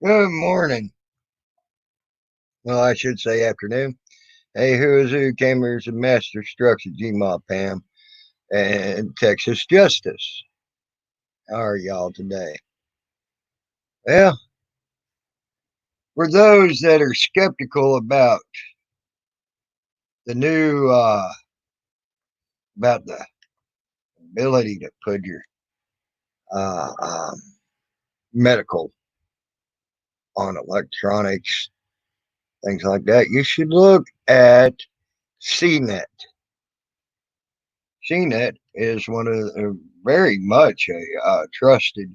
Good morning. Well, I should say afternoon. Hey, who is who? Gamers and Master Structure, Gma Pam, and Texas Justice. How are y'all today? Well, for those that are skeptical about the new, about the ability to put your uh, um, medical on electronics, things like that, you should look at CNET. CNET is one of very much a trusted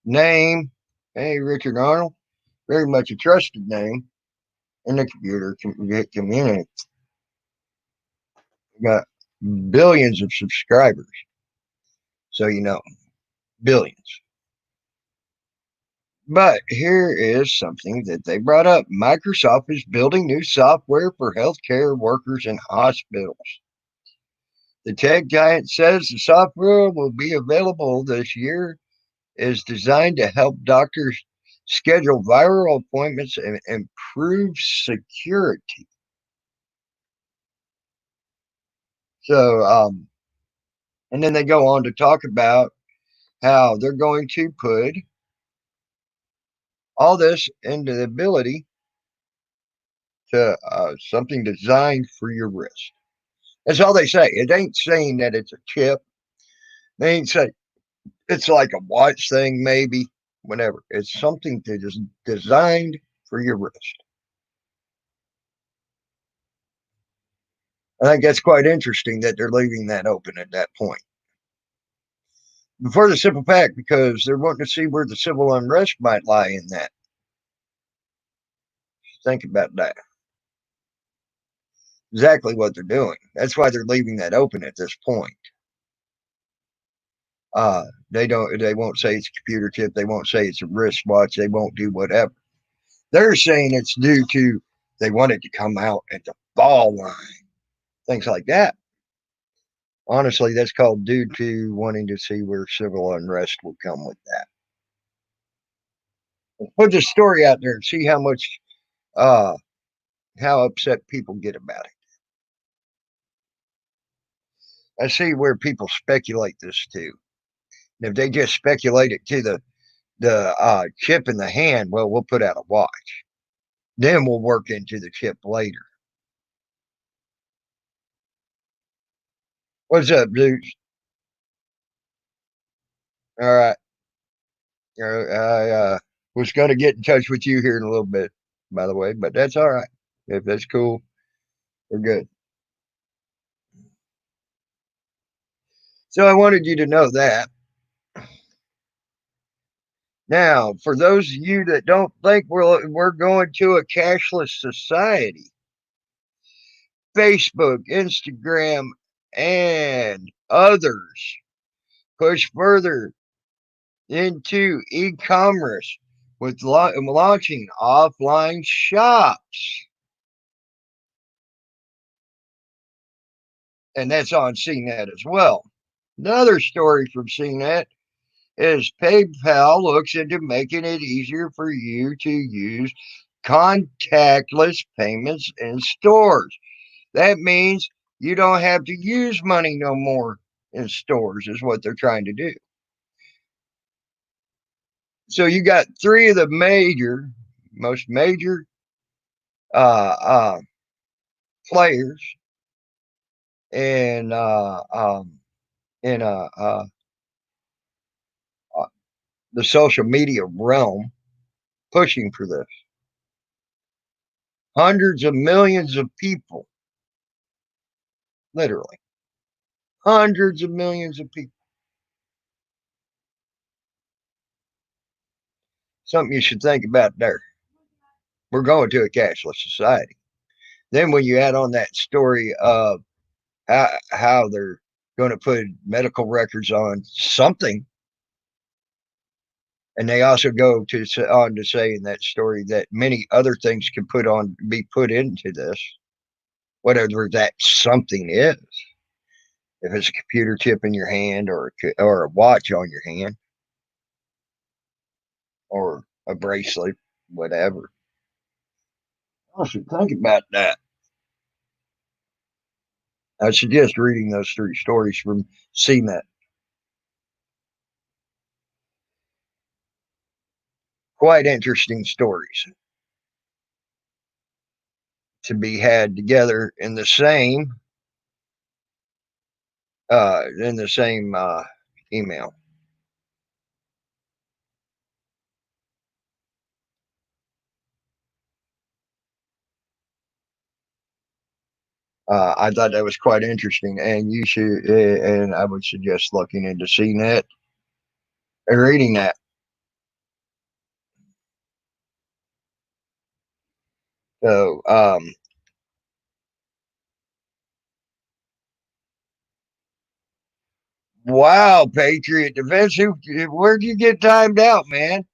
name. Hey, Richard Arnold, very much a trusted name in the computer community. We got billions of subscribers, so you know, billions. But here is something that they brought up. Microsoft is building new software for healthcare workers in hospitals. The tech giant says the software will be available this year, is designed to help doctors schedule viral appointments and improve security. So, and then they go on to talk about how they're going to put all this into the ability to something designed for your wrist. That's all they say. It ain't saying that it's a chip. They ain't say it's like a watch thing, maybe, whatever. It's something that is designed for your wrist. I think that's quite interesting that they're leaving that open at that point. Before the simple fact, because they're wanting to see where the civil unrest might lie in that. Think about that. Exactly what they're doing. That's why they're leaving that open at this point. They won't say it's a computer chip. They won't say it's a wristwatch. They won't do whatever. They're saying it's due to they want it to come out at the fall line, things like that. Honestly, that's called due to wanting to see where civil unrest will come with that. Put the story out there and see how much, uh, how upset people get about it. I see where people speculate this too. And if they just speculate it to the chip in the hand, well, we'll put out a watch. Then we'll work into the chip later. What's up, dudes? All right. I was going to get in touch with you here in a little bit, by the way, but that's all right. If that's cool, we're good. So I wanted you to know that. Now, for those of you that don't think we're going to a cashless society, Facebook, Instagram, and others push further into e-commerce with launching offline shops. And that's on CNET as well. Another story from CNET is PayPal looks into making it easier for you to use contactless payments in stores. That means you don't have to use money no more in stores, is what they're trying to do. So you got three of the most major uh, uh, players in in uh, the social media realm pushing for this. Hundreds of millions of people, literally, hundreds of millions of people. Something you should think about there. We're going to a cashless society. Then when you add on that story of how they're going to put medical records on something, and they also go on to say in that story that many other things can be put into this, whatever that something is. If it's a computer chip in your hand or a watch on your hand or a bracelet, whatever. I should think about that. I suggest reading those three stories from CNET. Quite interesting stories to be had together in the same email. I thought that was quite interesting, and you should, and I would suggest looking into CNET and reading that. So, wow, Patriot Defense, where'd you get timed out, man?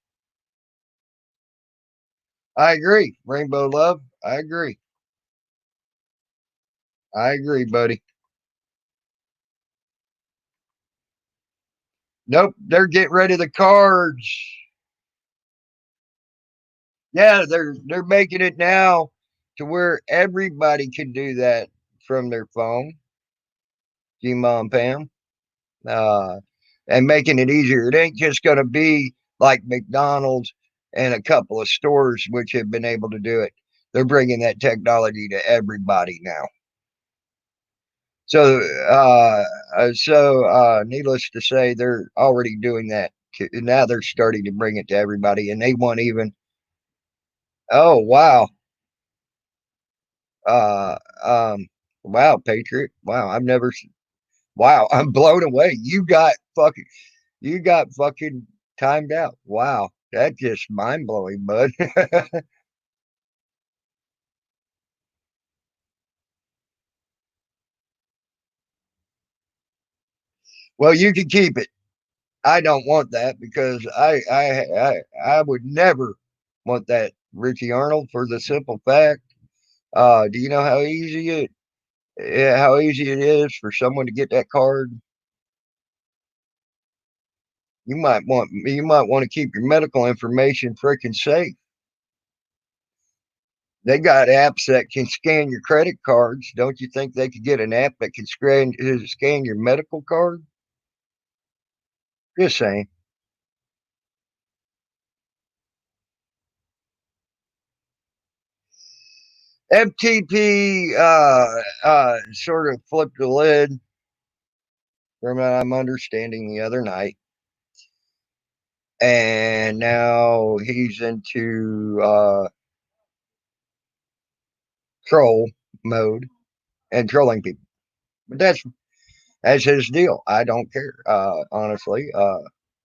I agree, Rainbow Love. I agree. I agree, buddy. Nope, they're getting rid of the cards. Yeah, they're making it now to where everybody can do that from their phone. G-Mom Pam. uh, and making it easier. It ain't just going to be like McDonald's and a couple of stores which have been able to do it. They're bringing that technology to everybody now. So, needless to say, they're already doing that. Now they're starting to bring it to everybody, and they want even. Oh wow, uh, um, wow, Patriot. Wow, I've never. Wow, I'm blown away. You got fucking timed out. Wow. That's just mind blowing, bud. Well, you can keep it. I don't want that because I would never want that, Richie Arnold, for the simple fact. Do you know how easy it is for someone to get that card? You might want to keep your medical information freaking safe. They got apps that can scan your credit cards. Don't you think they could get an app that can scan your medical card? Just saying. FTP sort of flipped the lid from what I'm understanding the other night, and now he's into troll mode and trolling people. But that's his deal. I don't care. Honestly,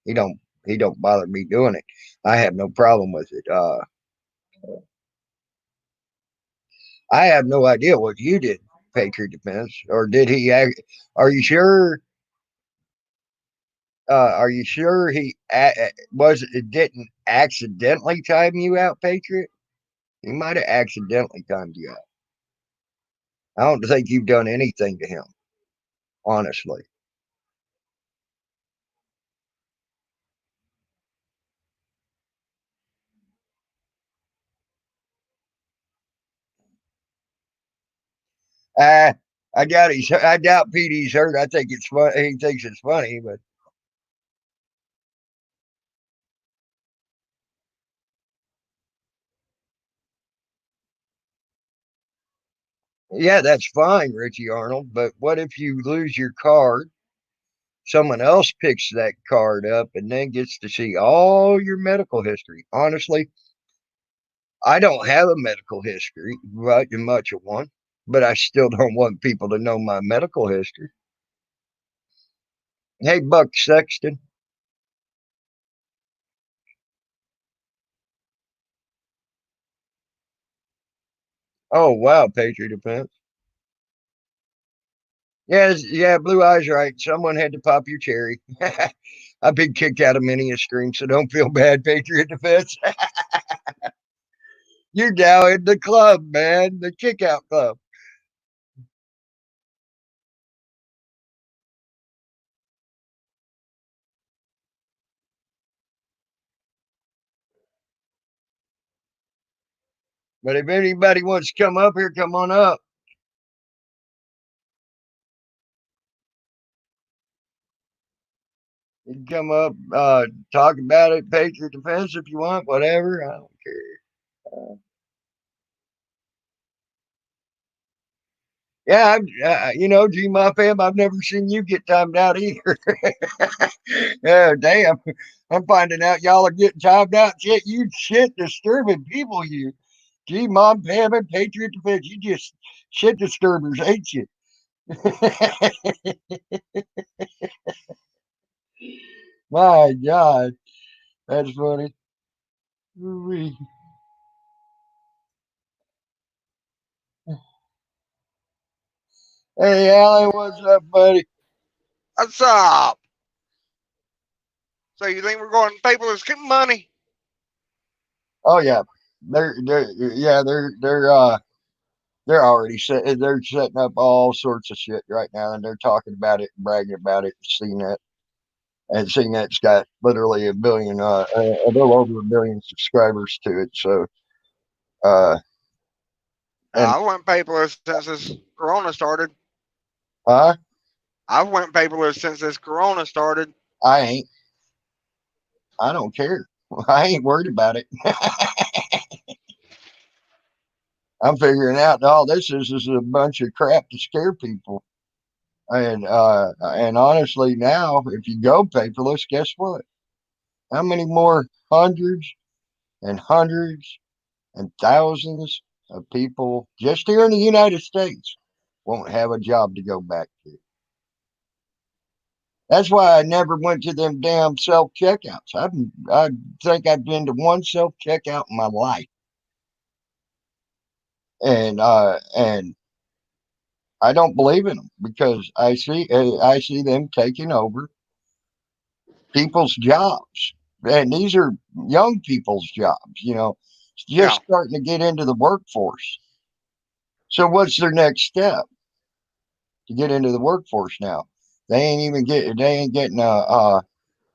he don't he don't bother me doing it. I have no problem with it. I have no idea what you did, Patriot Defense, or did he? Are you sure? Are you sure was it didn't accidentally time you out, Patriot? He might have accidentally timed you out. I don't think you've done anything to him, honestly. Uh, I doubt Petey's hurt. I think it's fun. He thinks it's funny, but yeah, that's fine, Richie Arnold. But what if you lose your card? Someone else picks that card up and then gets to see all your medical history. Honestly, I don't have a medical history, right? Much of one, but I still don't want people to know my medical history. Hey, Buck Sexton. Oh, wow, Patriot Defense. Yes, yeah, Blue Eyes right. Someone had to pop your cherry. I've been kicked out of many a stream, so don't feel bad, Patriot Defense. You're now in the club, man, the kick out club. But if anybody wants to come up here, come on up. You can come up, talk about it, Patriot Defense if you want, whatever. I don't care. Yeah, G-Ma fam, I've never seen you get timed out either. Yeah, damn. I'm finding out y'all are getting timed out. Shit, you shit disturbing people, you. G-Mom, Pam, and Patriot Defense. You just shit disturbers, ain't you? My God, that's funny. Hey, Alan, what's up, buddy? What's up? So you think we're going paperless money? Oh yeah, they're already they're setting up all sorts of shit right now, and they're talking about it and bragging about it. And CNET's got literally a little over a billion subscribers to it. So, uh, and I went paperless since this Corona started. uh, I've went paperless since this Corona started. I ain't. I don't care. I ain't worried about it. I'm figuring out all this is a bunch of crap to scare people. And honestly, now if you go paperless, guess what? How many more hundreds and hundreds and thousands of people just here in the United States won't have a job to go back to? That's why I never went to them damn self checkouts. I think I've been to one self checkout in my life, and I don't believe in them because I see them taking over people's jobs, and these are young people's jobs. Yeah, Just starting to get into the workforce. So what's their next step to get into the workforce now? They ain't getting a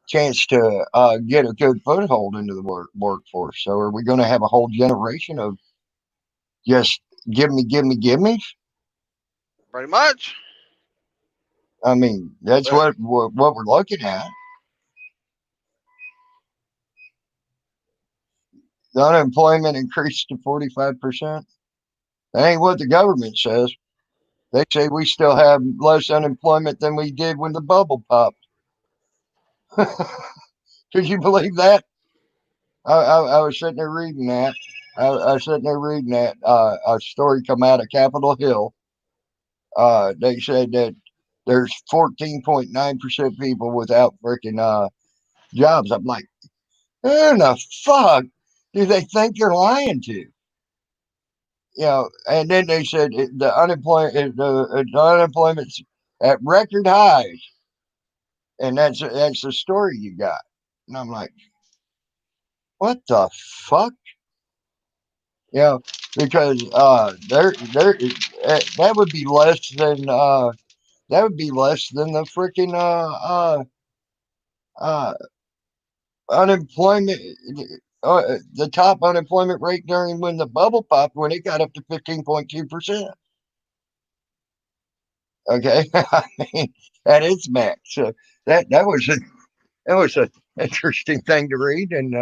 chance to get a good foothold into the workforce. So are we going to have a whole generation of just give me, give me? pretty much. I mean, that's But what we're looking at. The unemployment increased to 45%. That ain't what the government says. They say we still have less unemployment than we did when the bubble popped. Could you believe that? I was sitting there reading that. I was sitting there reading that a story come out of Capitol Hill. They said that there's 14.9% people without freaking jobs. I'm like, who the fuck do they think they're lying to? And then they said the unemployment's at record highs, and that's the story you got. And I'm like, what the fuck? You know, because that would be less than the freaking uh unemployment. The top unemployment rate during when the bubble popped when it got up to 15.2%. Okay, I mean at its max. So that was an interesting thing to read and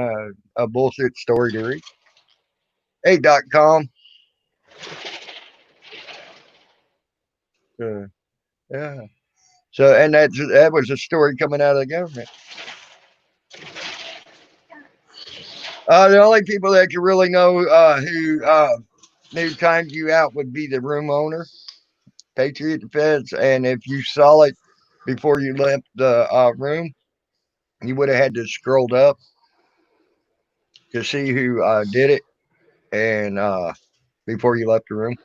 a bullshit story to read. Hey.com. Uh, yeah. So and that was a story coming out of the government. The only people that could really know who timed you out would be the room owner, Patriot Defense, and if you saw it before you left the room, you would have had to scroll up to see who did it, and before you left the room.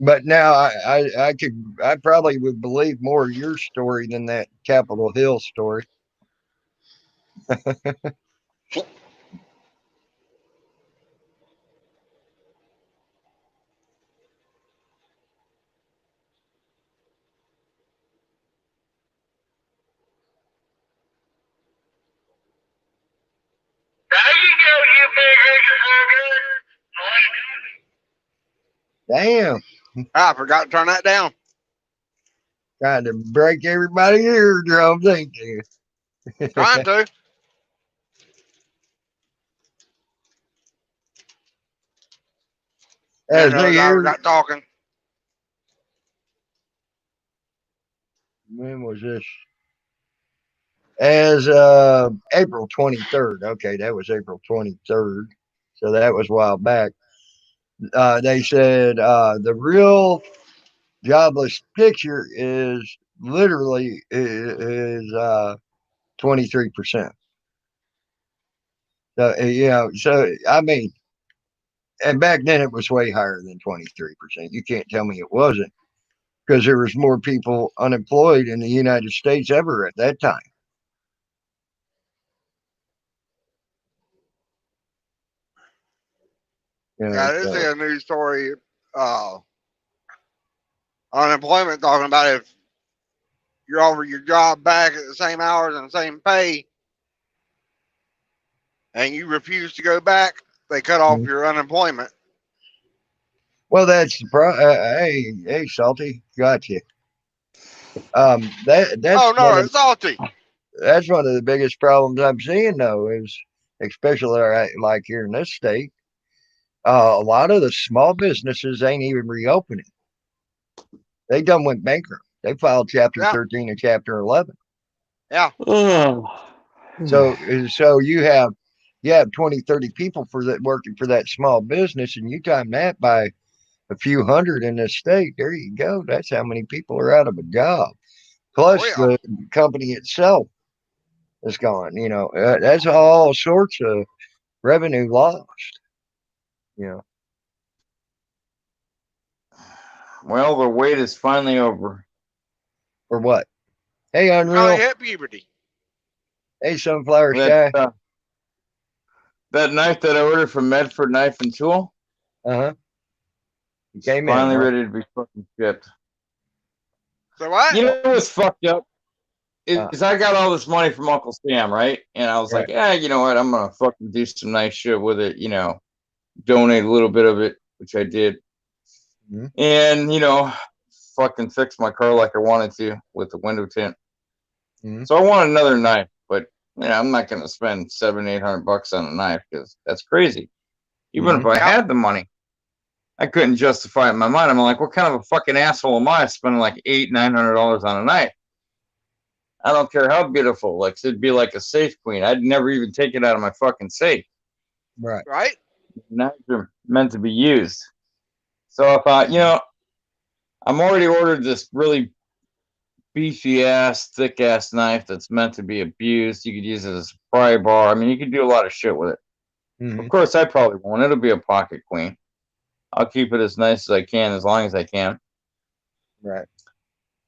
But now I probably would believe more of your story than that Capitol Hill story. Damn. I forgot to turn that down. Trying to break everybody's eardrums, ain't you? Trying to. As And the other they guy hear, got talking. when was this? As April 23rd. Okay, that was April 23rd. So that was a while back. They said the real jobless picture is literally is 23%. So so I mean, and back then it was way higher than 23%. You can't tell me it wasn't because there was more people unemployed in the United States ever at that time. Yeah, this is So a news story. Uh, Unemployment talking about if you're offered your job back at the same hours and the same pay, and you refuse to go back, they cut off your unemployment. well, that's the hey, Salty, got you. That's Oh no, it's salty. that's one of the biggest problems I'm seeing though is especially like here in this state. A lot of the small businesses ain't even reopening. They done went bankrupt. They filed Chapter Yeah, 13 and Chapter 11. yeah. So you have 20, 30 people for that working for that small business, and you time that by a few hundred in this state. There you go. That's how many people are out of a job. Oh Plus, yeah. the company itself is gone. That's all sorts of revenue lost. You know, Well, the wait is finally over. for what? Hey, Finally Unreal. hit puberty. Hey, Sunflower That Sky. that knife that I ordered from Medford Knife and Tool Uh huh. You is came in, finally huh? ready to be fucking shipped. So what? You know what's fucked up? Uh, Is I got all this money from Uncle Sam, right? And I was right. like, yeah, you know what? I'm gonna fucking do some nice shit with it. Donate a little bit of it, which I did, Mm-hmm. and fucking fix my car like I wanted to with the window tint. Mm-hmm. So I want another knife, but I'm not gonna spend $700-800 on a knife because that's crazy. Even if Mm-hmm. I Yeah. had the money, I couldn't justify it in my mind. I'm like, what kind of a fucking asshole am I spending like $800-900 on a knife? I don't care how beautiful. Like it'd be like a safe queen. I'd never even take it out of my fucking safe. Right. Right? Knives are meant to be used. So I thought, I'm already ordered this really beefy ass, thick ass knife that's meant to be abused. You could use it as a pry bar. I mean, you could do a lot of shit with it. Mm-hmm. Of course, I probably won't. It'll be a pocket queen. I'll keep it as nice as I can, as long as I can. Right.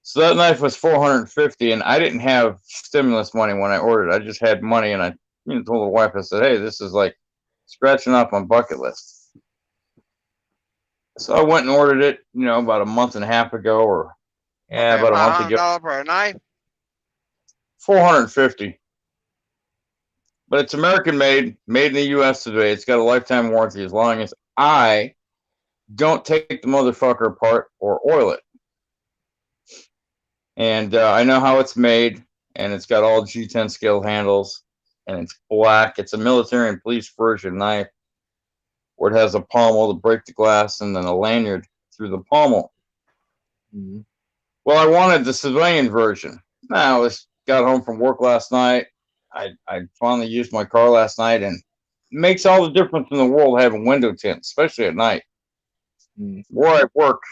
So that knife was $450, and I didn't have stimulus money when I ordered. I just had money, and I told the wife, I said, "Hey, this is like scratching off my bucket list." So I went and ordered it, about a month and a half ago, or Okay, about a month ago. $500 for a knife. 450, but it's American made in the U.S. today. It's got a lifetime warranty as long as I don't take the motherfucker apart or oil it. And I know how it's made, and it's got all G10 scale handles, and it's black. It's a military and police version knife where it has a pommel to break the glass and then a lanyard through the pommel. Mm-hmm. Well, I wanted the civilian version. Now, I got home from work last night. I finally used my car last night, and it makes all the difference in the world having window tint, especially at night. Mm-hmm. Where I work,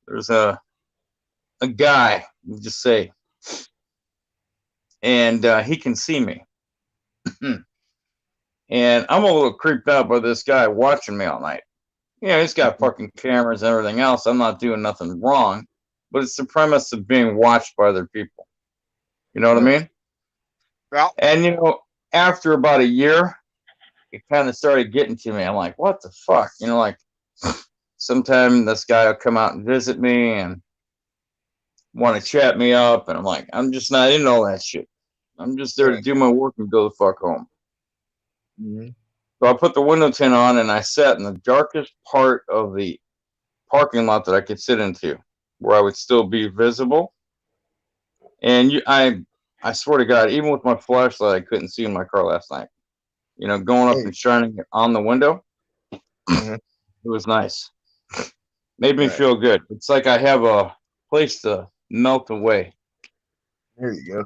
there's a guy, we'll just say, and he can see me. And I'm a little creeped out by this guy watching me all night. He's got fucking cameras and everything else. I'm not doing nothing wrong, but it's the premise of being watched by other people. You know what I mean? Yeah. And after about a year, it kind of started getting to me. I'm like, what the fuck? Like sometime this guy will come out and visit me and want to chat me up, and I'm like, I'm just not into all that shit. I'm just there to do my work and go the fuck home. Mm-hmm. So I put the window tint on and I sat in the darkest part of the parking lot that I could sit into, where I would still be visible. And I swear to God, even with my flashlight, I couldn't see in my car last night. You know, going up Hey, and shining it on the window, uh-huh, it was nice. Made me right. feel good. It's like I have a place to melt away. There you go.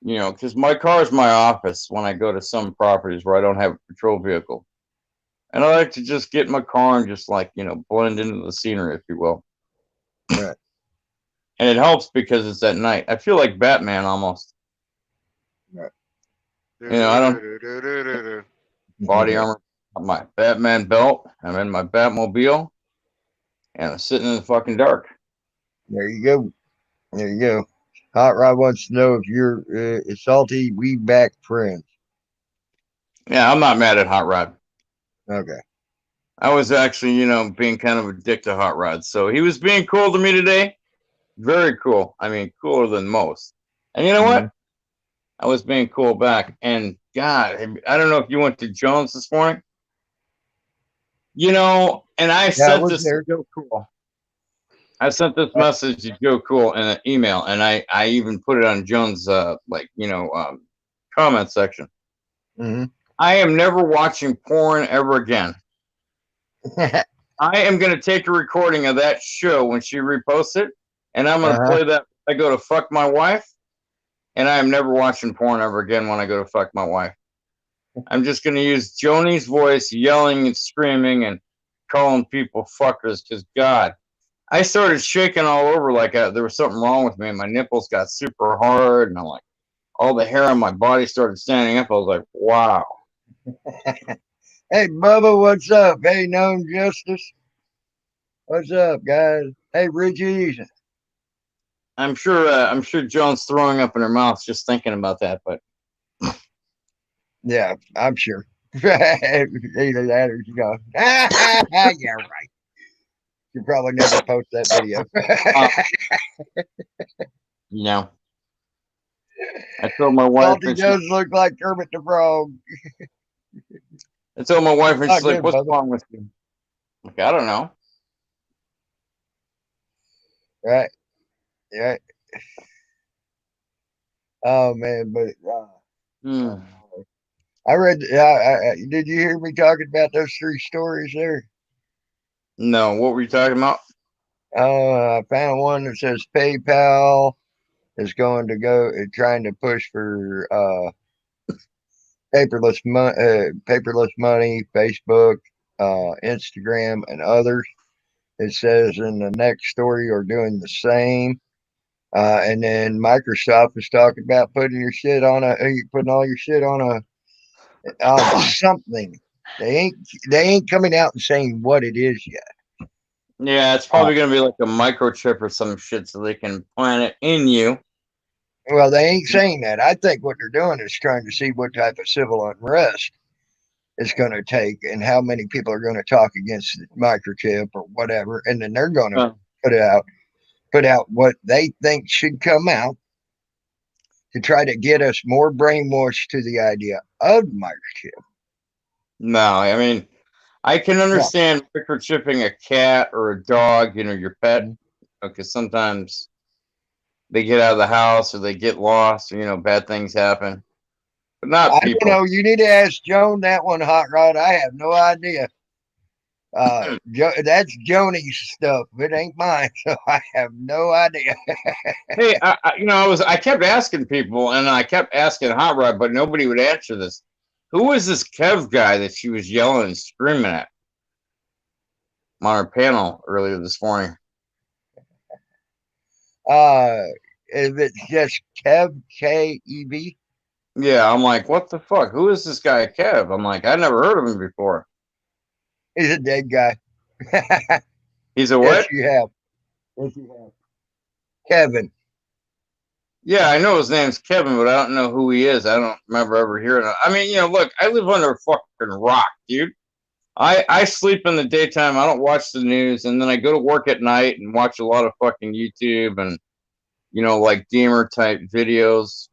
You know, because my car is my office when I go to some properties where I don't have a patrol vehicle. And I like to just get in my car and just like, you know, blend into the scenery, if you will. Right. And it helps because it's at night. I feel like Batman almost. Right. You know, I don't Do-do-do-do-do-do-do. body armor, my Batman belt. I'm in my Batmobile and I'm sitting in the fucking dark. There you go. There you go. Hot Rod wants to know if you're salty. We back friends. Yeah, I'm not mad at Hot Rod. Okay. I was actually, you know, being kind of a dick to Hot Rod. So he was being cool to me today. Very cool. I mean, cooler than most. And you know Mm-hmm. what? I was being cool back. And God, I don't know if you went to Jones this morning. You know, and I Yeah, I sent was this to there. Joe Cool. I sent this message to Joe Cool in an email, and I even put it on Jones' comment section. Mm-hmm. I am never watching porn ever again. I am going to take a recording of that show when she reposts it, and I'm going to Uh-huh. play that. I go to fuck my wife, and I am never watching porn ever again when I go to fuck my wife. I'm just going to use Joni's voice yelling and screaming and calling people fuckers because, God, I started shaking all over like there was something wrong with me. And my nipples got super hard, and I'm like, all the hair on my body started standing up. I was like, wow. Hey, Bubba, what's up? Hey, Known Justice. What's up, guys? Hey, Richie. I'm sure Joan's throwing up in her mouth just thinking about that. But Yeah, I'm sure. Either that or you go, yeah, right. You probably never post that video. uh, you know, I told my wife, Salty and she, does look like Kermit the Frog. I told my wife, and she's Not like, good, "What's Bubba. wrong with you?" I'm like, I don't know. Right? Yeah. Oh man, but Hmm. I read. Did you hear me talking about those three stories there? No, what were you talking about? I found one that says PayPal is going to go trying to push for paperless money, Facebook, Instagram, and others. It says in the next story are doing the same. And then Microsoft is talking about putting all your shit on something. They ain't coming out and saying what it is yet. Yeah, it's Uh, probably gonna be like a microchip or some shit, so they can plant it in you. well, they ain't saying that. I think what they're doing is trying to see what type of civil unrest it's going to take and how many people are going to talk against the microchip or whatever, and then they're going to Uh, put out what they think should come out to try to get us more brainwashed to the idea of microchip. no, I mean, I can Yeah. understand microchipping a cat or a dog, you know, your pet, because sometimes they get out of the house or they get lost, or you know, bad things happen. But not I don't people. know. You need to ask Joan that one, Hot Rod. I have no idea. That's Joni's stuff. It ain't mine, so I have no idea. Hey, I kept asking people, and I kept asking Hot Rod, but nobody would answer this. Who was this Kev guy that she was yelling and screaming at on our panel earlier this morning? Uh, if it's just Kev, Kev, Yeah, I'm like, what the fuck? Who is this guy Kev? I'm like, I never heard of him before. he's a dead guy. He's a Yes, what? you have. Yes, you have. Kevin. Yeah, I know his name's Kevin, but I don't know who he is. I don't remember ever hearing of. I mean, you know, look, I live under a fucking rock, dude. I sleep in the daytime. I don't watch the news, and then I go to work at night and watch a lot of fucking YouTube and you know, like gamer type videos,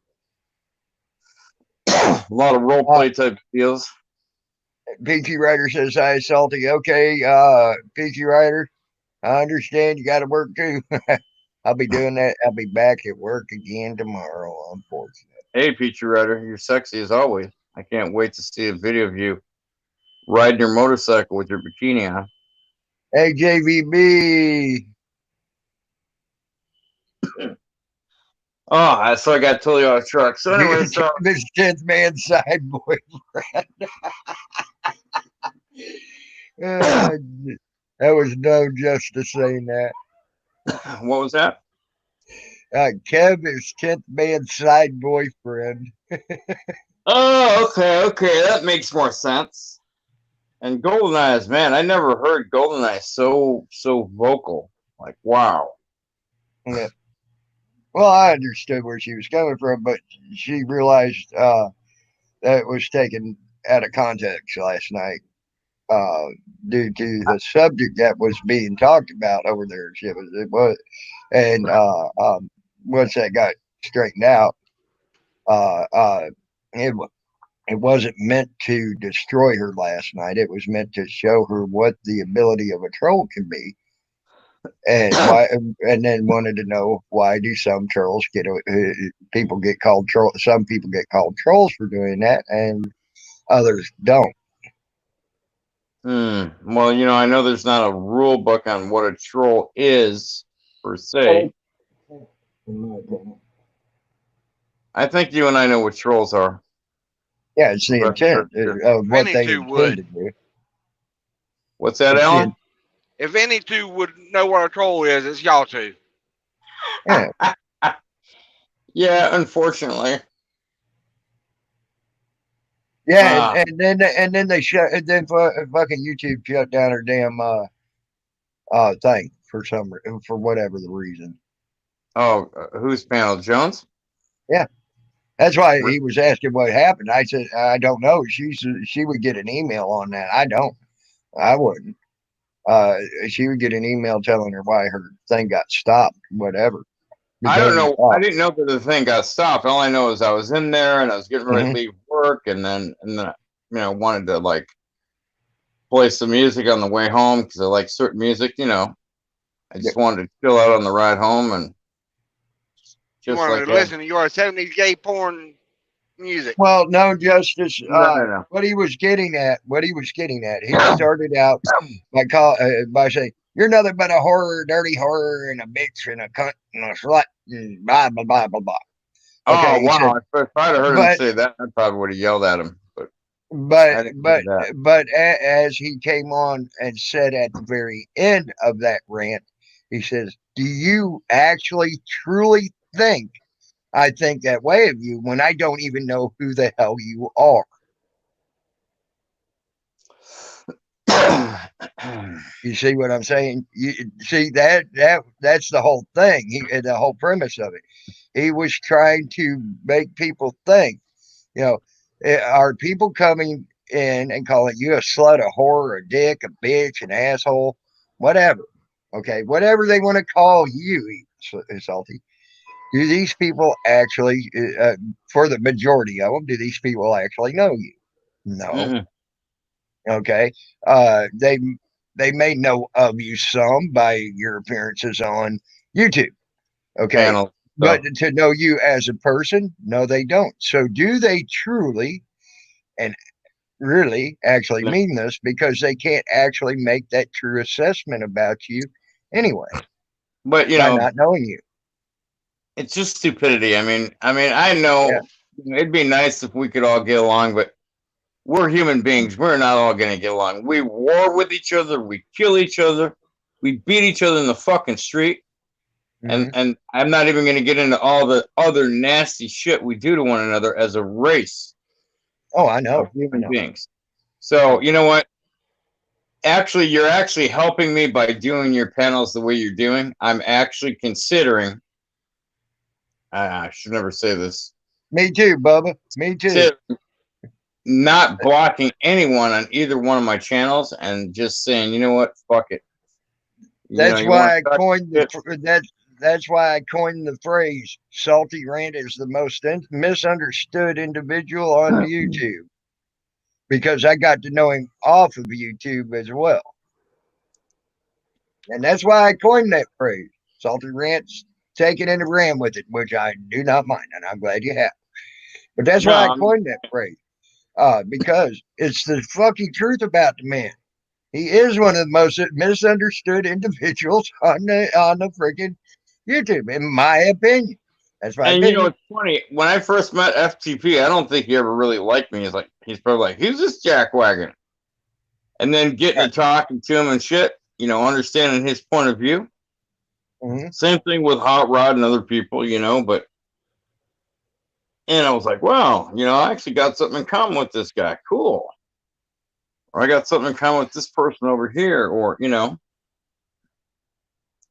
a lot of role Uh, play type videos. Peachy Rider says, hi, Salty. Okay, Peachy Rider, I understand you got to work too. I'll be doing that. I'll be back at work again tomorrow, unfortunately. Hey, Peachy Rider, you're sexy as always. I can't wait to see a video of you riding your motorcycle with your bikini on. Hey, JVB. Oh, so I got totally off track. So anyway, so This 10th man side boyfriend. Uh, that was no justice saying that. what was that? Kev is 10th man side boyfriend. Oh, okay, that makes more sense. And Golden Eyes, man, I never heard Golden Eyes so vocal. Like, wow. Yeah. Well, I understood where she was coming from, but she realized that it was taken out of context last night due to the subject that was being talked about over there. And once that got straightened out, uh, uh, it, it wasn't meant to destroy her last night. It was meant to show her what the ability of a troll can be. And why? And then wanted to know why do some trolls get people get called troll? Some people get called trolls for doing that, and others don't. Well, I know there's not a rule book on what a troll is per se. I think you and I know what trolls are. Yeah, it's the intent of what they intend to do. What's that, Alan? If any two would know what a troll is, it's y'all two. Yeah. Yeah, unfortunately. Yeah, and then they then fucking YouTube shut down her damn thing for whatever the reason. Oh, whose panel? Jones? Yeah. That's why he was asking what happened. I said, I don't know. She would get an email on that. I wouldn't. She would get an email telling her why her thing got stopped, whatever. I don't know. I didn't know that the thing got stopped. All I know is I was in there and I was getting ready to leave work, and then wanted to like play some music on the way home because I like certain music. I just wanted to chill out on the ride home and just wanted to listen to your 70s gay porn music. Well, no, Justice. No. What he was getting at. He started out by saying, "You're nothing but a whore, dirty whore, and a bitch, and a cunt, and a slut, and blah blah blah blah blah." Okay, oh wow! If I'd have heard him say that, I probably would have yelled at him. But as he came on and said at the very end of that rant, he says, "Do you actually truly think I think that way of you when I don't even know who the hell you are?" You see what I'm saying? You see that's the whole thing. The whole premise of it. He was trying to make people think, are people coming in and calling you a slut, a whore, a dick, a bitch, an asshole, whatever. Okay, whatever they want to call you, Salty. Do these people actually, for the majority of them, do these people actually know you? No. Okay. They may know of you some by your appearances on YouTube. Okay. But to know you as a person, no, they don't. So do they truly and really actually mean this, because they can't actually make that true assessment about you anyway. But by not knowing you. It's just stupidity. I mean, I know it'd be nice if we could all get along, but we're human beings. We're not all going to get along. We war with each other. We kill each other. We beat each other in the fucking street. And I'm not even going to get into all the other nasty shit we do to one another as a race. Oh, I know. Of human beings. So, you know what? Actually, you're actually helping me by doing your panels the way you're doing. I'm actually considering, I should never say this. Me too, Bubba. Me too. Not blocking anyone on either one of my channels and just saying, you know what, fuck it. That's why I coined that's why I coined the phrase "Salty Rant" is the most misunderstood individual on YouTube. because I got to know him off of YouTube as well. And that's why I coined that phrase. Salty rants, take it and ran with it, which I do not mind, and I'm glad you have. But that's why I No, coined that phrase. Because it's the fucking truth about the man. He is one of the most misunderstood individuals on the freaking YouTube, in my opinion. That's my and you know opinion. it's funny. When I first met FTP, I don't think he ever really liked me. He's probably like, who's this jackwagon? And then getting to talking to him and shit, you know, understanding his point of view. Mm-hmm. Same thing with Hot Rod and other people, you know, but and I was like, wow, you know, I actually got something in common with this guy. Cool. Or I got something in common with this person over here, or, you know.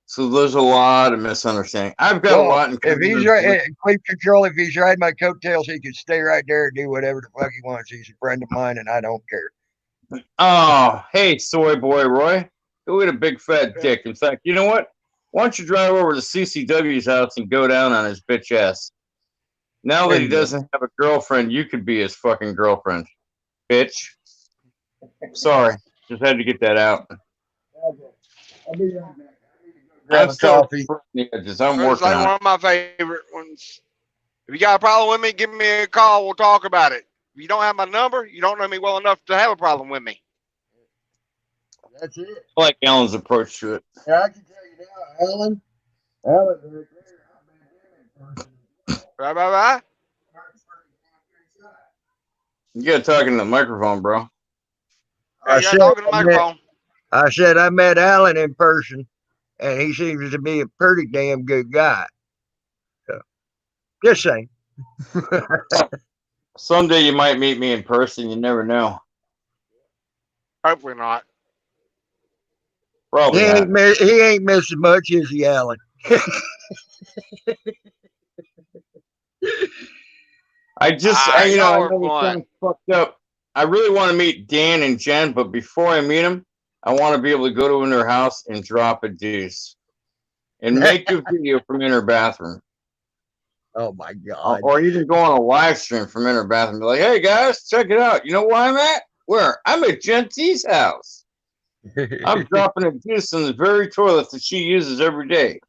So there's a lot of misunderstanding. I've got a lot in If common he's right, Queen Control, if he's riding my coattails, he can stay right there and do whatever the fuck he wants. He's a friend of mine, and I don't care. Oh, hey, soy boy Roy. Go eat a big fat dick. In fact, you know what? Why don't you drive over to CCW's house and go down on his bitch ass? Now that he doesn't have a girlfriend, you could be his fucking girlfriend. Bitch. Sorry. Just had to get that out. I'll be right back. I'm still coffee. the edges. I'm It's working like on one of my favorite ones. If you got a problem with me, give me a call. We'll talk about it. If you don't have my number, you don't know me well enough to have a problem with me. That's it. I like Alan's approach to it. Yeah, I can tell you now, Alan right there, I've been him Bye, bye, bye. You gotta talk into the microphone, bro. Hey, you got to talk in the microphone. I said I met Alan in person, and he seems to be a pretty damn good guy. So, just saying. Someday you might meet me in person. You never know. Hopefully not. Probably not. He ain't missing much, is he, Alan? I know this sounds fucked up. I really want to meet Dan and Jen, but before I meet them, I want to be able to go to their house and drop a deuce and make a video from in her bathroom. Oh my God. Or even go on a live stream from in her bathroom and be like, hey guys, check it out. You know where I'm at? Where? I'm at Jen T's house. I'm dropping a deuce in the very toilet that she uses every day.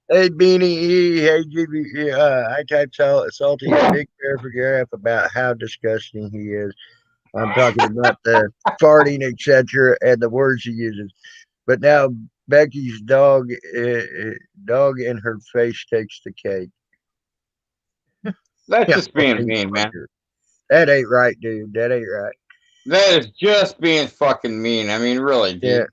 Hey, Beanie, hey, GB, I typed Salty a big paragraph about how disgusting he is. I'm talking about the farting, etc., and the words he uses. But now Becky's dog in her face takes the cake. That's just being mean, man. That ain't right, dude. That ain't right. That is just being fucking mean. I mean, really, dude.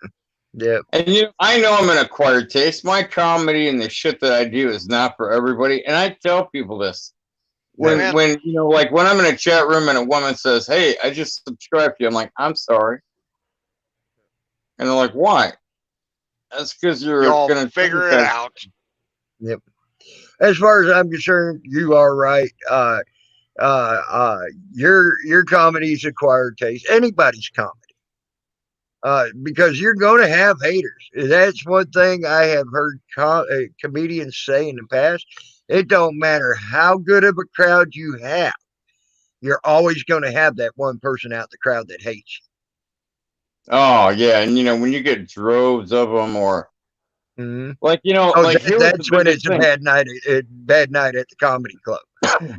Yeah. And I know I'm an acquired taste. My comedy and the shit that I do is not for everybody. And I tell people this. When when I'm in a chat room and a woman says, hey, I just subscribed to you, I'm like, I'm sorry. And they're like, why? That's because you're going to figure it out. Yep. As far as I'm concerned, you are right. Your comedy is acquired taste. Anybody's comedy. Because you're going to have haters. That's one thing I have heard comedians say in the past. It don't matter how good of a crowd you have. You're always going to have that one person out the crowd that hates you. Oh, yeah. And, when you get droves of them or like, that's when it's a bad night at the comedy club. When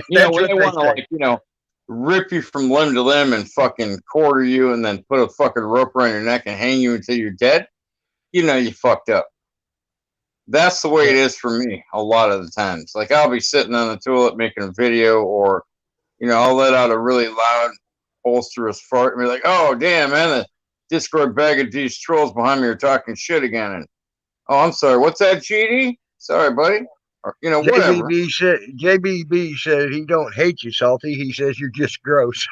they want to rip you from limb to limb and fucking quarter you and then put a fucking rope around your neck and hang you until you're dead, you fucked up. That's the way it is for me a lot of the times. Like, I'll be sitting on the toilet making a video or, I'll let out a really loud, bolsterous fart and be like, oh, damn, man, the Discord bag of these trolls behind me are talking shit again. And, oh, I'm sorry, what's that, GD? Sorry, buddy. Or, whatever. JBB said he don't hate you, Salty. He says you're just gross.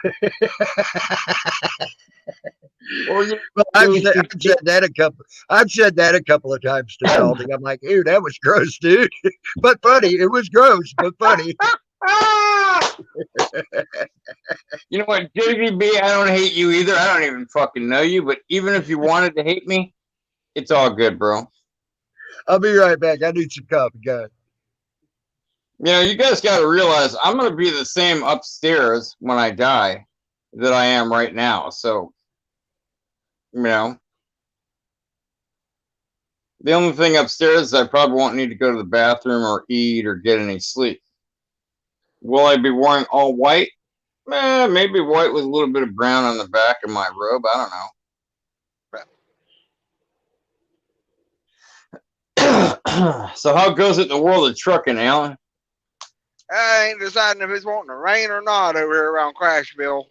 Well, I've said that a couple of times to Salty. I'm like, ew, that was gross, dude. But funny. It was gross, but funny. You know what, JBB, I don't hate you either. I don't even fucking know you. But even if you wanted to hate me, it's all good, bro. I'll be right back. I need some coffee, guys. You know, you guys got to realize I'm going to be the same upstairs when I die that I am right now. So, you know, the only thing upstairs is I probably won't need to go to the bathroom or eat or get any sleep. Will I be wearing all white? Maybe white with a little bit of brown on the back of my robe. I don't know. So how goes it in the world of trucking, Alan? I ain't deciding if it's wanting to rain or not over here around Crashville.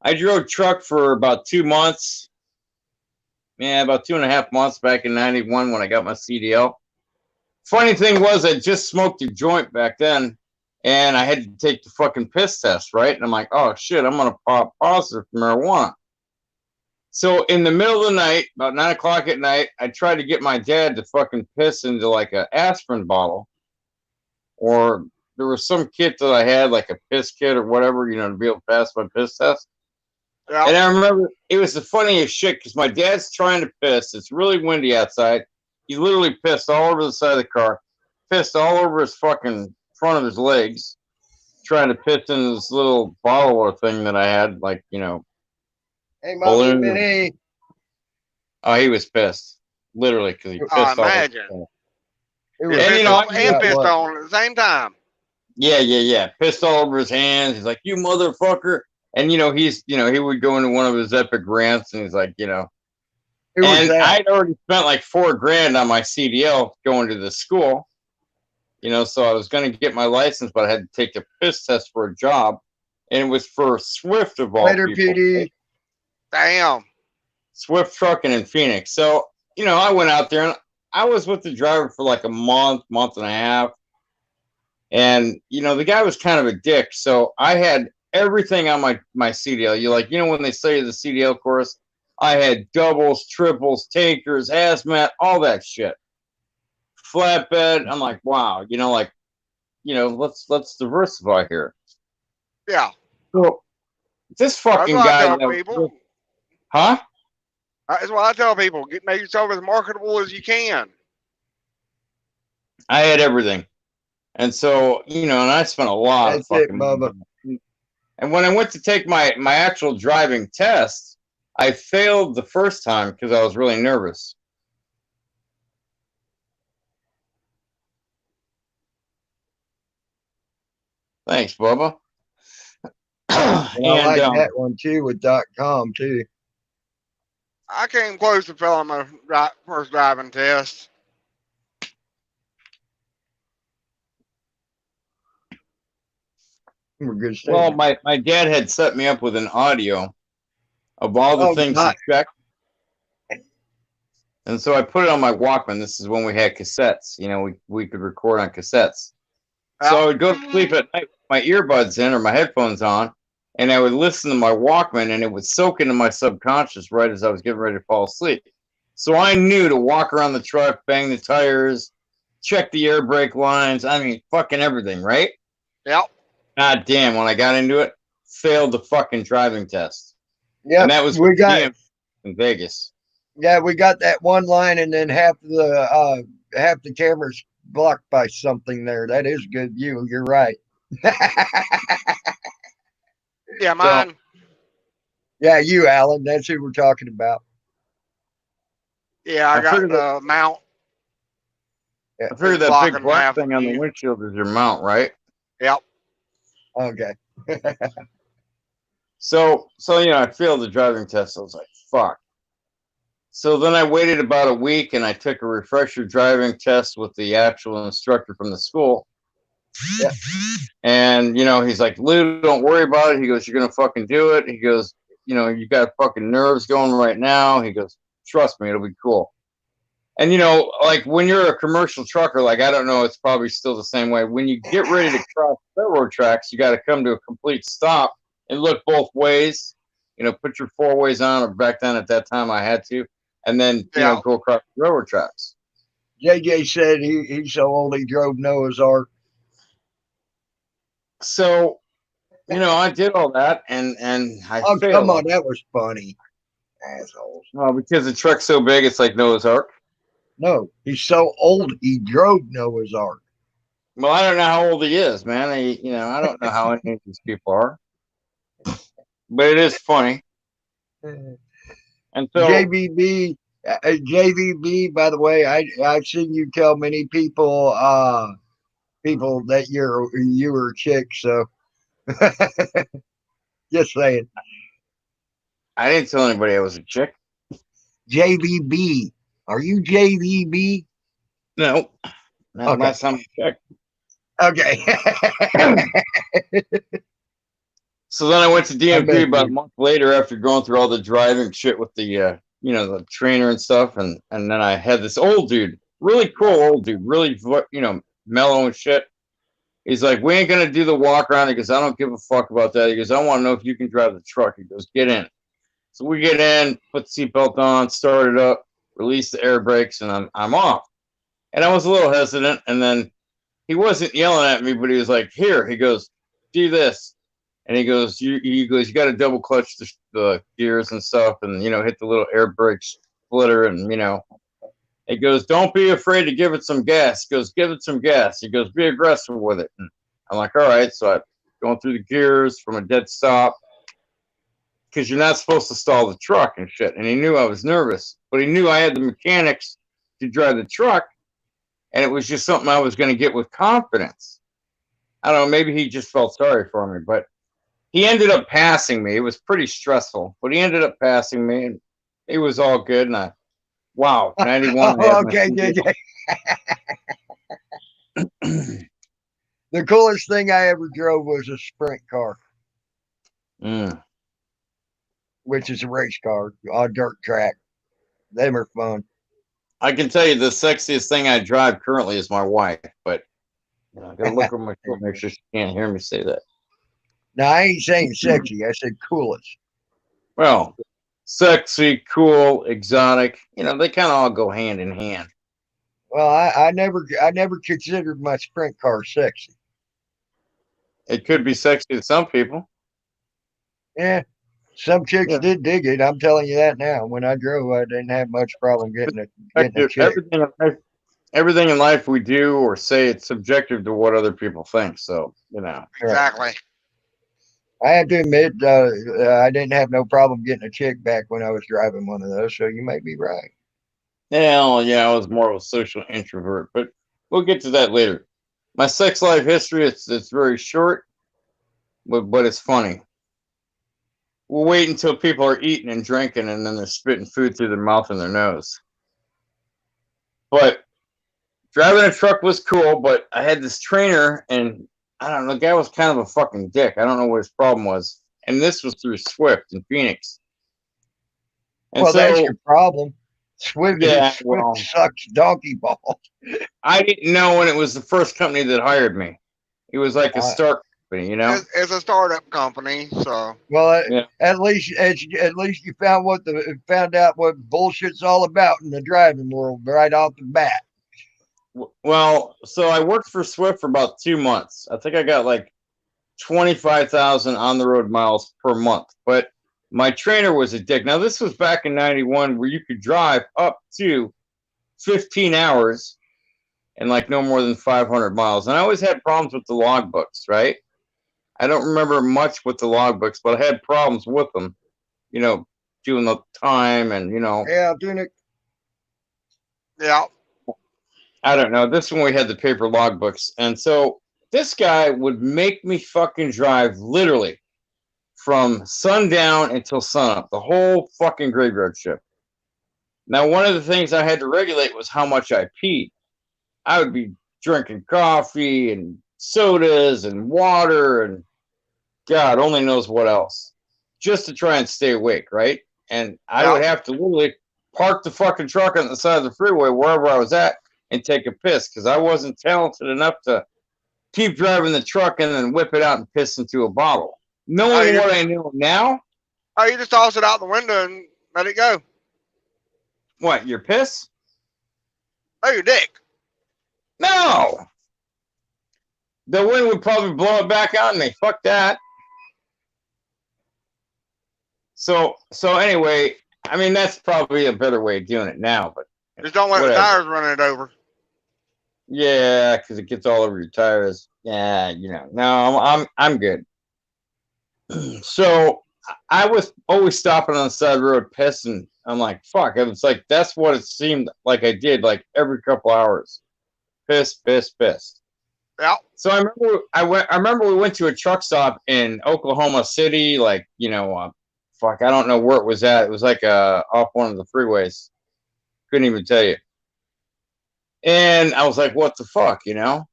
I drove truck for about 2 months. Yeah, about 2.5 months back in '91 when I got my CDL. Funny thing was, I just smoked a joint back then, and I had to take the fucking piss test, right? And I'm like, oh shit, I'm gonna pop positive for marijuana. So in the middle of the night, about 9 o'clock at night, I tried to get my dad to fucking piss into like an aspirin bottle, or there was some kit that I had, like a piss kit or whatever, you know, to be able to pass my piss test. Yeah. And I remember it was the funniest shit because my dad's trying to piss. It's really windy outside. He literally pissed all over the side of the car, pissed all over his fucking front of his legs, trying to piss in this little bottle or thing that I had, like, you know, Hey, Mommy balloon. Minnie. Oh, he was pissed, literally, because he pissed I all imagine. over. It And, was, And, you know, pissed on at the same time. Yeah. Pissed all over his hands. He's like, you motherfucker. And, you know, he would go into one of his epic rants and he's like, you know, who was and that? I'd already spent like $4,000 on my CDL going to the school, you know, so I was going to get my license, but I had to take a piss test for a job. And it was for Swift of all Later, people. PD. Damn. Swift Trucking in Phoenix. So, you know, I went out there and I was with the driver for like a month and a half. And, you know, the guy was kind of a dick. So I had everything on my CDL. You know, when they say the CDL course, I had doubles, triples, tankers, hazmat, all that shit. Flatbed. I'm like, wow, you know, like, you know, let's diversify here. Yeah. So this That's fucking what I guy, tell people. huh? That's what I tell people. Make yourself as marketable as you can. I had everything. And so, you know, and I spent a lot of That's it, fucking Bubba. money. And when I went to take my actual driving test, I failed the first time because I was really nervous. Thanks, Bubba. I like that one too with .com too. I came close to failing my first driving test. We're good stuff. Well, my dad had set me up with an audio of all the things nice. he checked. And so I put it on my Walkman. This is when we had cassettes. You know, we could record on cassettes. So I would go to sleep at night with my earbuds in or my headphones on, and I would listen to my Walkman, and it would soak into my subconscious right as I was getting ready to fall asleep. So I knew to walk around the truck, bang the tires, check the air brake lines. I mean, fucking everything, right? Yep. God damn, when I got into it, failed the fucking driving test. Yeah, And that was we got in Vegas. Yeah, we got that one line, and then half the cameras blocked by something there. That is good view. You're right. Yeah, mine. So, yeah, you, Alan. That's who we're talking about. Yeah, I got the mount. I figured that big black thing on the windshield is your mount, right? Yep. Okay. So you know, I failed the driving test. I was like, fuck. So then I waited about a week and I took a refresher driving test with the actual instructor from the school. Yeah. And, you know, he's like, Lou, don't worry about it. He goes, you're going to fucking do it. He goes, you know, you got fucking nerves going right now. He goes, trust me, it'll be cool. And, you know, like when you're a commercial trucker, like, I don't know, it's probably still the same way. When you get ready to cross railroad tracks, you got to come to a complete stop and look both ways. You know, put your four ways on, or back then at that time I had to. And then, you know, go across the railroad tracks. JJ said he's so old he drove Noah's Ark. So, you know, I did all that, and I failed. Come on, that was funny, assholes. Well, because the truck's so big, it's like Noah's Ark. No, he's so old he drove Noah's Ark. Well, I don't know how old he is, man. I don't know how any of these people are, but it is funny. And so, JVB, JVB. By the way, I've seen you tell many people people that you were a chick. So just saying, I didn't tell anybody I was a chick. JVB. Are you JVB? No, not Okay. last time I checked. Okay. So then I went to I DMV bet about a you. month later after going through all the driving shit with the the trainer and stuff, and then I had this old dude, really cool old dude, really mellow and shit. He's like, we ain't gonna do the walk around. He goes, I don't give a fuck about that. He goes, I want to know if you can drive the truck. He goes, get in. So we get in, put the seatbelt on, start it up, release the air brakes, and I'm off. And I was a little hesitant, and then he wasn't yelling at me, but he was like, here. He goes, do this. And he goes, you got to double clutch the gears and stuff, and hit the little air brake splitter, and He goes, don't be afraid to give it some gas. He goes, give it some gas. He goes, be aggressive with it. And I'm like, all right. So I'm going through the gears from a dead stop because you're not supposed to stall the truck and shit. And he knew I was nervous, but he knew I had the mechanics to drive the truck, and it was just something I was going to get with confidence. I don't know. Maybe he just felt sorry for me, but he ended up passing me. It was pretty stressful, but he ended up passing me, and it was all good. And wow, 91. I had my Okay, JJ. The coolest thing I ever drove was a sprint car, which is a race car on a dirt track. Them are fun. I can tell you the sexiest thing I drive currently is my wife, but I gotta look over my foot, make sure she can't hear me say that. Now, I ain't saying sexy. I said coolest. Well, sexy, cool, exotic, they kind of all go hand in hand. Well, I never considered my sprint car sexy. It could be sexy to some people. Yeah, some chicks Yeah. did dig it. I'm telling you that now. When I drove, I didn't have much problem getting a chick. Everything in life we do or say, it's subjective to what other people think. So, Exactly. I have to admit, I didn't have no problem getting a chick back when I was driving one of those. So you may be right. Hell yeah, I was more of a social introvert, but we'll get to that later. My sex life history, it's very short, but it's funny. We'll wait until people are eating and drinking, and then they're spitting food through their mouth and their nose. But driving a truck was cool, but I had this trainer, and I don't know, the guy was kind of a fucking dick. I don't know what his problem was. And this was through Swift in Phoenix. And Well, so, that's your problem. Swift well, sucks donkey balls. I didn't know when it was the first company that hired me. It was like a start company, It's a startup company, so Well, Yeah. at least you found out what bullshit's all about in the driving world right off the bat. Well, so I worked for Swift for about 2 months. I think I got like 25,000 on the road miles per month. But my trainer was a dick. Now, this was back in 91 where you could drive up to 15 hours and like no more than 500 miles. And I always had problems with the logbooks, right? I don't remember much with the logbooks, but I had problems with them, doing the time and, Yeah, doing it. yeah. I don't know. This one we had the paper logbooks. And so this guy would make me fucking drive literally from sundown until sunup, the whole fucking graveyard shift. Now, one of the things I had to regulate was how much I peed. I would be drinking coffee and sodas and water and God only knows what else just to try and stay awake, right? And I would have to literally park the fucking truck on the side of the freeway wherever I was at and take a piss because I wasn't talented enough to keep driving the truck and then whip it out and piss into a bottle. Knowing what I know now. Oh, you just toss it out the window and let it go. What, your piss? Oh, your dick. No. The wind would probably blow it back on me. Fuck that. So anyway, I mean, that's probably a better way of doing it now, but Just don't let Whatever. the tires run it over. Yeah, because it gets all over your tires. Yeah, you know. No, I'm good. So I was always stopping on the side of the road pissing. I'm like, fuck. It was like that's what it seemed like I did, like every couple hours. Piss. Yeah. So I remember we went to a truck stop in Oklahoma City, like, you know, fuck, I don't know where it was at. It was like off one of the freeways. Couldn't even tell you. And I was like, what the fuck, you know?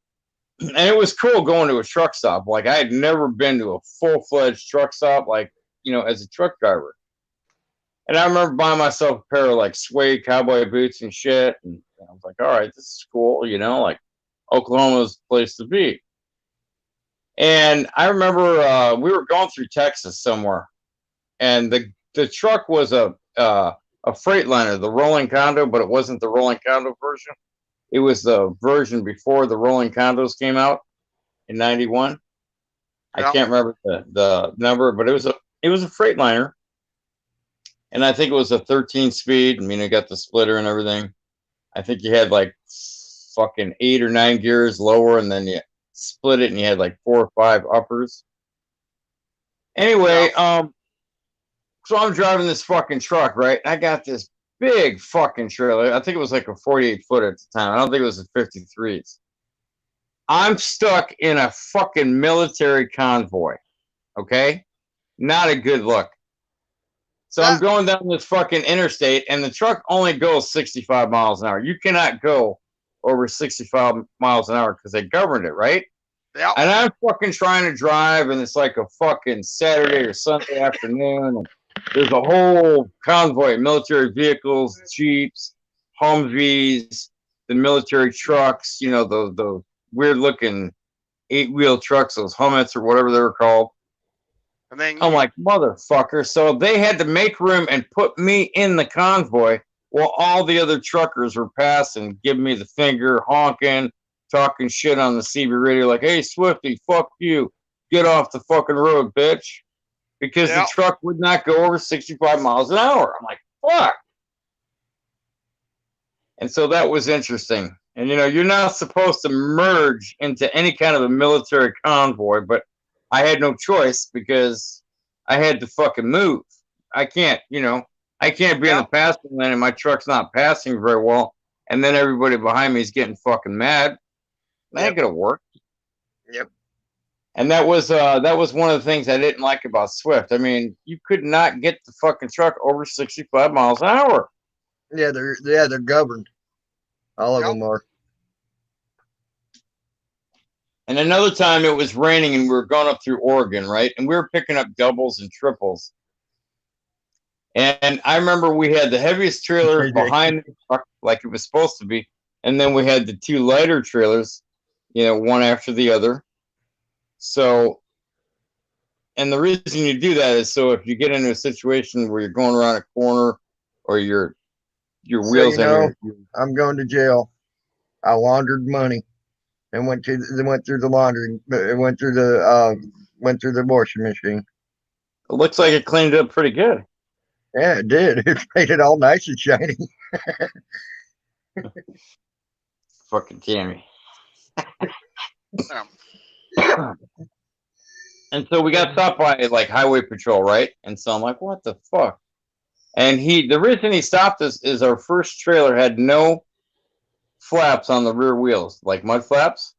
And it was cool going to a truck stop. Like, I had never been to a full-fledged truck stop, like, you know, as a truck driver. And I remember buying myself a pair of like suede cowboy boots and shit. And I was like, all right, this is cool, you know, like Oklahoma's the place to be. And I remember we were going through Texas somewhere, and the truck was a Freightliner, the rolling condo, but it wasn't the rolling condo version. It was the version before the rolling condos came out in '91. I Yeah. can't remember the number, but it was a Freightliner, and I think it was a 13 speed. I mean, it got the splitter and everything. I think you had like fucking 8 or 9 gears lower, and then you split it, and you had like 4 or 5 uppers. Anyway, so I'm driving this fucking truck, right? I got this big fucking trailer. I think it was like a 48-foot at the time. I don't think it was a 53s. I'm stuck in a fucking military convoy. Okay? Not a good look. So I'm going down this fucking interstate, and the truck only goes 65 miles an hour. You cannot go over 65 miles an hour because they governed it, right? Yeah. And I'm fucking trying to drive, and it's like a fucking Saturday or Sunday afternoon. And there's a whole convoy of military vehicles, Jeeps, Humvees, the military trucks, you know, the weird-looking 8-wheel trucks, those Hummets or whatever they were called. And then I'm like, motherfucker. So they had to make room and put me in the convoy while all the other truckers were passing, giving me the finger, honking, talking shit on the CB radio, like, hey, Swifty, fuck you. Get off the fucking road, bitch. Because the truck would not go over 65 miles an hour. I'm like, fuck. And so that was interesting. And, you know, you're not supposed to merge into any kind of a military convoy, but I had no choice because I had to fucking move. I can't, you know, I can't be in the passenger lane and my truck's not passing very well. And then everybody behind me is getting fucking mad. That ain't gonna work. Yep. And that was one of the things I didn't like about Swift. I mean, you could not get the fucking truck over 65 miles an hour. Yeah, they're governed. All of them are. And another time it was raining and we were going up through Oregon, right? And we were picking up doubles and triples. And I remember we had the heaviest trailer behind the truck, like it was supposed to be. And then we had the 2 lighter trailers, you know, one after the other. So, and the reason you do that is so if you get into a situation where you're going around a corner or your wheels, I'm going to jail. I laundered money and went through the laundry, went through the washing machine. It looks like it cleaned up pretty good. Yeah, it did. It made it all nice and shiny. Fucking Tammy. And so we got stopped by like highway patrol, right? And so I'm like, what the fuck? And the reason he stopped us is our first trailer had no flaps on the rear wheels, like mud flaps.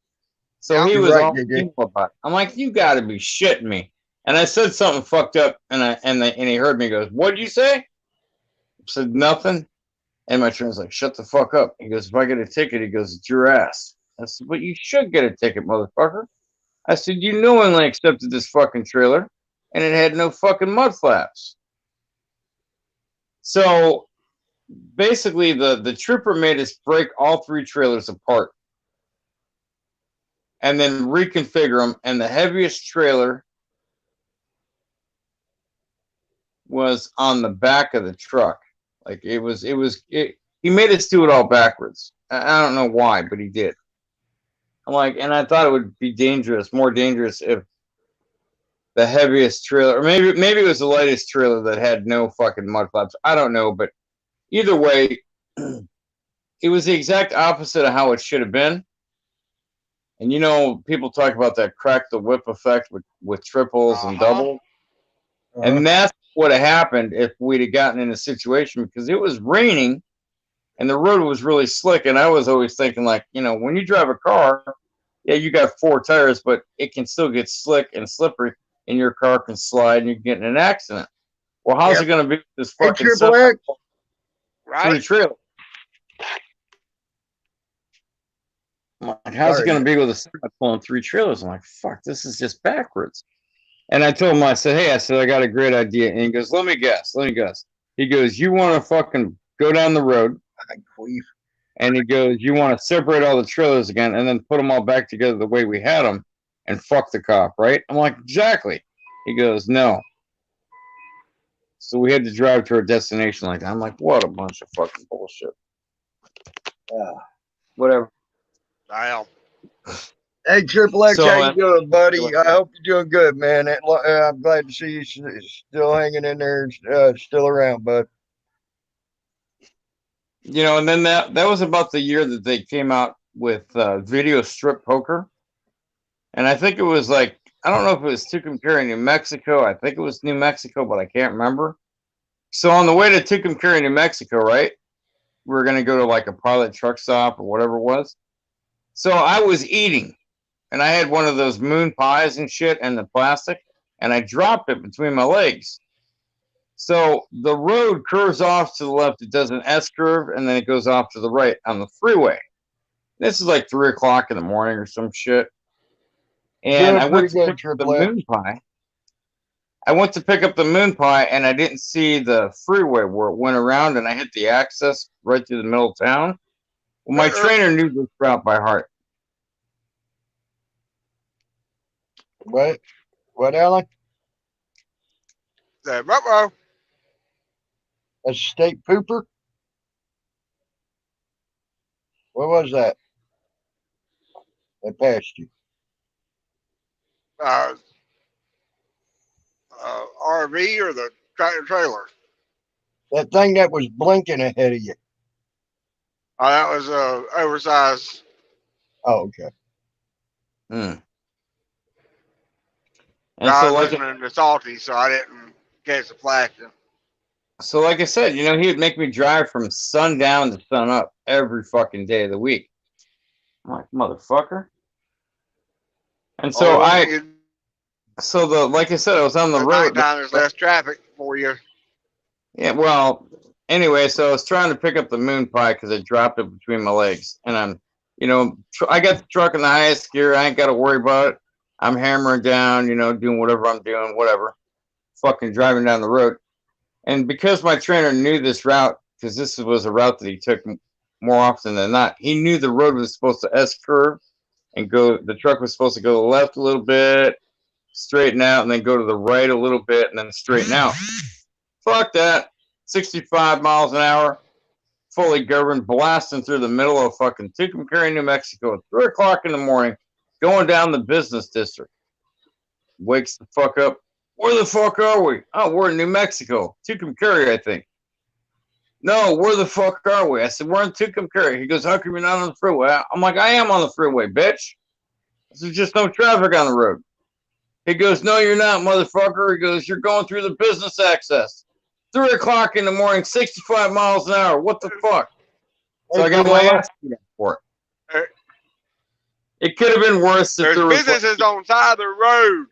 So he was all about it. I'm like, you got to be shitting me. And I said something fucked up, and he heard me. He goes, what'd you say? I said nothing. And my trainer's like, shut the fuck up. He goes, if I get a ticket, he goes, it's your ass. I said, but you should get a ticket, motherfucker. I said, you knowingly accepted this fucking trailer, and it had no fucking mud flaps. So basically, the trooper made us break all 3 trailers apart and then reconfigure them. And the heaviest trailer was on the back of the truck. Like he made us do it all backwards. I don't know why, but he did. I'm like, and I thought it would be more dangerous if the heaviest trailer, or maybe it was the lightest trailer that had no fucking mud flaps. I don't know, but either way, it was the exact opposite of how it should have been. And you know, people talk about that crack the whip effect with triples and doubles. And that's what would have happened if we'd have gotten in a situation, because it was raining and the road was really slick. And I was always thinking, like, you know, when you drive a car, yeah, you got 4 tires, but it can still get slick and slippery, and your car can slide and you can get in an accident. Well, how's it going to be with this Hey, fucking Triple X. 3 Right? trailer? Like, how's it going to be with a semi pulling 3 trailers? I'm like, fuck, this is just backwards. And I told him, I said, hey, I got a great idea. And he goes, let me guess. He goes, you want to fucking go down the road. And he goes, you want to separate all the trailers again and then put them all back together the way we had them and fuck the cop, right? I'm like, exactly. He goes, no. So we had to drive to our destination like that. I'm like, what a bunch of fucking bullshit. Whatever. Damn. Hey, Triple X, So, how you doing, buddy? I hope you're doing good, man. I'm glad to see you still hanging in there and still around, bud. You know, and then that was about the year that they came out with video strip poker. And I think it was like, I don't know if it was Tucumcari, New Mexico. I think it was New Mexico, but I can't remember. So on the way to Tucumcari, New Mexico, right? We were going to go to like a pilot truck stop or whatever it was. So I was eating, and I had one of those moon pies and shit and the plastic, and I dropped it between my legs. So the road curves off to the left. It does an S curve, and then it goes off to the right on the freeway. This is like 3 o'clock in the morning or some shit. And I went to pick up the moon pie. I went to pick up the moon pie, and I didn't see the freeway where it went around, and I hit the access right through the middle of town. Well, my trainer knew this route by heart. What, Alan? Uh-oh. A state pooper? What was that? They passed you. RV or the tractor trailer? That thing that was blinking ahead of you. Oh, that was oversized. Oh, okay. And I so, was like, listening to Salty, so I didn't catch the flashing. so like I said, you know, he would make me drive from sundown to sun up every fucking day of the week. I'm like, motherfucker. And so like I said, I was on the road. Nighttime, there's less traffic for you. Yeah, well, anyway, so I was trying to pick up the moon pie because I dropped it between my legs. And I'm, you know, I got the truck in the highest gear. I ain't got to worry about it. I'm hammering down, you know, doing whatever I'm doing, whatever. Fucking driving down the road. And because my trainer knew this route, because this was a route that he took more often than not, he knew the road was supposed to S-curve and go, the truck was supposed to go to the left a little bit, straighten out, and then go to the right a little bit, and then straighten out. Fuck that. 65 miles an hour, fully governed, blasting through the middle of fucking Tucumcari, New Mexico at 3 o'clock in the morning, going down the business district. Wakes the fuck up. Where the fuck are we? Oh, we're in New Mexico. Tucumcari, I think. No, where the fuck are we? I said, we're in Tucumcari. He goes, how come you're not on the freeway? I'm like, I am on the freeway, bitch. There's just no traffic on the road. He goes, no, you're not, motherfucker. He goes, you're going through the business access. 3 o'clock in the morning, 65 miles an hour. What the fuck? So I got my ass beat up for it. It could have been worse if there's businesses on the side of the road.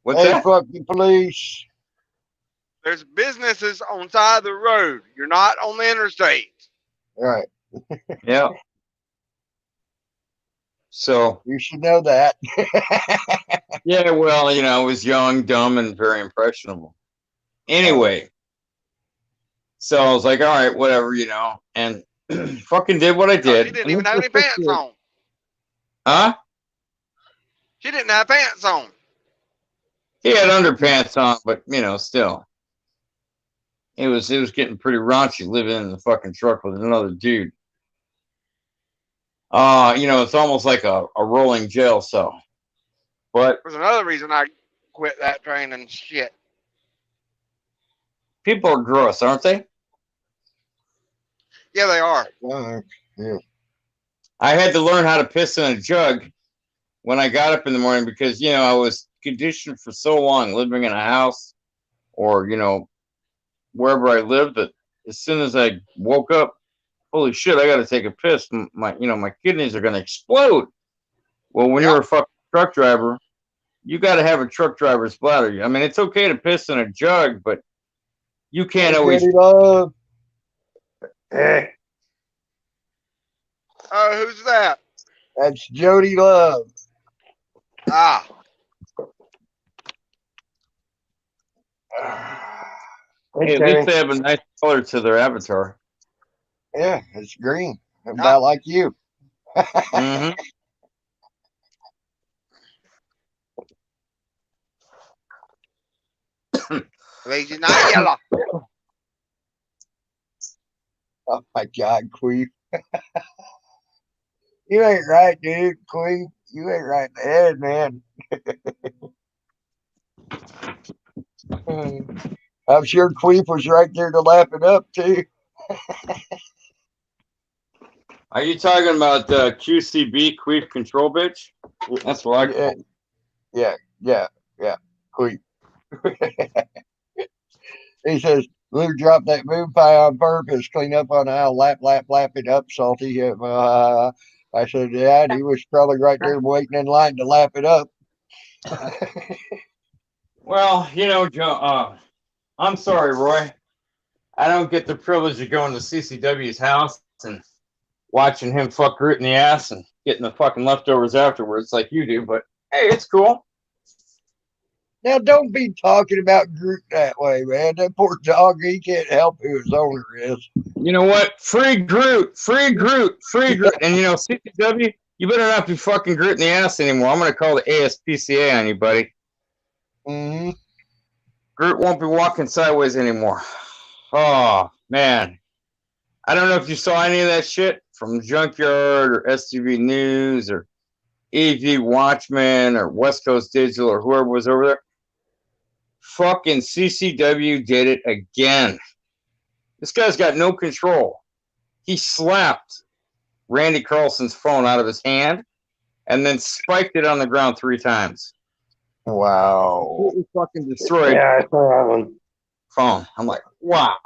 What's hey, that? fuck the police. There's businesses on the side of the road. You're not on the interstate. Right. Yeah. So you should know that. Yeah, well, you know, I was young, dumb, and very impressionable. Anyway, so I was like, all right, whatever, you know, and fucking did what I did. She didn't even have any pants on. Huh? She didn't have pants on. He had underpants on, but you know, still, it was getting pretty raunchy living in the fucking truck with another dude. You know, it's almost like a rolling jail cell. But there's another reason I quit that train and shit. People are gross, aren't they? Yeah, they are. Yeah. I had to learn how to piss in a jug when I got up in the morning because, you know, I was conditioned for so long living in a house or, you know, wherever I lived that as soon as I woke up, holy shit, I got to take a piss. My kidneys are going to explode. Well, when you're a fucking truck driver, you got to have a truck driver's bladder. I mean, it's okay to piss in a jug, but you can't always. Jody Love. Who's that? That's Jody Love. Ah, Hey, at least they have a nice color to their avatar. Yeah, it's green. About like you. Mm-hmm. lazy not yellow. Oh my God, Queef. You ain't right, dude. Queef. You ain't right in the head, man. I'm sure Queef was right there to lap it up, too. Are you talking about QCB, Queef Control Bitch? That's what I call it. Yeah. Queef. He says, Lou dropped that moon pie on purpose. Clean up on the aisle. Lap it up, Salty. I said, yeah, and he was probably right there waiting in line to lap it up. Well, you know, Joe, I'm sorry, Roy. I don't get the privilege of going to CCW's house and watching him fuck Groot in the ass and getting the fucking leftovers afterwards like you do, but hey, it's cool. Now, don't be talking about Groot that way, man. That poor dog, he can't help who his owner is. You know what? Free Groot, free Groot, free Groot. And you know, CCW, you better not be fucking Groot in the ass anymore. I'm going to call the ASPCA on you, buddy. Mm-hmm. Groot won't be walking sideways anymore. Oh, man. I don't know if you saw any of that shit from Junkyard or STV News or EV Watchman or West Coast Digital or whoever was over there. Fucking CCW did it again. This guy's got no control. He slapped Randy Carlson's phone out of his hand and then spiked it on the ground 3 times. Wow. He fucking destroyed phone. I'm like, wow.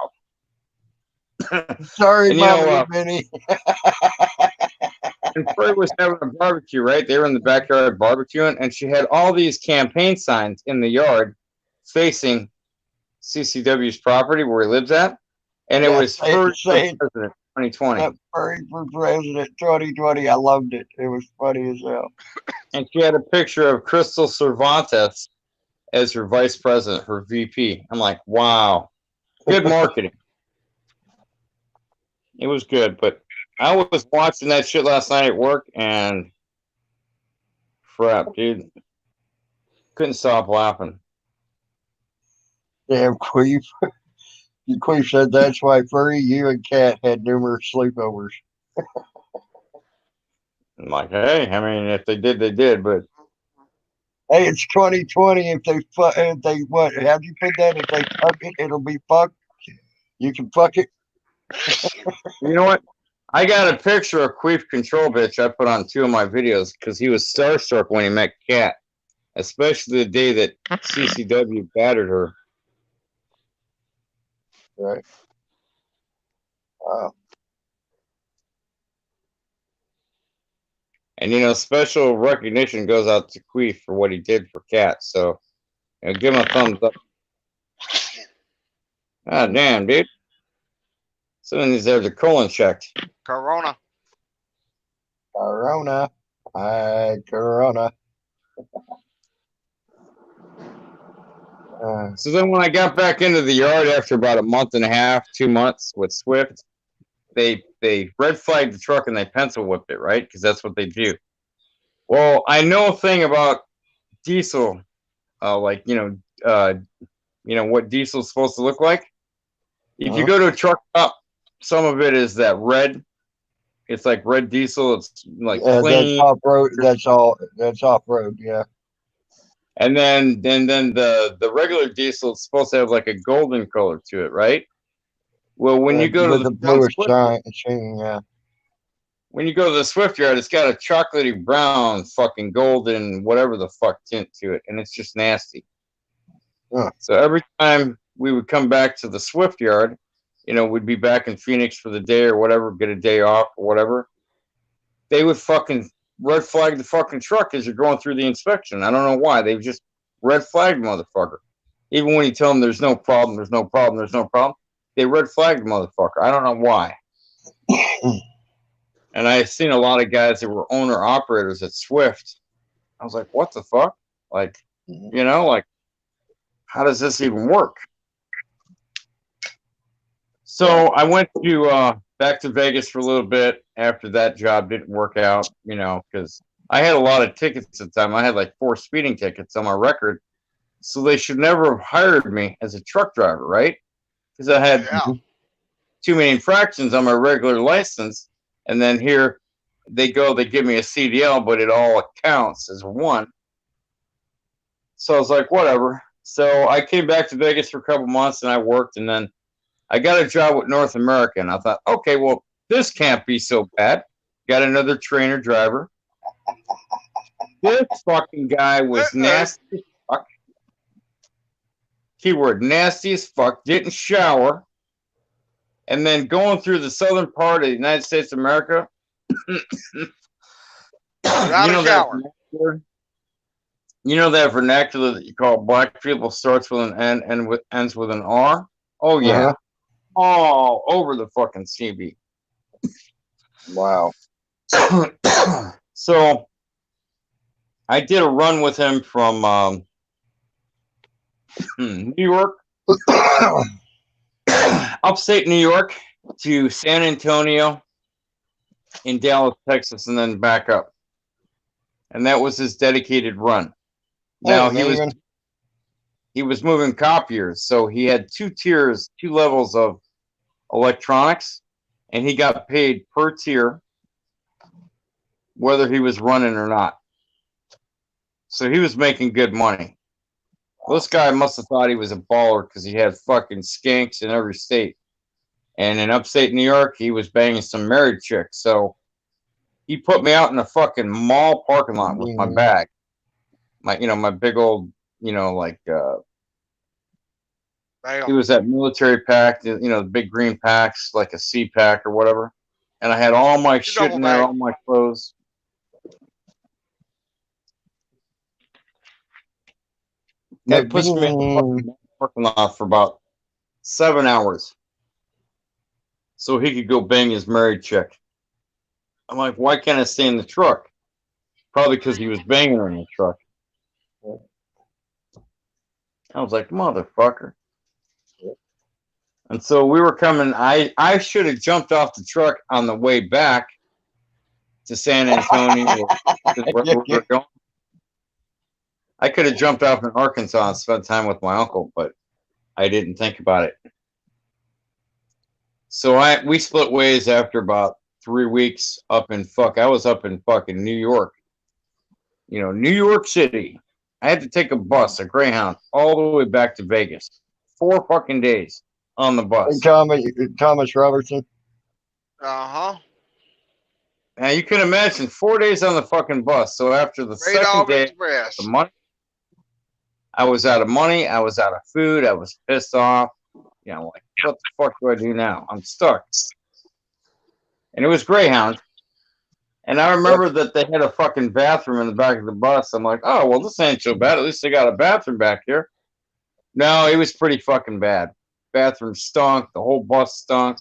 Sorry, and Mama Minnie. And Fred was having a barbecue, right? They were in the backyard barbecuing, and she had all these campaign signs in the yard facing CCW's property where he lives at. And it was Furry for President 2020. Furry for President 2020. I loved it. It was funny as hell. And she had a picture of Crystal Cervantes as her vice president, her VP. I'm like, wow. Good marketing. It was good, but I was watching that shit last night at work, and crap, dude. Couldn't stop laughing. Damn, Queef. Queef said that's why Furry, you, and Cat had numerous sleepovers. I'm like, hey, I mean, if they did, they did, but hey, it's 2020. If they what? How'd you put that? If they fuck it, it'll be fucked. You can fuck it. You know what? I got a picture of Queef Control Bitch I put on 2 of my videos because he was starstruck when he met Kat, especially the day that CCW battered her. Right. Wow. And, you know, special recognition goes out to Queef for what he did for Kat. So, you know, give him a thumbs up. God damn, dude. Someone needs to have their colon checked. Corona. Corona. Hi, Corona. So then when I got back into the yard after about a month and a half, 2 months with Swift, they red flagged the truck and they pencil whipped it, right? Because that's what they do. Well, I know a thing about diesel, like what diesel's supposed to look like. If you go to a truck stop, some of it is that red. It's like red diesel. It's like clean. That's off road. That's off road. Yeah. And then the regular diesel is supposed to have like a golden color to it, right? Well, when you go with to the bluish Swift, sheen, yeah. when you go to the Swift yard, it's got a chocolatey brown, fucking golden, whatever the fuck tint to it, and it's just nasty. Huh. So every time we would come back to the Swift yard, you know, we'd be back in Phoenix for the day or whatever, get a day off or whatever. They would fucking red flag the fucking truck as you're going through the inspection. I don't know why. They just red flagged motherfucker. Even when you tell them there's no problem, there's no problem, there's no problem, they red flagged motherfucker. I don't know why. And I've seen a lot of guys that were owner operators at Swift. I was like, what the fuck? Like, you know, like, how does this even work? So I went to back to Vegas for a little bit after that job didn't work out, you know, because I had a lot of tickets at the time. I had like 4 speeding tickets on my record. So they should never have hired me as a truck driver, right? Because I had too many infractions on my regular license. And then here they go, they give me a CDL, but it all counts as one. So I was like, whatever. So I came back to Vegas for a couple months and I worked, and then I got a job with North America, and I thought, okay, well, this can't be so bad. Got another trainer driver. This fucking guy was nasty as fuck. Keyword, nasty as fuck. Didn't shower. And then going through the southern part of the United States of America. Without a shower. You know that vernacular that you call black people starts with an N and ends with an R? Oh, yeah. All over the fucking CB. Wow. So I did a run with him from New York, upstate New York, to San Antonio, in Dallas, Texas, and then back up. And that was his dedicated run. Now he was moving copiers, so he had 2 tiers, 2 levels of electronics, and he got paid per tier whether he was running or not. So he was making good money. Well, this guy must have thought he was a baller because he had fucking skanks in every state. And in upstate New York, he was banging some married chicks. So he put me out in a fucking mall parking lot with my bag. My big old, like it was that military pack, the big green packs, like a C pack or whatever. And I had all my shit in there, all my clothes. That pushed me in the fucking parking lot for about 7 hours so he could go bang his married chick. I'm like, why can't I stay in the truck? Probably because he was banging her in the truck. I was like, motherfucker. And so we were coming. I should have jumped off the truck on the way back to San Antonio. Where we were going. I could have jumped off in Arkansas and spent time with my uncle, but I didn't think about it. So we split ways after about 3 weeks I was up in fucking New York. New York City. I had to take a bus, a Greyhound, all the way back to Vegas. 4 fucking days on the bus. Thomas Robertson. Uh-huh. Now you can imagine 4 days on the fucking bus. So after the second day, the money, I was out of money. I was out of food. I was pissed off. Like, what the fuck do I do now? I'm stuck. And it was Greyhound. And I remember that they had a fucking bathroom in the back of the bus. I'm like, oh, well, this ain't so bad. At least they got a bathroom back here. No, it was pretty fucking bad. Bathroom stunk. The whole bus stunk.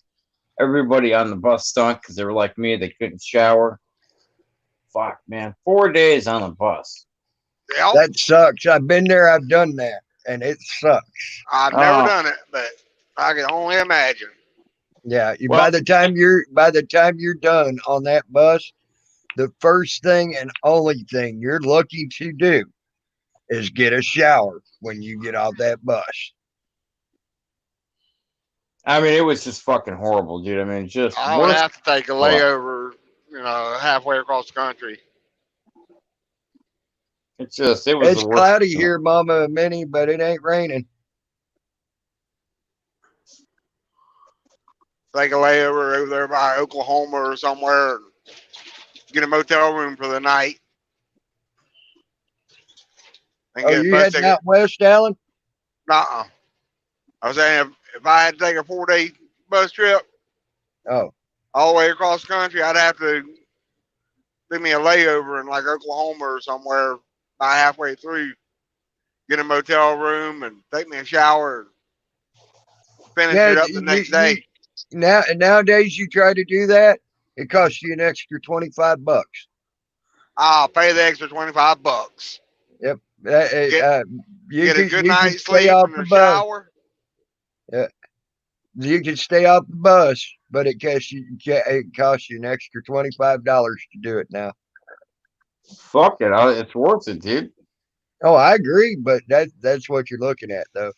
Everybody on the bus stunk because they were like me. They couldn't shower. Fuck, man. 4 days on a bus. Yep. That sucks. I've been there. I've done that. And it sucks. I've never done it, but I can only imagine. Yeah. By the time you're done on that bus, the first thing and only thing you're looking to do is get a shower when you get off that bus. I mean, it was just fucking horrible, dude. I mean, I would have to take a layover, halfway across the country. It was It's cloudy here, Mama and Minnie, but it ain't raining. take a layover over there by Oklahoma or somewhere, and get a motel room for the night, and Oh, get a you bus heading ticket. out west, Alan? Nuh-uh. I was saying if I had to take a 4-day bus trip Oh, all the way across the country, I'd have to do me a layover in like Oklahoma or somewhere about halfway through, get a motel room and take me a shower and finish yeah. it up the next day. Nowadays you try to do that, it costs you an extra $25. I'll pay the extra $25. Yep. Get You get a can good you can night's stay sleep off and the a bus. shower. You can stay off the bus, but it costs you an extra $25 to do it now. Fuck it. It's worth it, dude. Oh, I agree, but that's what you're looking at, though.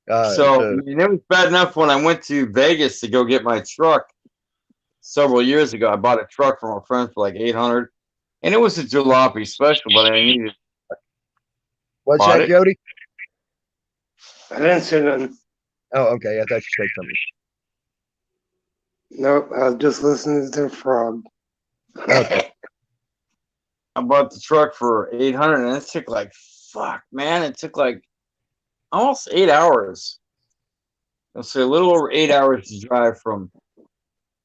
So I mean, it was bad enough when I went to Vegas to go get my truck several years ago. I bought a truck from a friend for like 800, and it was a jalopy special, but I needed. What's Bought that, it. Jody? I didn't say nothing. Oh, okay. I thought you said something. Nope, I was just listening to the frog. Okay. I bought the truck for 800, and it took like it took like almost 8 hours. Let's say a little over 8 hours to drive from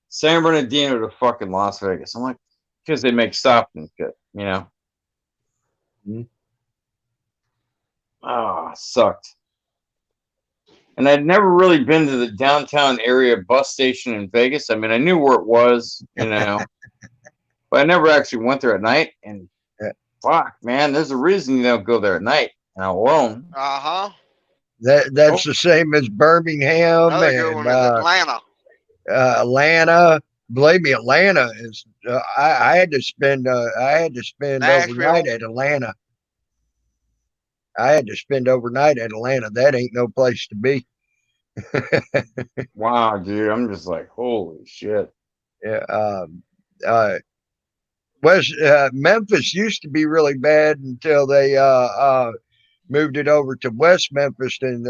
San Bernardino to fucking Las Vegas. I'm like, because they make stops and shit, you know. Mhm. Sucked. And I'd never really been to the downtown area bus station in Vegas. I mean, I knew where it was, you know, but I never actually went there at night. And Yeah. fuck, man, there's a reason you don't go there at night and alone. Uh-huh. That's the same as Birmingham Another good and one is Atlanta. Atlanta. Believe me, Atlanta is. I had to spend. I had to spend overnight Nashville. at Atlanta. I had to spend overnight at Atlanta. That ain't no place to be. Wow, dude, I'm just like, holy shit. Yeah. Uh, Memphis used to be really bad until they moved it over to West Memphis and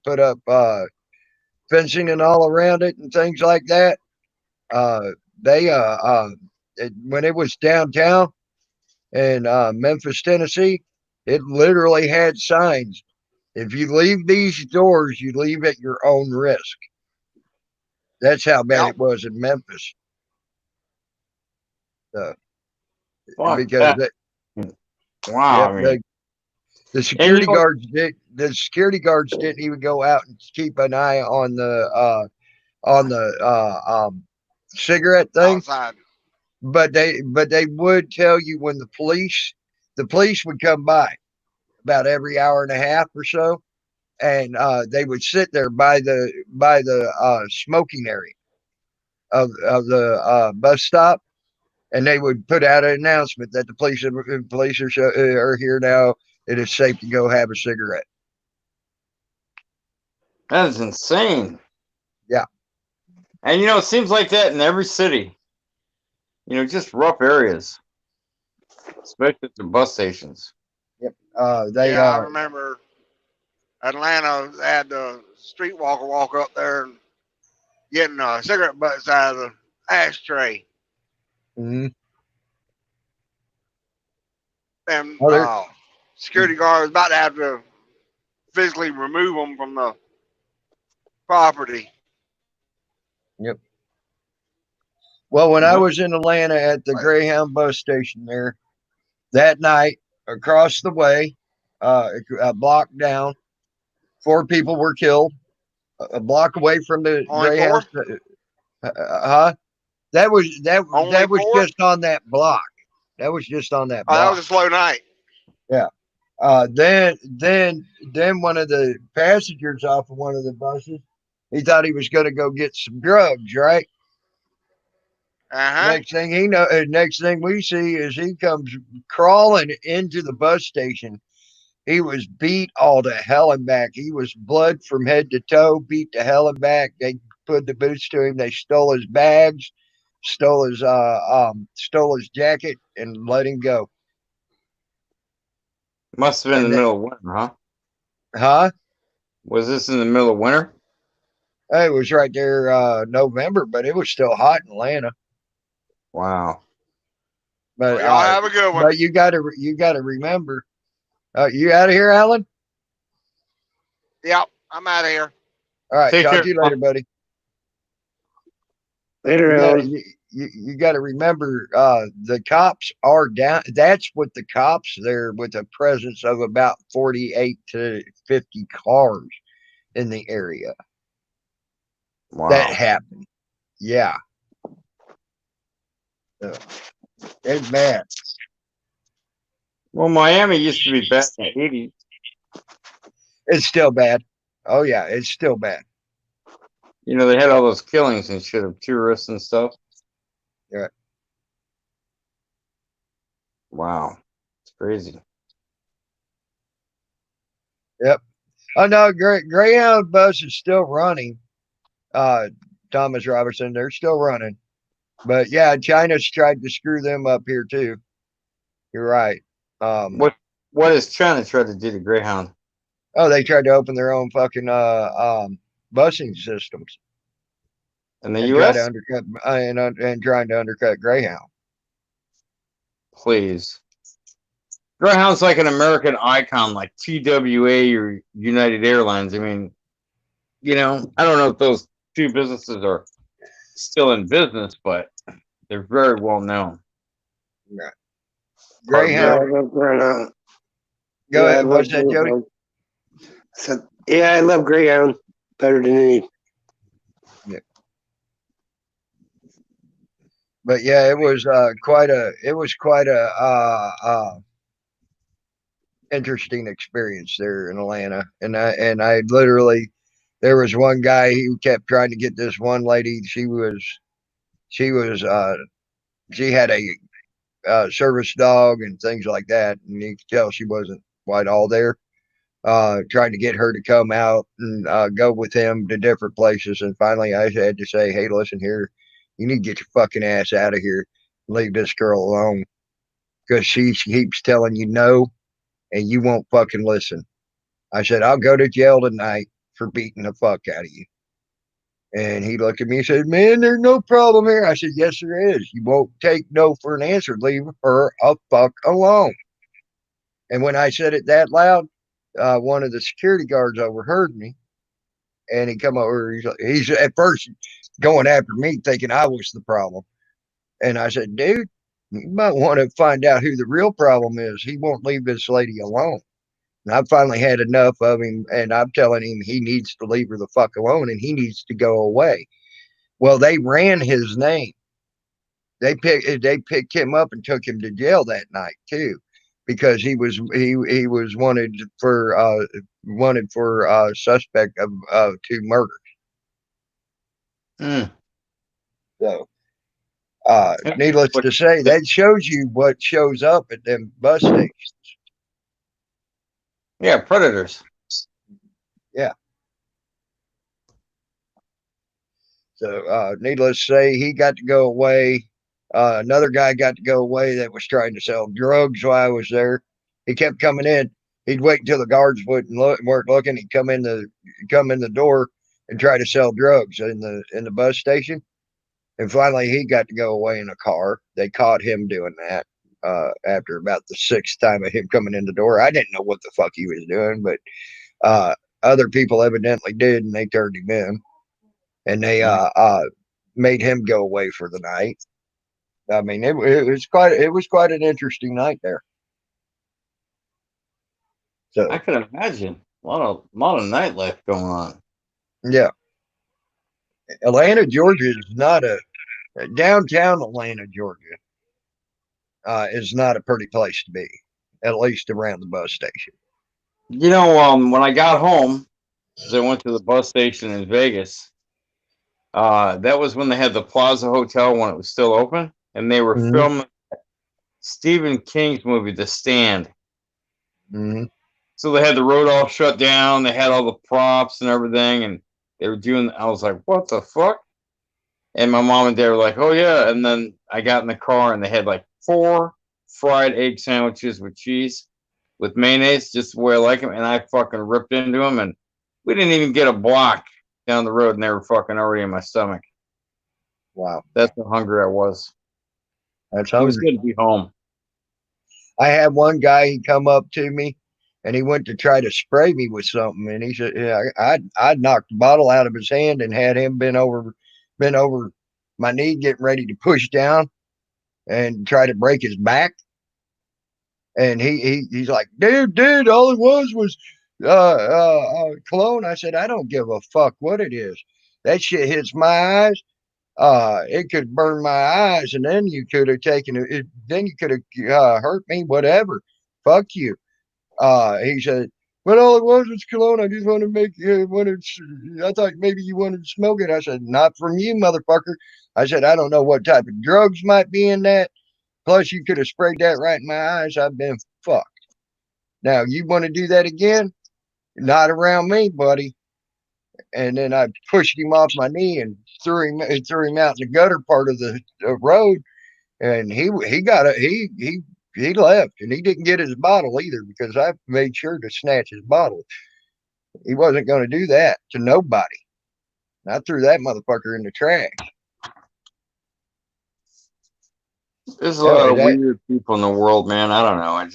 put up fencing and all around it and things like that. Uh, they when it was downtown in Memphis, Tennessee, it literally had signs. If you leave these doors, you leave at your own risk. That's how bad Yep. it was in Memphis. Fuck Because that. they, Wow, yeah, I mean, the security know, guards did. The security guards didn't even go out and keep an eye on the cigarette thing, Outside. but they would tell you when the police would come by about every hour and a half or so, and they would sit there by the smoking area of the bus stop, and they would put out an announcement that the police are here now. It is safe to go have a cigarette. that is insane. Yeah. And you know, it seems like that in every city. You know, just rough areas, especially at the bus stations. Yep. I remember Atlanta had the streetwalker walk up there and getting cigarette butts out of the ashtray. Mm-hmm. And Oh, security guard was about to have to physically remove them from the property. yep. Well, when I Yep. was in Atlanta at the Greyhound bus station there that night, across the way, a block down, 4 people were killed. A block away from the Only Greyhound. 4? That was Only that was 4? just on that block. That was just on that Oh, that block. was a slow night. Yeah. Then one of the passengers off of one of the buses, he thought he was going to go get some drugs, right? Uh-huh. Next thing we see is he comes crawling into the bus station. He was beat all to hell and back. He was blood from head to toe, beat to hell and back. They put the boots to him. They stole his bags, stole his jacket, and let him go. Must have been in And the middle of winter, huh? huh? Was this in the middle of winter? It was right there, November, but it was still hot in Atlanta. Wow. But Well, y'all have a good one. but you gotta remember. You out of here, Alan? Yep, I'm out of here. All right, Take talk care. to you later, buddy. Later, You got Alan. you got to remember, the cops are down. That's what the cops there with a presence of about 48 to 50 cars in the area. Wow. That happened. Yeah, so, it's bad. Well, Miami used to be bad in the 80s. It's still bad. Oh yeah, it's still bad. You know, they had all those killings and shit of tourists and stuff. Yeah. Wow. It's crazy. Yep. Oh no, Greyhound bus is still running. Thomas Robertson, they're still running. But yeah, China's tried to screw them up here too. You're right. What is China trying to do to Greyhound? Oh, they tried to open their own fucking busing systems In the and try to U.S.? undercut and trying to undercut Greyhound. Please. Greyhound's like an American icon, like TWA or United Airlines. I mean, you know, I don't know if those two businesses are still in business, but they're very well known. Yeah. Yeah, I Greyhound. love Greyhound. Go Yeah, I ahead. love What's that, Jody? Greyhound. So, yeah, I love Greyhound better than any. But yeah, it was quite a interesting experience there in Atlanta. And I literally, there was one guy who kept trying to get this one lady. She had a service dog and things like that, and you could tell she wasn't quite all there. Trying to get her to come out and go with him to different places, and finally I had to say, "Hey, listen here, you need to get your fucking ass out of here, and leave this girl alone, because she keeps telling you no, and you won't fucking listen." I said, "I'll go to jail tonight for beating the fuck out of you." And he looked at me and said, "Man, there's no problem here." I said, "Yes, there is. You won't take no for an answer. Leave her a fuck alone." And when I said it that loud, one of the security guards overheard me, and he come over. He's at first going after me, thinking I was the problem. And I said, "Dude, you might want to find out who the real problem is. He won't leave this lady alone." And I finally had enough of him, and I'm telling him he needs to leave her the fuck alone, and he needs to go away. Well, they ran his name. They picked him up and took him to jail that night too, because he was wanted for suspect of two murders. Mm. So, Yeah. needless to say, that shows you what shows up at them bus stations. Yeah, predators. Yeah. So, needless to say, he got to go away. Another guy got to go away that was trying to sell drugs while I was there. He kept coming in. He'd wait until the guards weren't looking. He'd come in the door and try to sell drugs in the bus station. And finally, he got to go away in a car. They caught him doing that after about the sixth time of him coming in the door. I didn't know what the fuck he was doing, but other people evidently did, and they turned him in. And they made him go away for the night. I mean, it was quite an interesting night there. So I can imagine a lot of nightlife going on. yeah, Atlanta, Georgia is not a downtown Atlanta, Georgia is not a pretty place to be, at least around the bus station. You know, when I got home, because I went to the bus station in Vegas, that was when they had the Plaza Hotel when it was still open, and they were Mm-hmm. filming Stephen King's movie, The Stand. Mm-hmm. So they had the road all shut down. They had all the props and everything, and they were doing. I was like, "What the fuck?" And my mom and dad were like, "Oh yeah." And then I got in the car, and they had like 4 fried egg sandwiches with cheese, with mayonnaise, just the way I like them. And I fucking ripped into them, and we didn't even get a block down the road and they were fucking already in my stomach. Wow, That's how hungry I was. that's It was hungry. good to be home. I had one guy, he come up to me and he went to try to spray me with something. And he said, yeah, I'd knocked the bottle out of his hand and had him bent over my knee, getting ready to push down and try to break his back. And he's like, dude, all it was cologne. I said, I don't give a fuck what it is. That shit hits my eyes. It could burn my eyes, and then you could have taken it. Then you could have hurt me. Whatever. Fuck you. He said, but all it was cologne. I just wanted to make you I thought maybe you wanted to smoke it. I said, not from you, motherfucker. I said, I don't know what type of drugs might be in that. Plus, you could have sprayed that right in my eyes. I've been fucked. Now, you want to do that again? Not around me, buddy. And then I pushed him off my knee and threw him out in the gutter part of the road. And he left, and he didn't get his bottle either because I made sure to snatch his bottle. He wasn't going to do that to nobody. And I threw that motherfucker in the trash. There's a lot Anyway, of weird people in the world, man. I don't know.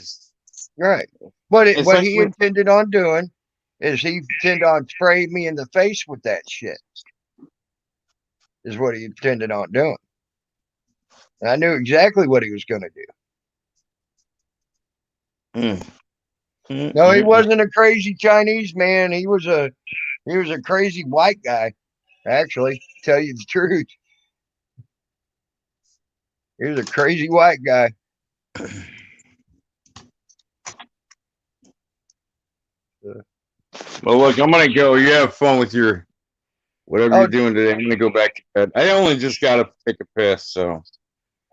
Right. What It's what like he intended on doing is he intended on spraying me in the face with that shit. Is what he intended on doing. And I knew exactly what he was going to do. No, he wasn't a crazy Chinese man. He was a crazy white guy. Actually, to tell you the truth, he was a crazy white guy. Well, look, I'm gonna go. You have fun with your whatever Oh, you're doing today. I'm gonna go back to bed. I only just got to take a piss, so.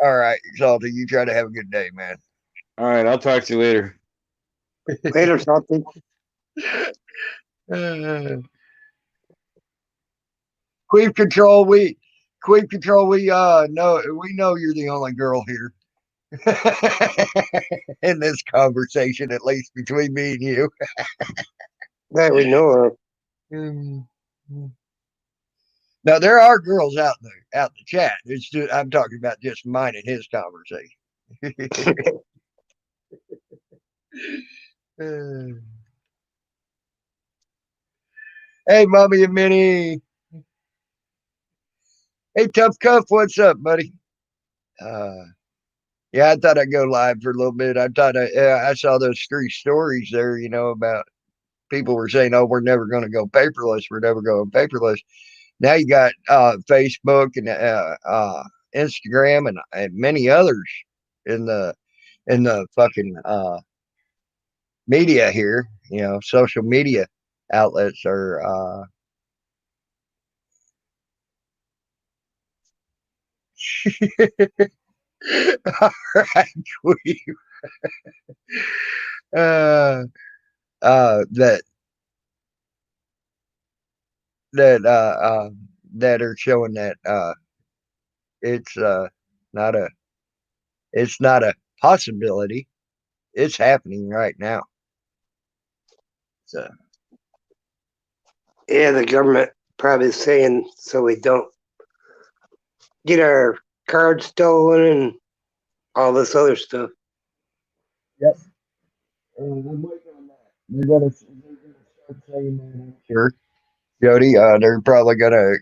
all right, Salty, you try to have a good day, man. All right, I'll talk to you later. Later, something. Queef control, we know you're the only girl here in this conversation, at least between me and you. That we know of. Now there are girls out in the chat. It's just, I'm talking about just mine and his conversation. Hey, Mommy and Minnie. Hey, Tough Cuff, what's up, buddy? Yeah, I thought I'd go live for a little bit. I saw those 3 stories there, about people were saying, oh, we're never going to go paperless. We're never going paperless. Now you got Facebook and Instagram and many others in the fucking media here. Social media outlets are all right, that that are showing that it's not a possibility. It's happening right now. So Yeah, the government probably saying so we don't get our cards stolen and all this other stuff. yep. I'm waiting on that. They're gonna start saying that, I'm sure. Jody, they're probably gonna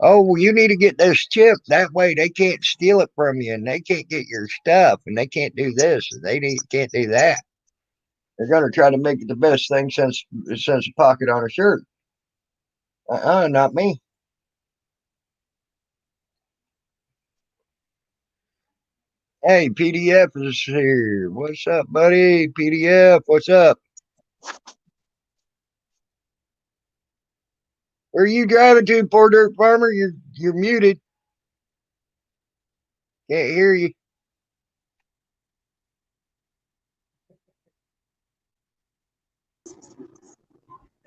oh, well, you need to get this chip. That way they can't steal it from you and they can't get your stuff and they can't do this and can't do that. They're gonna try to make it the best thing since a pocket on a shirt. Not me. Hey, PDF is here. What's up, buddy? PDF, what's up? Where are you driving to, poor dirt farmer? You're muted. Can't hear you.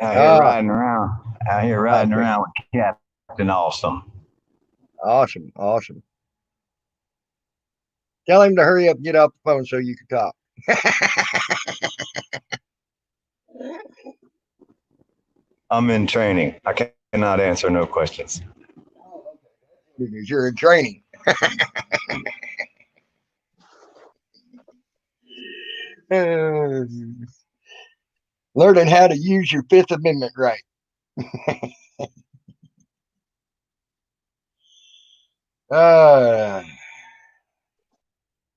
Out here riding around with Captain Awesome. Awesome. Tell him to hurry up and get off the phone so you can talk. I'm in training. I cannot answer no questions. Because you're in training. Learning how to use your Fifth Amendment right. The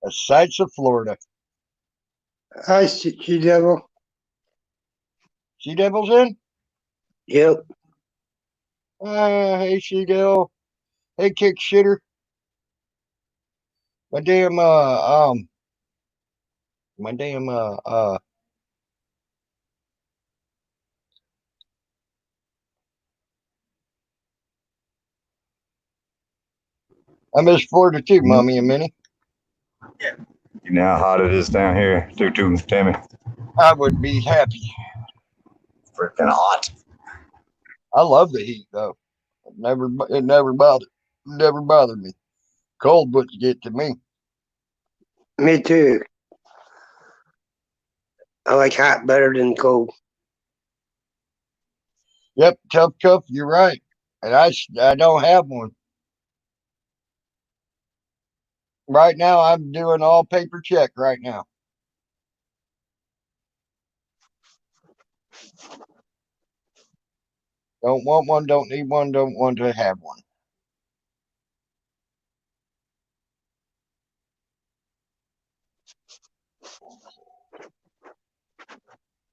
sights of Florida. Hi, She Devil. She Devil's in? Yep. Hey, She Devil. Hey, kick shitter. My damn, I miss Florida too, Mommy and Minnie. You know how hot it is down here, too, Tammy. I would be happy. Freaking hot. I love the heat though. It never bothered me. Cold wouldn't get to me. Me too. I like hot better than cold. Yep, tough cuff, you're right. And I don't have one. Right now, I'm doing all paper check right now. Don't want one, don't need one, don't want to have one.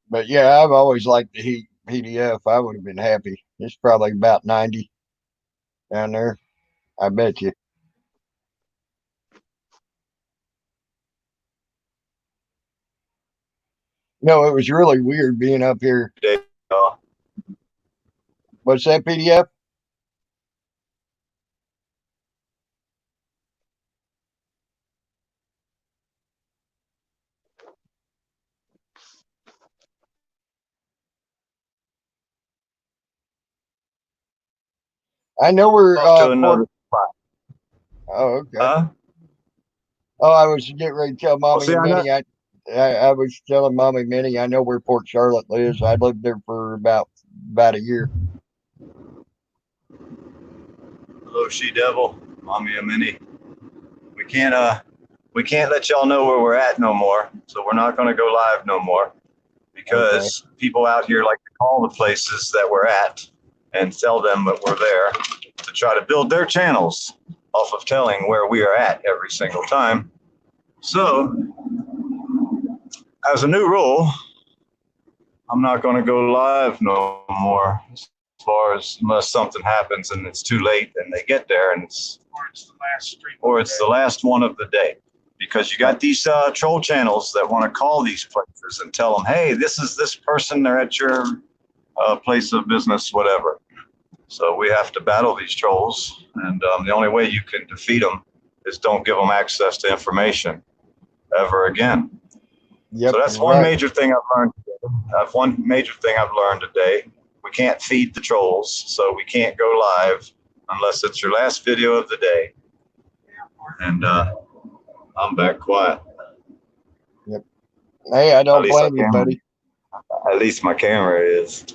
But yeah, I've always liked the heat. PDF, I would have been happy. It's probably about 90 down there. I bet you. No, it was really weird being up here. What's that, PDF? I know we're Off to another spot. Oh, okay. Huh? Oh, I was getting ready to tell Mommy see, and I know- Minnie. I was telling Mommy and Minnie. I know where Port Charlotte lives. I lived there for about a year. Hello, She Devil, Mommy and Minnie. We can't let y'all know where we're at no more. So we're not gonna go live no more because people out here like to call the places that we're at and tell them that we're there to try to build their channels off of telling where we are at every single time. So, as a new rule, I'm not going to go live no more. As far as unless something happens and it's too late and they get there and it's the last one of the day, because you got these troll channels that want to call these places and tell them, hey, this is this person, they're at your place of business, whatever. So we have to battle these trolls, and the only way you can defeat them is don't give them access to information ever again. Yep, so that's one major thing I've learned. One major thing I've learned today. We can't feed the trolls, so we can't go live unless it's your last video of the day. And I'm back quiet. Yep. Hey, I don't blame you, buddy. At least my camera is.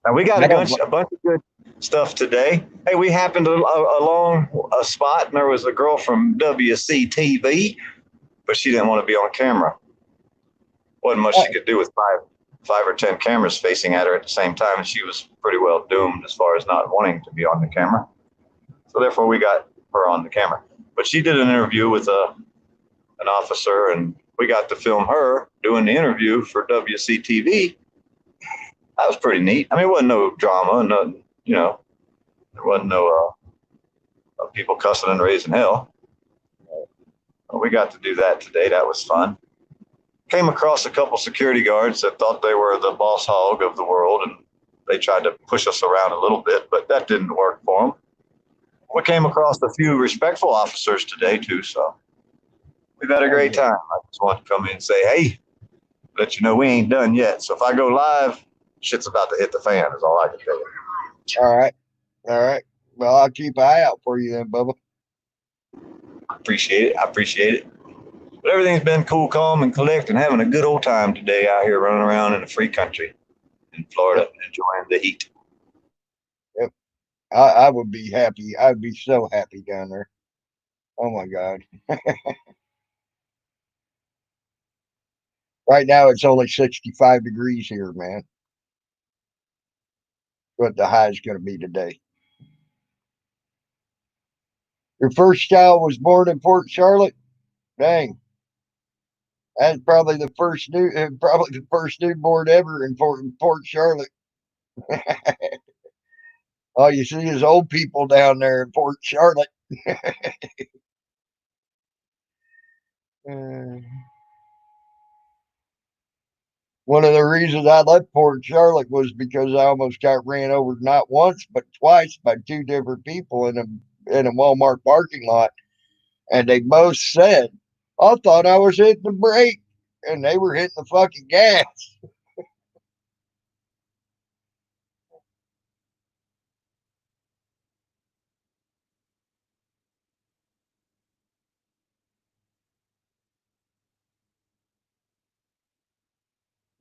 Now we got a bunch of good stuff today. Hey, we happened along a spot, and there was a girl from WCTV, but she didn't want to be on camera. Wasn't much she could do with five or 10 cameras facing at her at the same time, and she was pretty well doomed as far as not wanting to be on the camera. So therefore, we got her on the camera. But she did an interview with an officer, and we got to film her doing the interview for WCTV. That was pretty neat. I mean, it wasn't no drama, nothing, there wasn't no people cussing and raising hell. But we got to do that today. That was fun. Came across a couple security guards that thought they were the boss hog of the world, and they tried to push us around a little bit, but that didn't work for them. We came across a few respectful officers today, too, so we've had a great time. I just want to come in and say, hey, let you know we ain't done yet. So if I go live, shit's about to hit the fan, is all I can tell you. All right. Well, I'll keep an eye out for you then, Bubba. I appreciate it. But everything's been cool, calm, and collect, and having a good old time today out here running around in a free country. in Florida, enjoying the heat. Yep. I would be happy. I'd be so happy down there. Oh my God. Right now it's only 65 degrees here, man. What the high is going to be today. Your first child was born in Port Charlotte? Dang. That's probably the first newborn ever in Port Charlotte. All you see is old people down there in Port Charlotte. Uh, One of the reasons I left Port Charlotte was because I almost got ran over not once but twice by two different people in a Walmart parking lot, and they both said, "I thought I was hitting the brake," and they were hitting the fucking gas.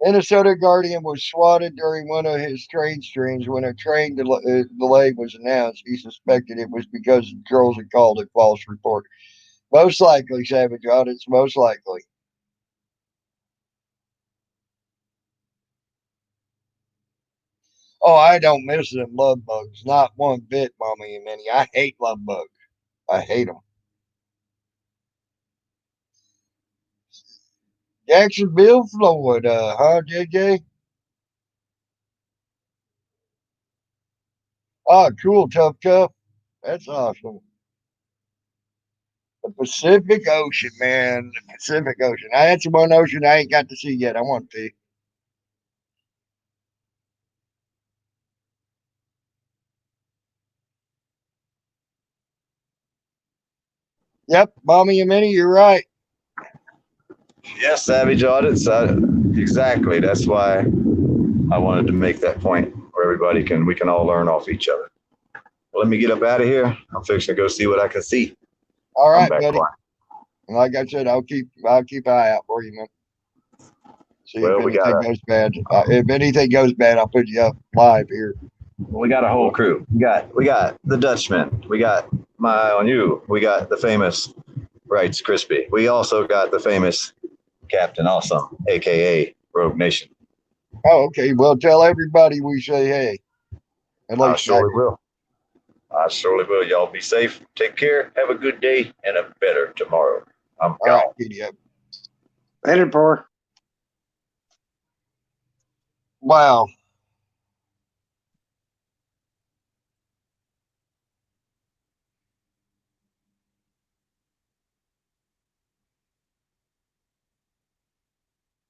Minnesota Guardian was swatted during one of his train streams. When a train delay was announced, he suspected it was because the trolls had called it false report. Most likely, Savage Audits, most likely. Oh, I don't miss them love bugs. Not one bit, Mommy and Minnie. I hate love bugs. I hate them. Jacksonville, Florida, huh, JJ? Oh, cool, Tough Tough. That's awesome. The Pacific Ocean, man. The Pacific Ocean. That's one ocean I ain't got to see yet. I want to. Yep, Mommy and Minnie, you're right. Yes, Savage Audits. Exactly. That's why I wanted to make that point where we can all learn off each other. Well, let me get up out of here. I'm fixing to go see what I can see. All I'm right, back buddy. quiet. And like I said, I'll keep an eye out for you, man. See if Well, anything goes bad. If anything goes bad, I'll put you up live here. we got a whole crew. We got the Dutchman. We got My Eye on You. We got the famous Rights Crispy. We also got the famous Captain Awesome, aka Rogue Nation. Oh, okay. Well, tell everybody we say hey. At I least surely will. I surely will. Y'all be safe. Take care. Have a good day and a better tomorrow. I'm all right, gone. giddy up. Later, poor. Wow.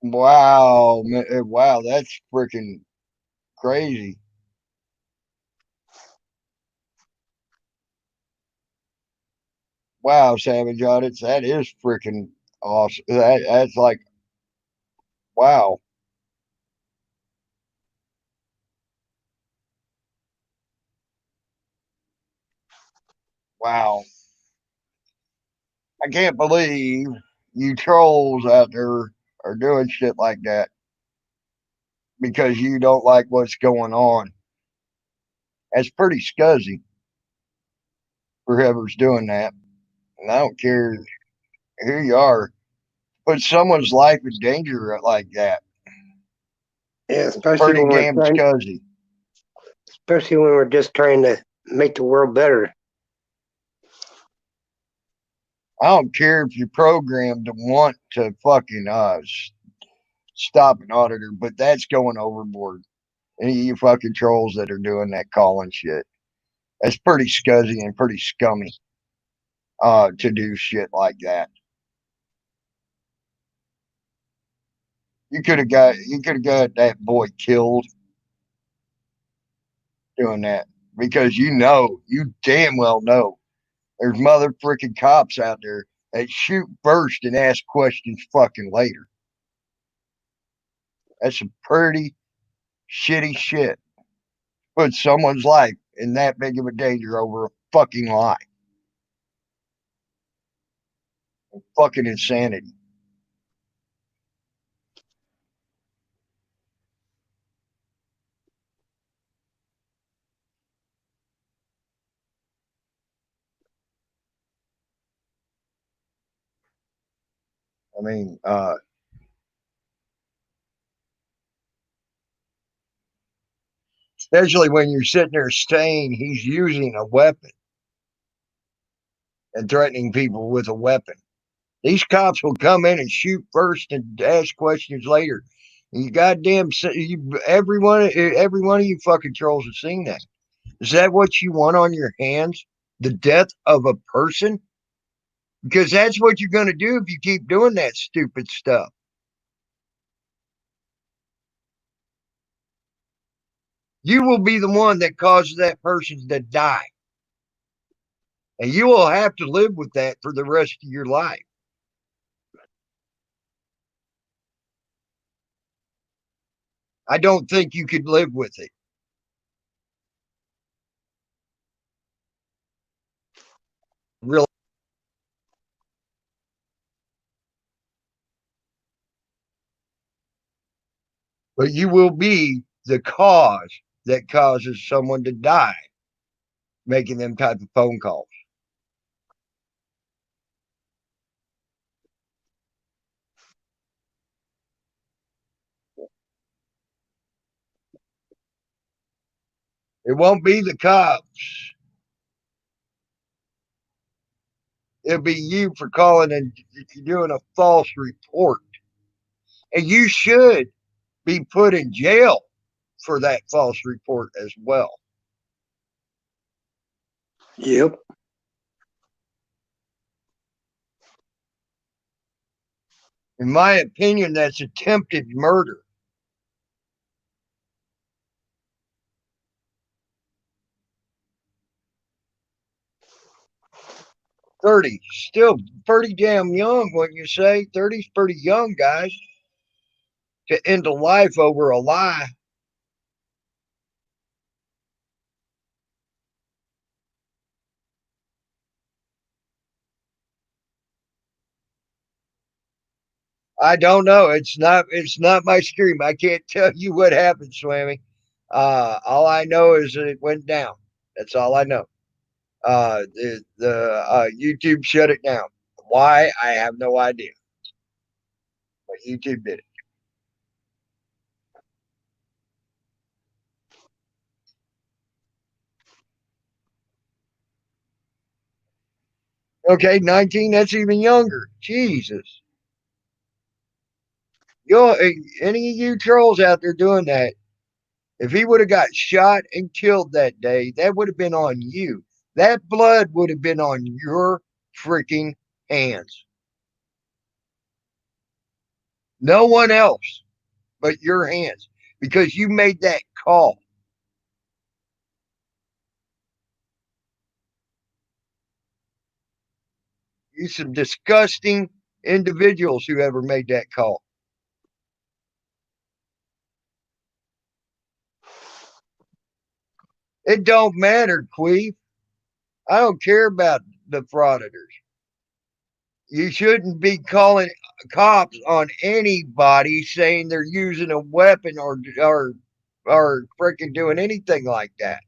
Wow. Wow. That's freaking crazy. Wow, Savage Audits. That is freaking awesome. That's like, wow. Wow. I can't believe you trolls out there are doing shit like that because you don't like what's going on. That's pretty scuzzy for whoever's doing that. And I don't care who you are. Put someone's life in danger like that. Yeah, It's pretty damn scuzzy. especially when we're just trying to make the world better. I don't care if you're programmed to want to fucking stop an auditor, but that's going overboard. Any of you fucking trolls that are doing that calling shit. That's pretty scuzzy and pretty scummy to do shit like that. You could have got that boy killed doing that because you damn well know there's mother freaking cops out there that shoot first and ask questions fucking later. That's some pretty shitty shit. Put someone's life in that big of a danger over a fucking lie. Fucking insanity. I mean, especially when you're sitting there saying he's using a weapon and threatening people with a weapon. These cops will come in and shoot first and ask questions later. And you goddamn, every one of you fucking trolls have seen that. Is that what you want on your hands? The death of a person? Because that's what you're going to do if you keep doing that stupid stuff. You will be the one that causes that person to die. And you will have to live with that for the rest of your life. I don't think you could live with it. Really. But you will be the cause that causes someone to die making them type of phone calls. It won't be the cops. It'll be you for calling and doing a false report. And you should be put in jail for that false report as well. Yep. In my opinion, that's attempted murder. $30, still pretty damn young, wouldn't you say? 30's pretty young, guys, to end a life over a lie. I don't know. It's not my stream. I can't tell you what happened, Swammy. All I know is that it went down. That's all I know. The YouTube shut it down. Why? I have no idea. But YouTube did it. Okay, 19. That's even younger. Jesus. Any of you trolls out there doing that? If he would have got shot and killed that day, that would have been on you. That blood would have been on your freaking hands. No one else but your hands, because you made that call. You some disgusting individuals who ever made that call. It don't matter, Queef. I don't care about the frauditors. You shouldn't be calling cops on anybody saying they're using a weapon or freaking doing anything like that.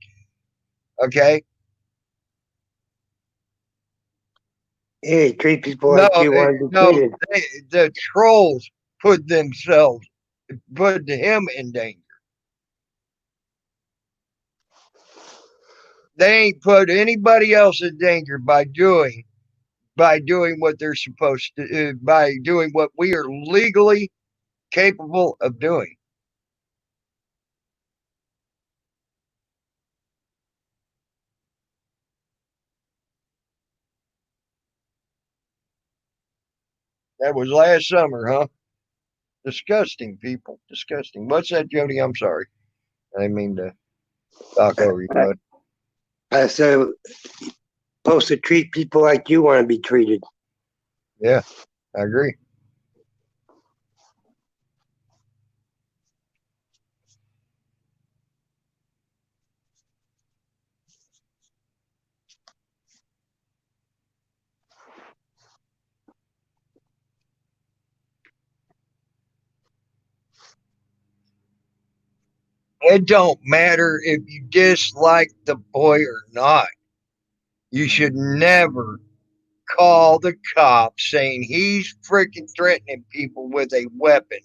Okay? Hey, treat people like you want to be No, treated. the trolls put him in danger. They ain't put anybody else in danger by doing what they're supposed to, by doing what we are legally capable of doing. That was last summer, huh? Disgusting people. Disgusting. What's that, Jody? I'm sorry. I didn't mean to talk over you, bud. I said, supposed to treat people like you want to be treated. Yeah, I agree. It don't matter if you dislike the boy or not. You should never call the cops saying he's freaking threatening people with a weapon.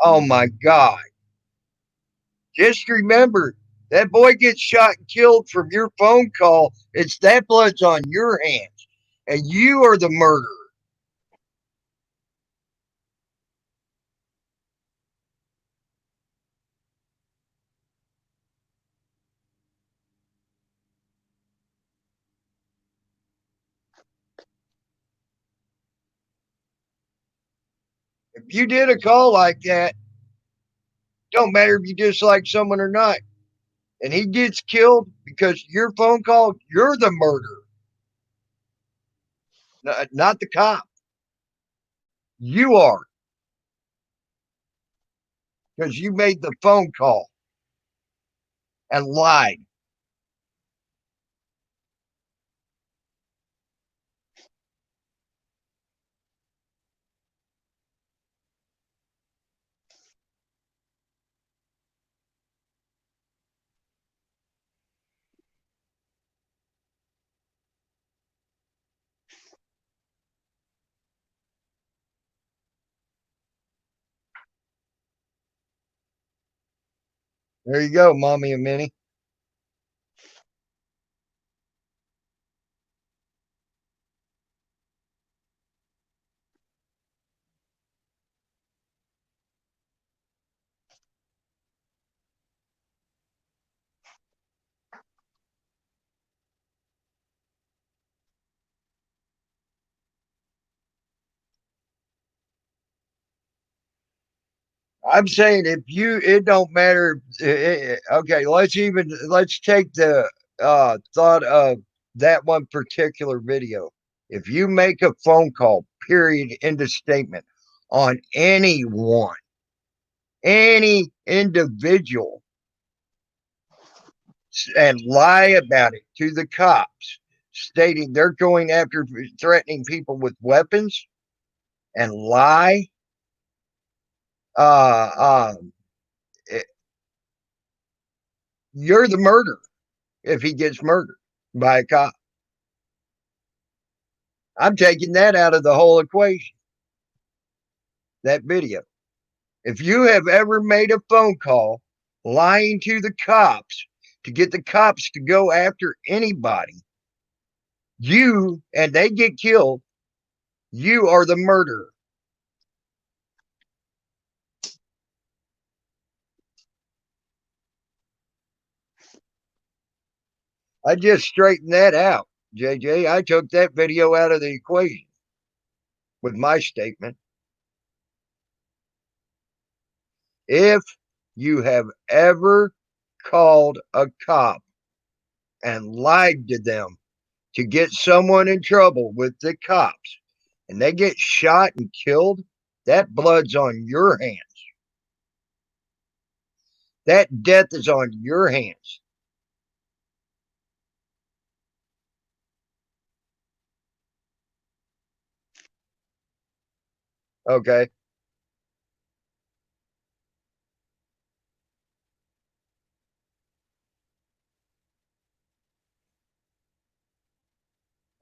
Oh my God. Just remember, that boy gets shot and killed from your phone call. It's that blood's on your hands, and you are the murderer. If you did a call like that, don't matter if you dislike someone or not, and he gets killed because your phone call, you're the murderer, not the cop. You are, because you made the phone call and lied. There you go, Mommy and Minnie. I'm saying if you, it don't matter. Okay, let's take the thought of that one particular video. If you make a phone call, period, end of statement, on anyone, any individual, and lie about it to the cops, stating they're going after threatening people with weapons, and lie, uh, you're the murderer if he gets murdered by a cop. I'm taking that out of the whole equation, that video. If you have ever made a phone call lying to the cops to get the cops to go after anybody, and they get killed, you are the murderer. I just straightened that out, JJ. I took that video out of the equation with my statement. If you have ever called a cop and lied to them to get someone in trouble with the cops and they get shot and killed, that blood's on your hands. That death is on your hands. Okay.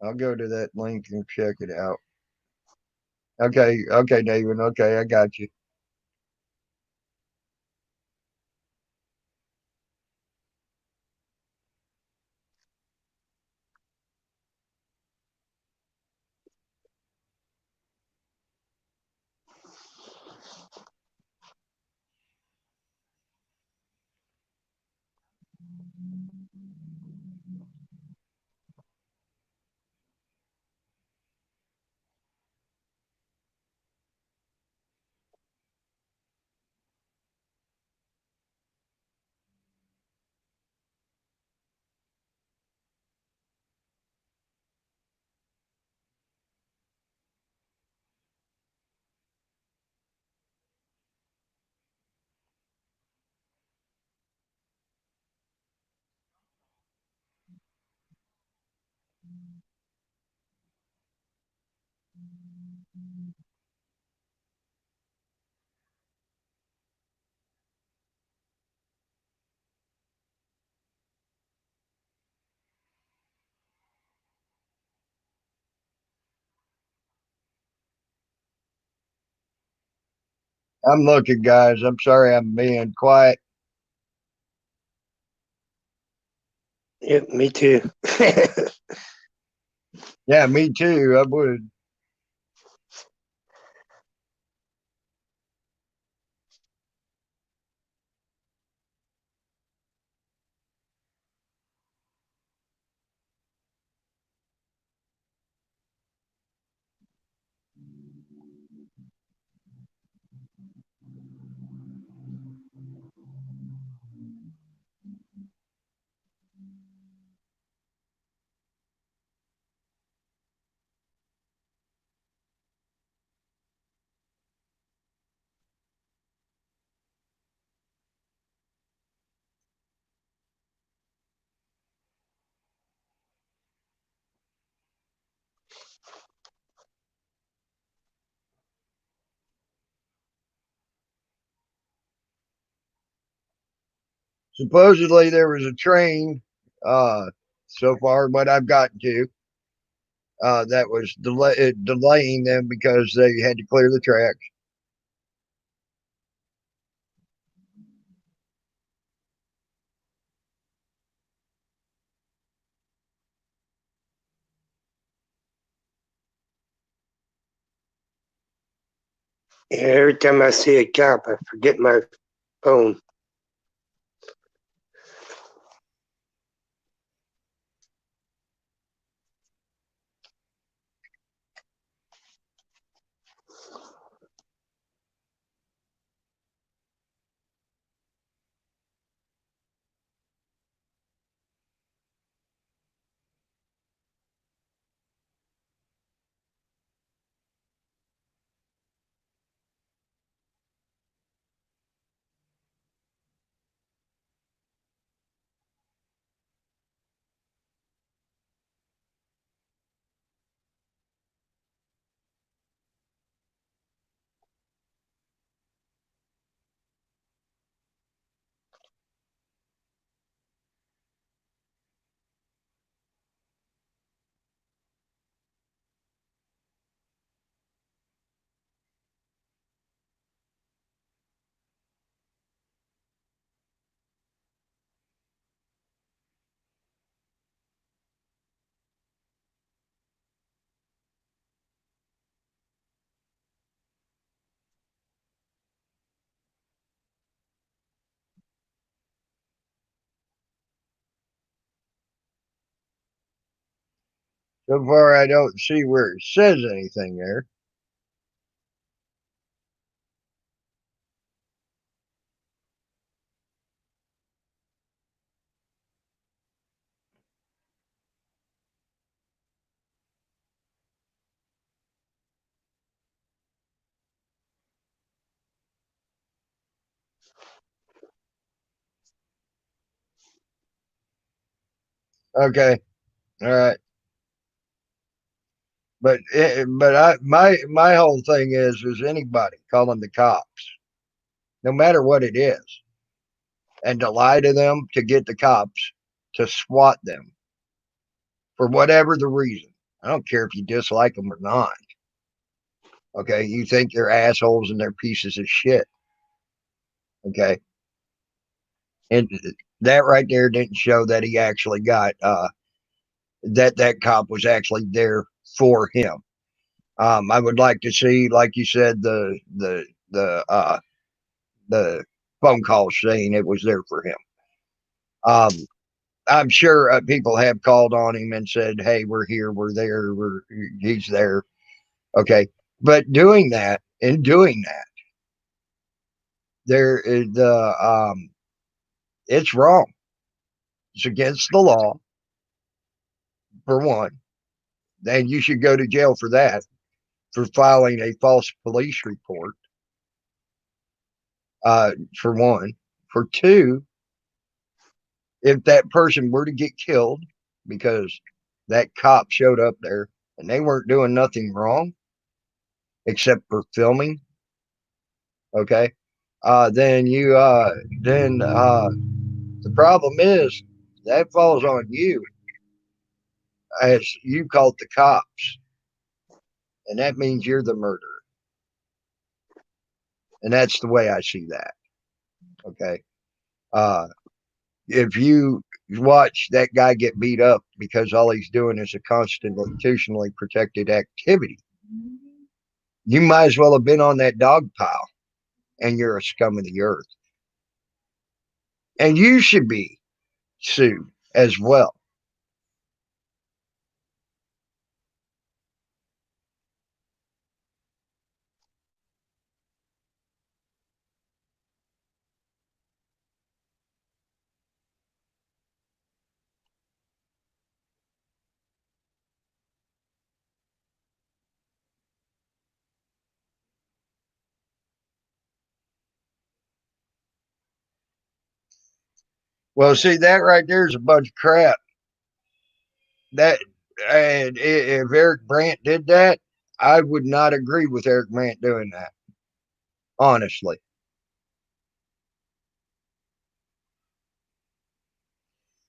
I'll go to that link and check it out. Okay. Okay, David. Okay. I got you. I'm looking, guys. I'm sorry I'm being quiet. Yep, me too. Yeah, me too. I would. Supposedly there was a train. So far, what I've gotten to, that was delaying them because they had to clear the tracks. Every time I see a cop, I forget my phone. So far, I don't see where it says anything there. Okay, all right. But my whole thing is anybody calling the cops, no matter what it is, and to lie to them to get the cops to SWAT them for whatever the reason. I don't care if you dislike them or not. Okay, you think they're assholes and they're pieces of shit. Okay, and that right there didn't show that he actually got that cop was actually there for him. I would like to see, like you said, the phone call saying it was there for him. I'm sure people have called on him and said, "Hey, we're here, we're there, he's there." Okay, but doing that, there is it's wrong. It's against the law for one. And you should go to jail for that, for filing a false police report. For one, for two, if that person were to get killed because that cop showed up there and they weren't doing nothing wrong except for filming, okay, then the problem is that falls on you, as you called the cops, and that means you're the murderer. And that's the way I see that. Okay. Uh, if you watch that guy get beat up because all he's doing is a constitutionally protected activity, you might as well have been on that dog pile, and you're a scum of the earth. And you should be sued as well. Well, see, that right there is a bunch of crap. That and if Eric Brandt did that, I would not agree with Eric Brandt doing that. Honestly.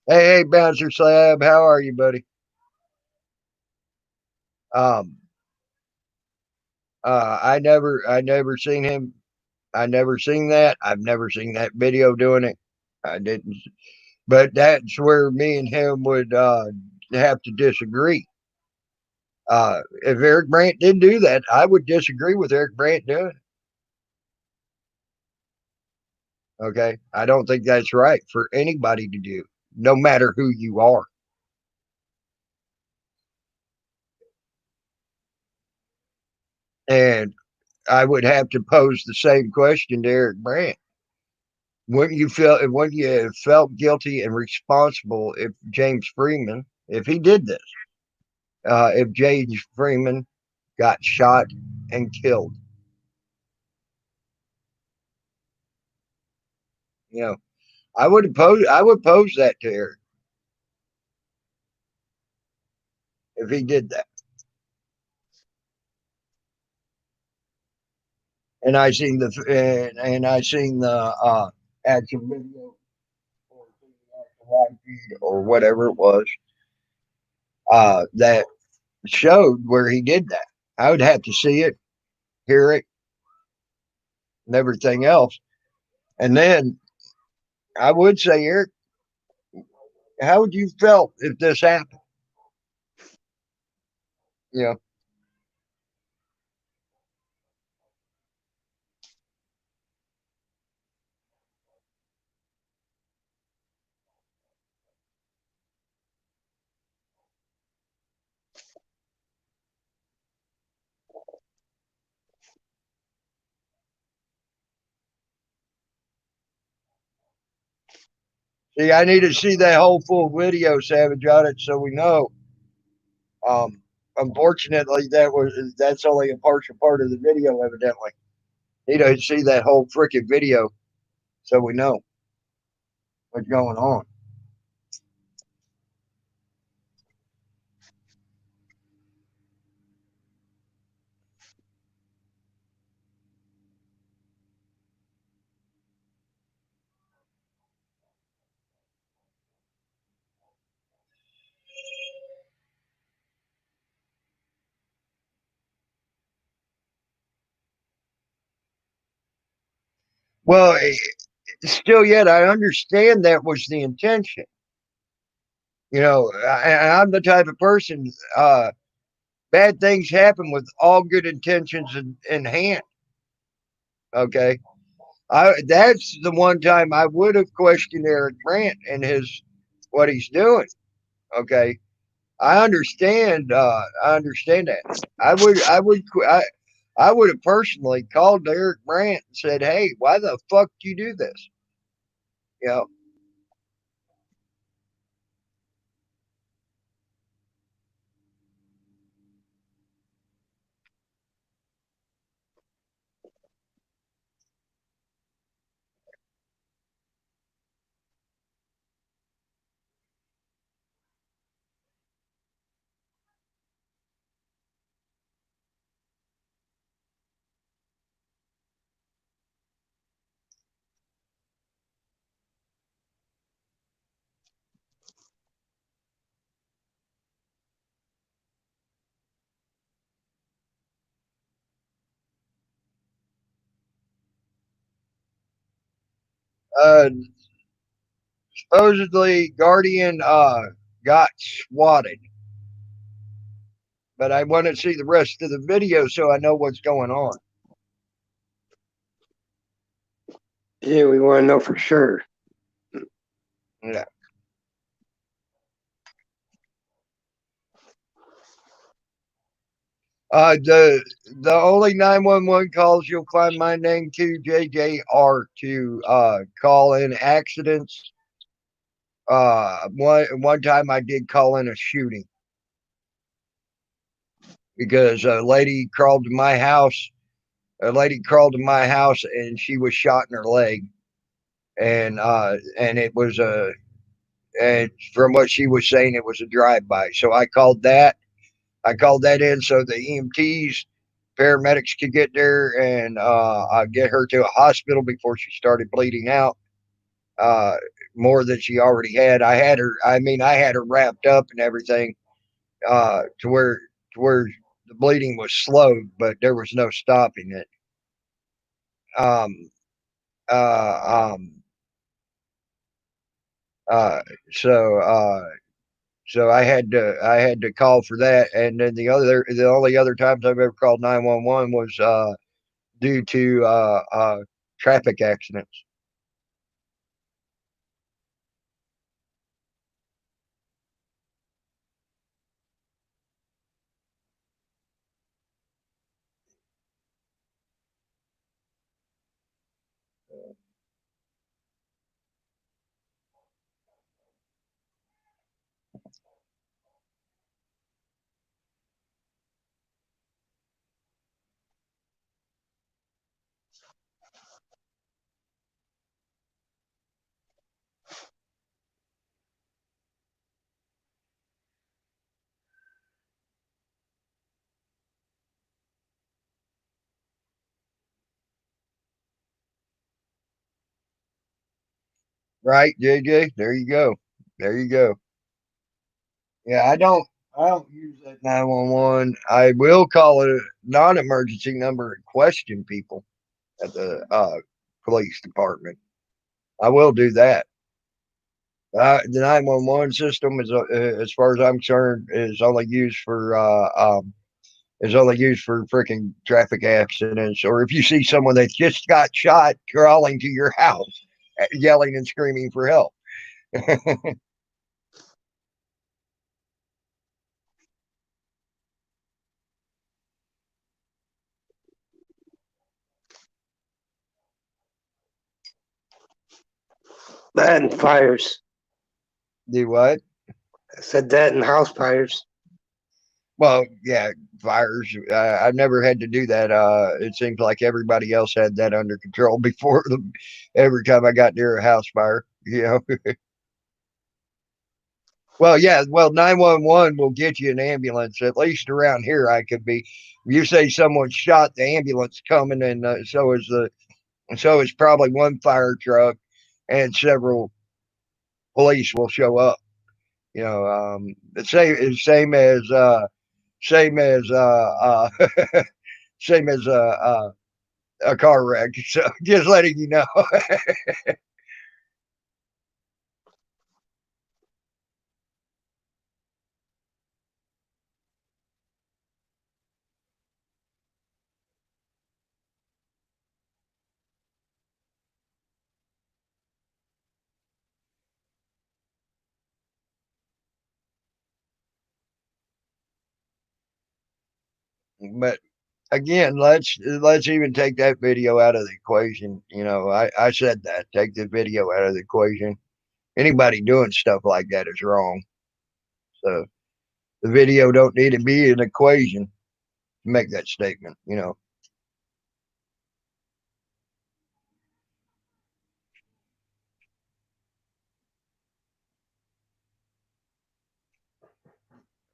Hey, Bouncer Slab, how are you, buddy? Um, I never seen him. I never seen that. I've never seen that video doing it. I didn't, but that's where me and him would have to disagree. If Eric Brandt did do that, I would disagree with Eric Brandt doing it. Okay, I don't think that's right for anybody to do, no matter who you are. And I would have to pose the same question to Eric Brandt. Wouldn't you have felt guilty and responsible if James Freeman, if he did this, if James Freeman got shot and killed? You know, I would pose that to Eric if he did that. And I seen the action video or the live feed or whatever it was that showed where he did that. I would have to see it, hear it, and everything else. And then I would say, Eric, how would you felt if this happened? You know, see, I need to see that whole full video, Savage, on it, so we know. Um, unfortunately, that's only a partial part of the video. Evidently, need to see that whole freaking video so we know what's going on. Well, still, yet I understand that was the intention. You know, I'm the type of person. Bad things happen with all good intentions in hand. Okay, that's the one time I would have questioned Eric Grant and his what he's doing. Okay, I understand that. I would have personally called Eric Grant and said, "Hey, why the fuck do you do this?" You know, Uh, supposedly, Guardian got swatted, but I want to see the rest of the video so I know what's going on. Yeah, we want to know for sure. Yeah. The only 911 calls you'll find my name to, JJ, are to call in accidents. One time I did call in a shooting because a lady crawled to my house. A lady crawled to my house and she was shot in her leg, and it was and from what she was saying, it was a drive-by. So I called that. I called that in so the EMTs, paramedics could get there and get her to a hospital before she started bleeding out uh, more than she already had. I had her. I mean, I had her wrapped up and everything to where the bleeding was slowed, but there was no stopping it. Um, uh, um, uh, so so I had to call for that, and then the only other times I've ever called 911 was due to traffic accidents. Right, JJ? There you go. There you go. Yeah, I don't use that 911. I will call it a non-emergency number and question people at the police department. I will do that. The 911 system as far as I'm concerned, is only used for freaking traffic accidents, or if you see someone that just got shot crawling to your house, yelling and screaming for help. That and fires. Do what? I said that and house fires. Well, yeah, fires. I've never had to do that. It seems like everybody else had that under control before every time I got near a house fire. You know. Well, yeah. Well, 911 will get you an ambulance. At least around here, I could be. You say someone shot, the ambulance coming, and so is probably one fire truck, and several police will show up. You know, the same as same as a car wreck. So just letting you know. But again, let's even take that video out of the equation. You know, I said that. Take the video out of the equation. Anybody doing stuff like that is wrong. So the video don't need to be an equation to make that statement. You know.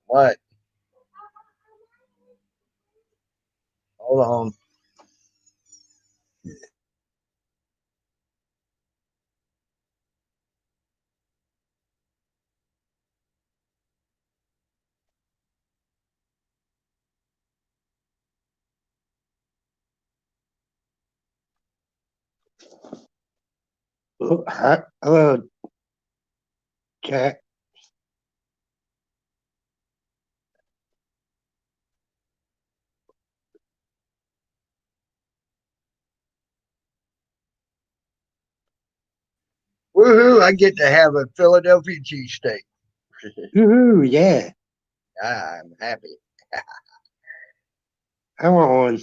What? Hold on. Hello, Jack. Woohoo! I get to have a Philadelphia cheesesteak. Woohoo! Yeah, I'm happy. I want one.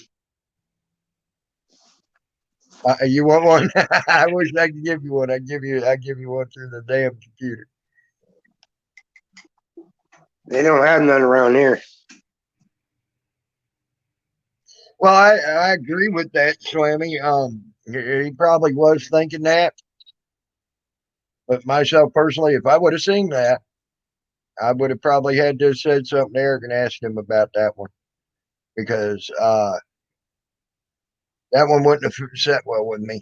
You want one? I wish I could give you one. I give you one through the damn computer. They don't have none around here. Well, I agree with that, Swammy. He probably was thinking that, but myself personally, if I would have seen that, I would have probably had to have said something to Eric and asked him about that one because that one wouldn't have set well with me.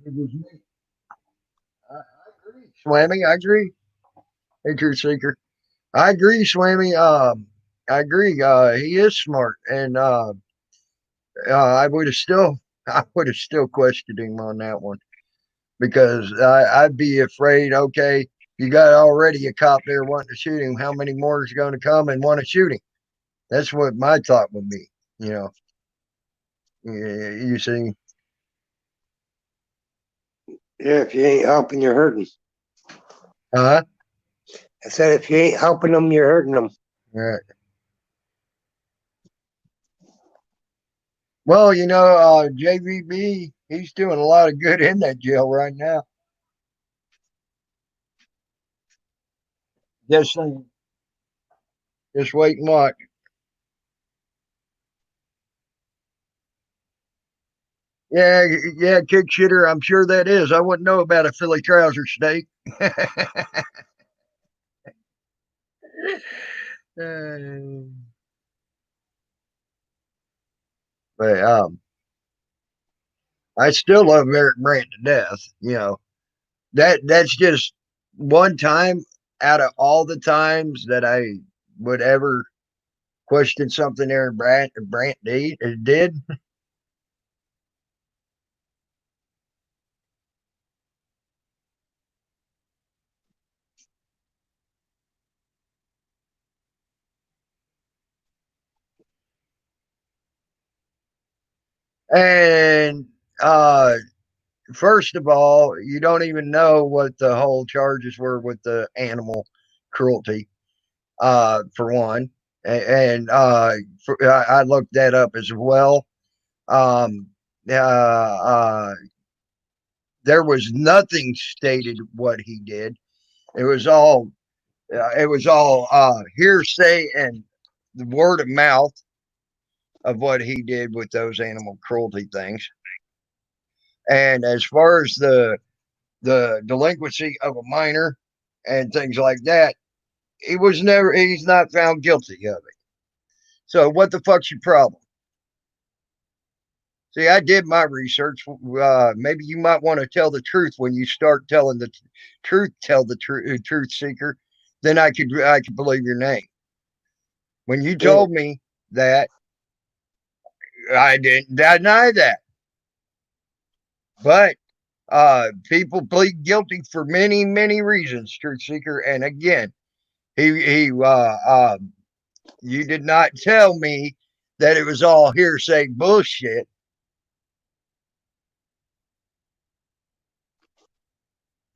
If it was me. I agree, Swammy. I agree. Hey, Truth Seeker. I agree, Swammy. I agree. He is smart, and I would have still, I would have still questioned him on that one because I'd be afraid. Okay, you got already a cop there wanting to shoot him. How many more is going to come and want to shoot him? That's what my thought would be. You know, you see, Yeah, if you ain't helping, you're hurting. huh? I said, if you ain't helping them, you're hurting them. Right. Well, JVB, he's doing a lot of good in that jail right now. Just, just wait and watch. Yeah, yeah, kick shitter. I'm sure that is. I wouldn't know about a Philly trouser steak. But I still love Eric Brandt to death. That's just one time out of all the times that I would ever question something Eric Brandt did. And first of all, you don't even know what the whole charges were with the animal cruelty, for one. And I looked that up as well. Um, uh, uh, there was nothing stated what he did. It was all hearsay and the word of mouth of what he did with those animal cruelty things. And as far as the delinquency of a minor and things like that, he's not found guilty of it. So what the fuck's your problem? See, I did my research. Maybe you might want to tell the truth when you start telling the truth. Tell the truth seeker. Then I could believe your name. When you told me that, I didn't deny that. But people plead guilty for many, many reasons, truth seeker. And again, you did not tell me that it was all hearsay bullshit.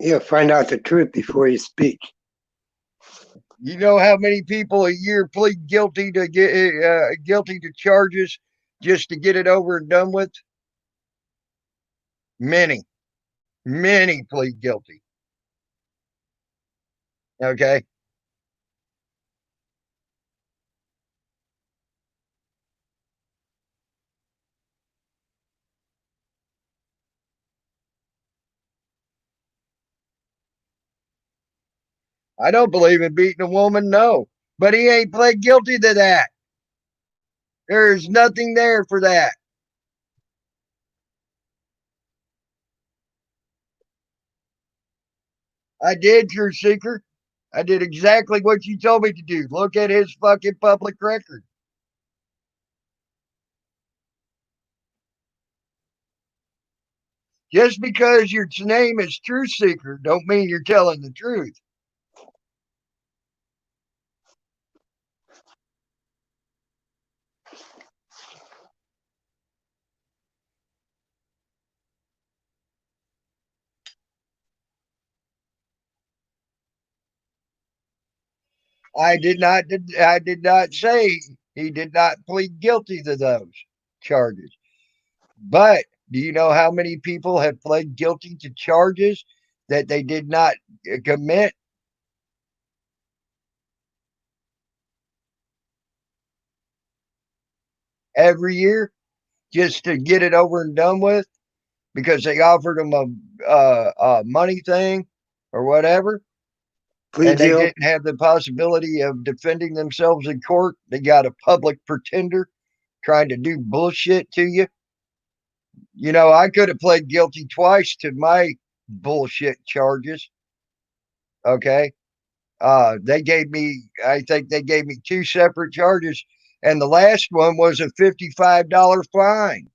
You'll find out the truth before you speak. You know how many people a year plead guilty to charges just to get it over and done with? Many, many plead guilty. Okay. I don't believe in beating a woman, no. But he ain't pled guilty to that. There's nothing there for that. I did, Truth Seeker. I did exactly what you told me to do. Look at his fucking public record. Just because your name is Truth Seeker don't mean you're telling the truth. I did not say he did not plead guilty to those charges. But do you know how many people have pled guilty to charges that they did not commit? Every year, just to get it over and done with, because they offered them a money thing or whatever, Plea and they deal. didn't have the possibility of defending themselves in court. They got a public pretender trying to do bullshit to you. You know, I could have pled guilty twice to my bullshit charges. Okay. They gave me, I think they gave me two separate charges, and the last one was a $55 fine.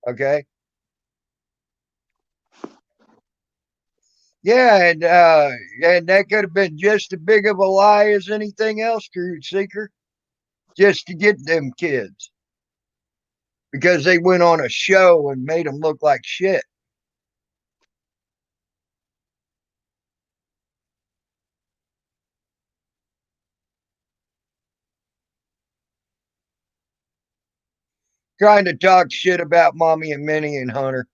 Okay. Yeah, and that could have been just as big of a lie as anything else, Truth Seeker, just to get them kids because they went on a show and made them look like shit. Trying to talk shit about Mommy and Minnie and Hunter.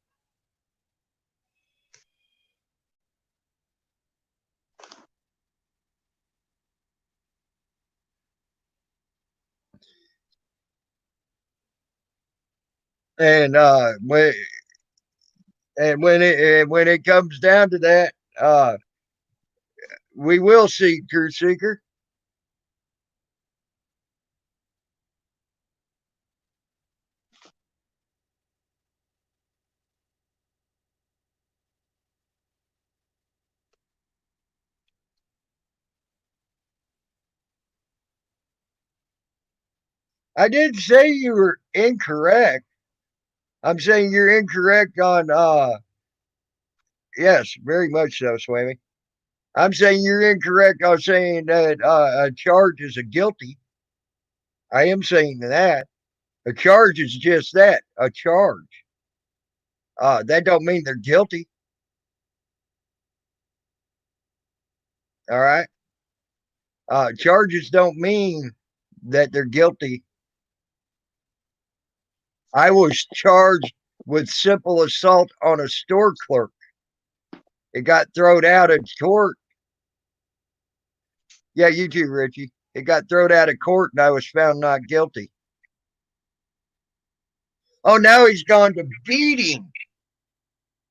And when it comes down to that, we will see, Truth Seeker. I didn't say you were incorrect. I'm saying you're incorrect on yes, very much so, Swamy. I'm saying you're incorrect on saying that a charge is a guilty. I am saying that. A charge is just that, a charge. That don't mean they're guilty. All right. Charges don't mean that they're guilty. I was charged with simple assault on a store clerk. It got thrown out of court. Yeah, you too, Richie. It got thrown out of court and I was found not guilty. Oh, now he's gone to beating.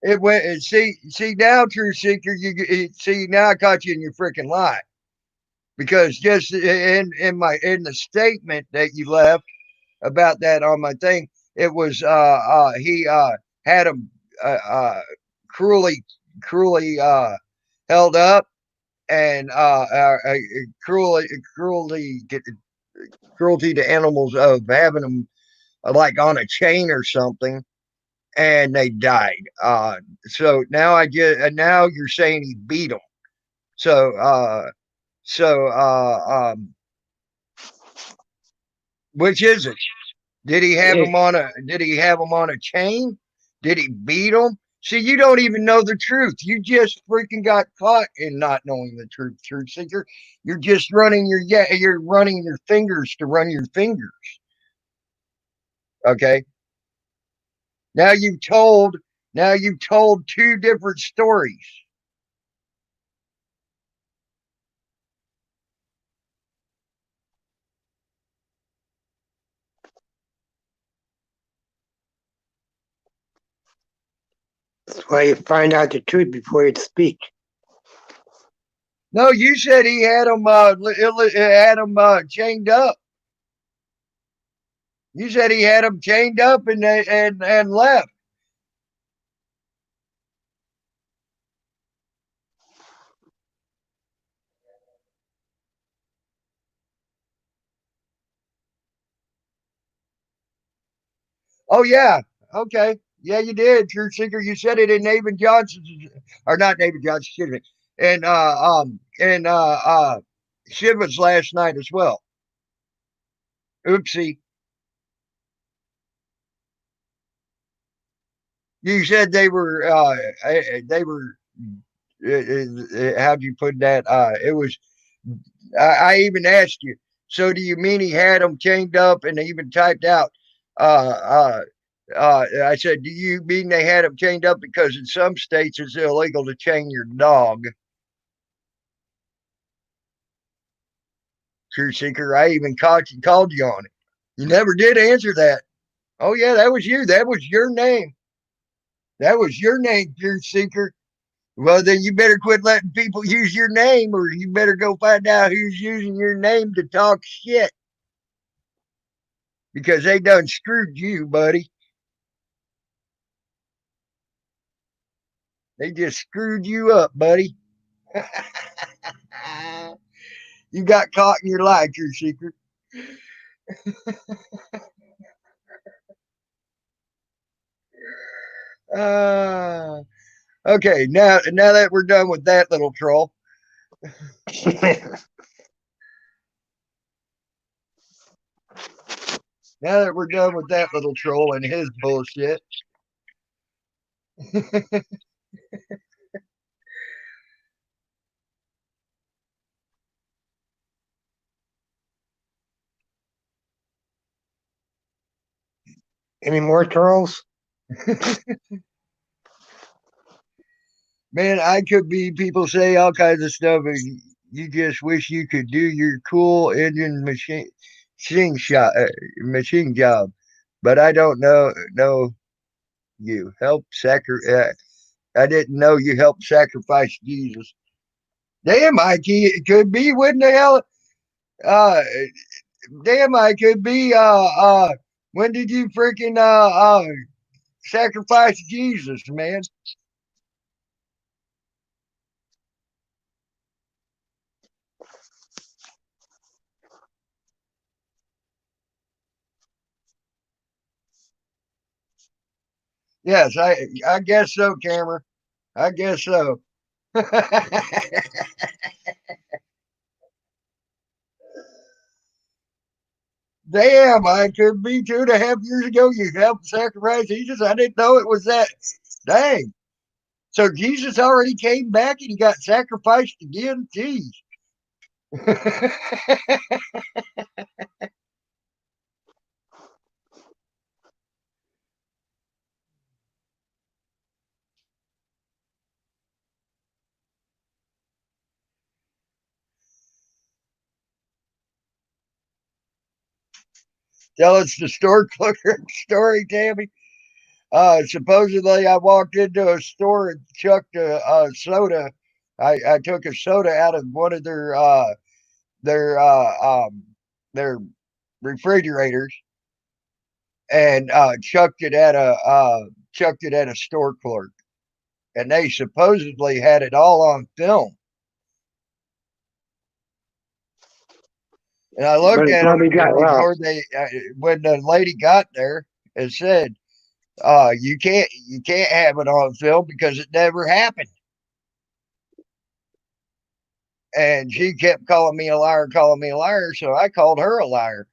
It went. See now, True Seeker. You see now. I caught you in your freaking lie because just in the statement that you left about that on my thing, it was he had him cruelly held up and cruelty cruelty to animals of having them like on a chain or something, and they died. So now now you're saying he beat them. So which is it? Did he have him on a chain? Did he beat him? See, you don't even know the truth. You just freaking got caught in not knowing the truth, Truth Seeker. You're just running you're running your fingers to run your fingers. Okay. Now you told two different stories. That's why you find out the truth before you speak. No, you said he had him chained up. You said he had him chained up and left. Oh yeah. Okay. Yeah, you did, Truth Seeker. You said it in David Johnson's, or not David Johnson, excuse me, and Shiva's last night as well. Oopsie. You said they were how'd you put that? It was. I even asked you. So do you mean he had them chained up and even typed out? Uh, I said, do you mean they had them chained up because in some states it's illegal to chain your dog? True Seeker, I even called you on it. You never did answer that. Oh yeah, that was you. That was your name. That was your name, True Seeker. Well, then you better quit letting people use your name, or you better go find out who's using your name to talk shit. Because they done screwed you, buddy. They just screwed you up, buddy. You got caught in your lie, True Seeker. Uh, okay, now that we're done with that little troll, now that we're done with that little troll and his bullshit, Any more trolls? man, I could be. People say all kinds of stuff, and you just wish you could do your cool engine machine job, but I don't know you help I didn't know you helped sacrifice Jesus. Damn, Mikey, it could be. When the hell? Uh, damn, I could be. When did you freaking sacrifice Jesus, man? Yes, I guess so, Cameron. I guess so. Damn, I could be 2.5 years ago. You helped sacrifice Jesus. I didn't know it was that. Dang. So Jesus already came back and he got sacrificed again? Jeez. Tell us the store clerk story, Tammy. Supposedly, I walked into a store and chucked a soda. I took a soda out of one of their their refrigerators and chucked it at a store clerk, and they supposedly had it all on film. And I But looked it at them probably got before lost. when the lady got there and said, you can't have it on film because it never happened." And she kept calling me a liar, calling me a liar. So I called her a liar.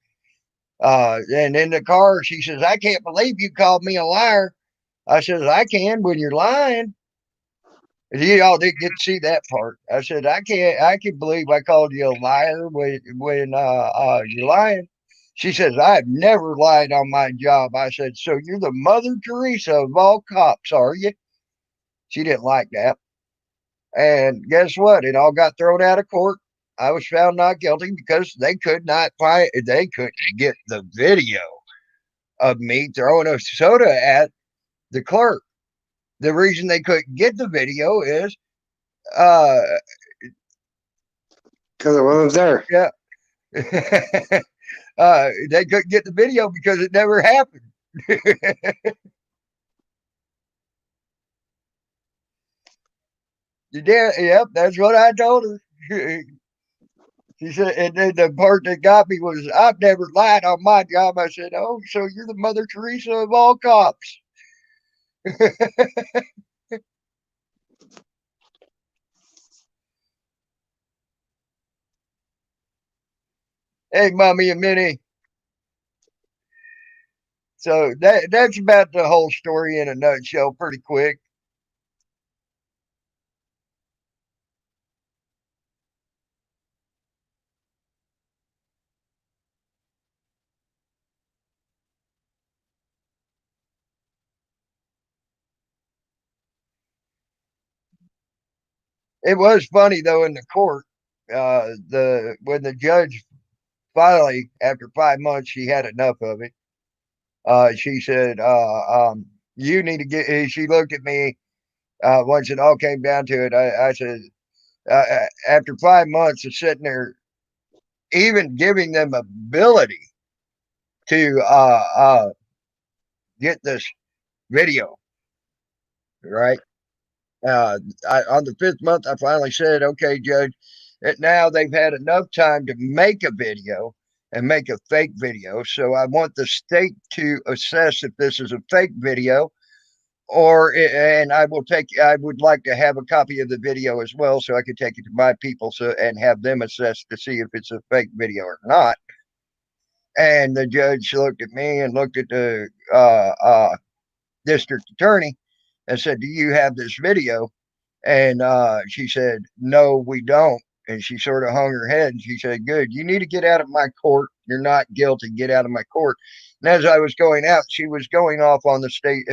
And in the car, she says, "I can't believe you called me a liar." I says, "I can when you're lying." You all didn't get to see that part. I said, I can believe I called you a liar when you're lying." She says, "I've never lied on my job." I said, "So you're the Mother Teresa of all cops, are you?" She didn't like that. And guess what? It all got thrown out of court. I was found not guilty because they couldn't get the video of me throwing a soda at the clerk. The reason they couldn't get the video is, uh, Because it wasn't there. yeah, they couldn't get the video because it never happened. You did, yep, that's what I told her. She said, and then the part that got me was, I've never lied on my job. I said, oh, so you're the Mother Teresa of all cops. Hey, Mommy and Minnie. So that's about the whole story in a nutshell, pretty quick. It was funny though in the court. The when the judge finally, after 5 months, she had enough of it. She said, "You need to get." She looked at me once it all came down to it. I said, after 5 months of sitting there, even giving them ability to get this video, right? On the 5th month, I finally said, okay, Judge, now they've had enough time to make a video and make a fake video. So I want the state to assess if this is a fake video and I would like to have a copy of the video as well so I could take it to my people and have them assess to see if it's a fake video or not. And the judge looked at me and looked at the district attorney and said, do you have this video? And she said, no, we don't. And she sort of hung her head and she said, good, you need to get out of my court. You're not guilty. Get out of my court. And as I was going out, she was going off on the state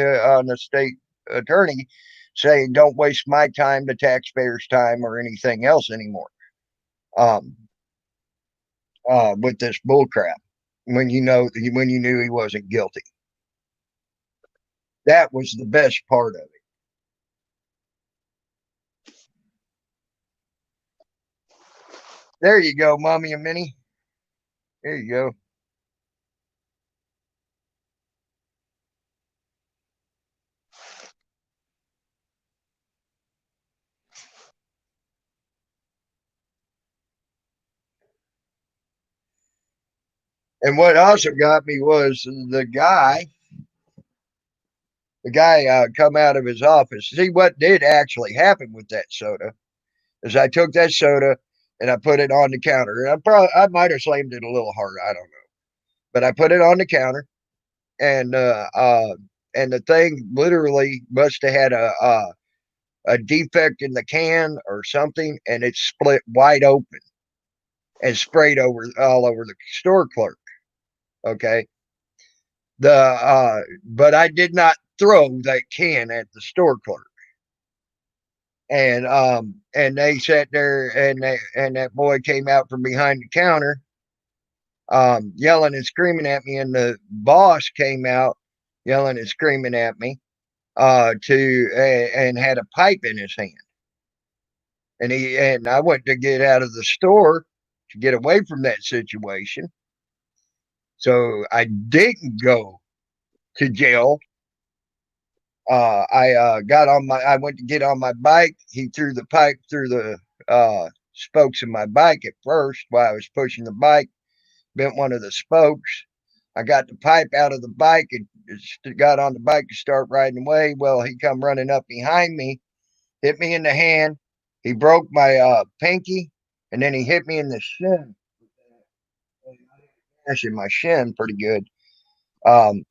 attorney saying, don't waste my time, the taxpayers' time, or anything else anymore um, with this bull crap when you knew he wasn't guilty. That was the best part of it. There you go, Mommy and Minnie. There you go. And what also got me was the guy come out of his office. See, what did actually happen with that soda is I took that soda and I put it on the counter. And I might have slammed it a little hard. I don't know, but I put it on the counter, and the thing literally must have had a defect in the can or something, and it split wide open and sprayed all over the store clerk. Okay, but I did not throw that can at the store clerk. And they sat there and that boy came out from behind the counter yelling and screaming at me, and the boss came out yelling and screaming at me and had a pipe in his hand. And I went to get out of the store to get away from that situation. So I didn't go to jail. I went to get on my bike. He threw the pipe through the spokes of my bike at first while I was pushing the bike, bent one of the spokes. I got the pipe out of the bike and got on the bike to start riding away. Well, he come running up behind me, hit me in the hand. He broke my pinky, and then he hit me in the shin, in my shin pretty good on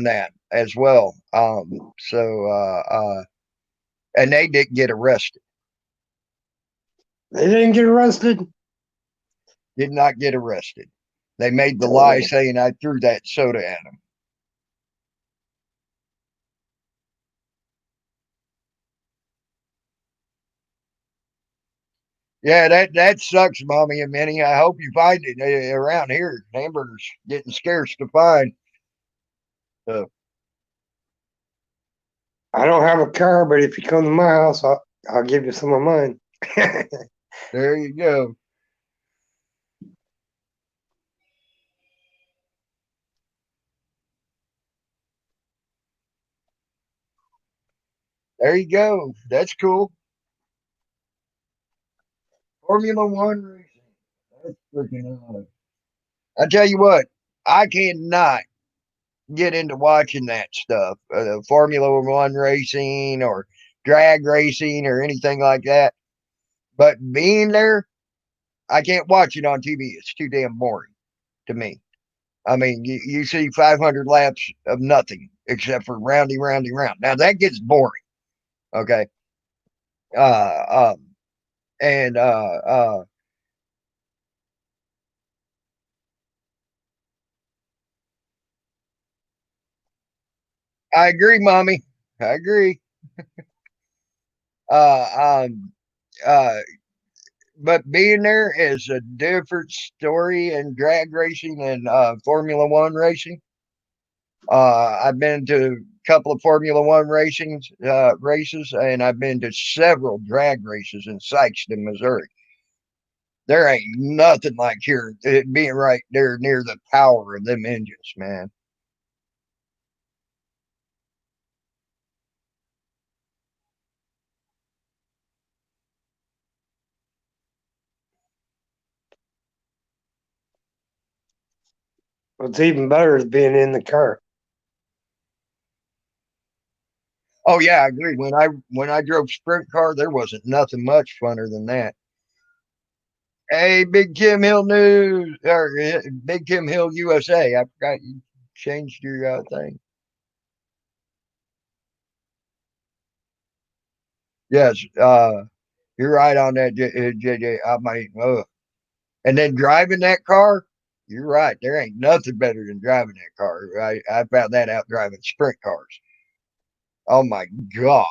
that as well. And they didn't get arrested. They didn't get arrested. Did not get arrested. They made the lie saying I threw that soda at them. Yeah, that sucks, Mommy and Minnie. I hope you find it around here. Hamburgers getting scarce to find. So I don't have a car, but if you come to my house, I'll give you some of mine. there you go. There you go. That's cool. Formula One racing. That's freaking odd. I tell you what, I cannot get into watching that stuff, Formula One racing or drag racing or anything like that. But being there, I can't watch it on TV. It's too damn boring to me. I mean, you see 500 laps of nothing except for roundy, roundy, round. Now that gets boring. Okay. Uh, um, and I agree, mommy. I agree. Uh, um, uh, but being there is a different story in drag racing and Formula One racing. I've been to a couple of Formula One races, and I've been to several drag races in Sikeston, Missouri. There ain't nothing like here, it being right there near the power of them engines, man. What's even better is being in the car. Oh yeah, I agree. When I drove sprint car, there wasn't nothing much funner than that. Hey, Big Kim Hill News or Big Kim Hill USA. I forgot you changed your thing. Yes, you're right on that, JJ. I mean, and then driving that car, you're right. There ain't nothing better than driving that car. I found that out driving sprint cars. Oh my God.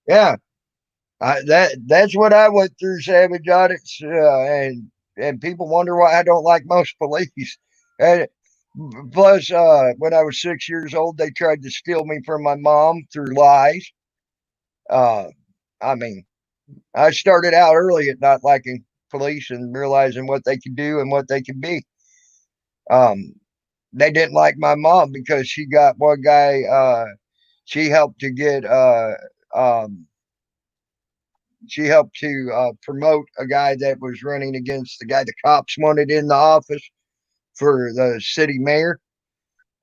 Yeah, that's what I went through, Savage Audits, and people wonder why I don't like most police. And plus, when I was 6 years old, they tried to steal me from my mom through lies. Uh, I mean, I started out early at not liking police and realizing what they could do and what they could be. Um, they didn't like my mom because she got one guy. She helped to get. Um, she helped to promote a guy that was running against the guy the cops wanted in the office for the city mayor.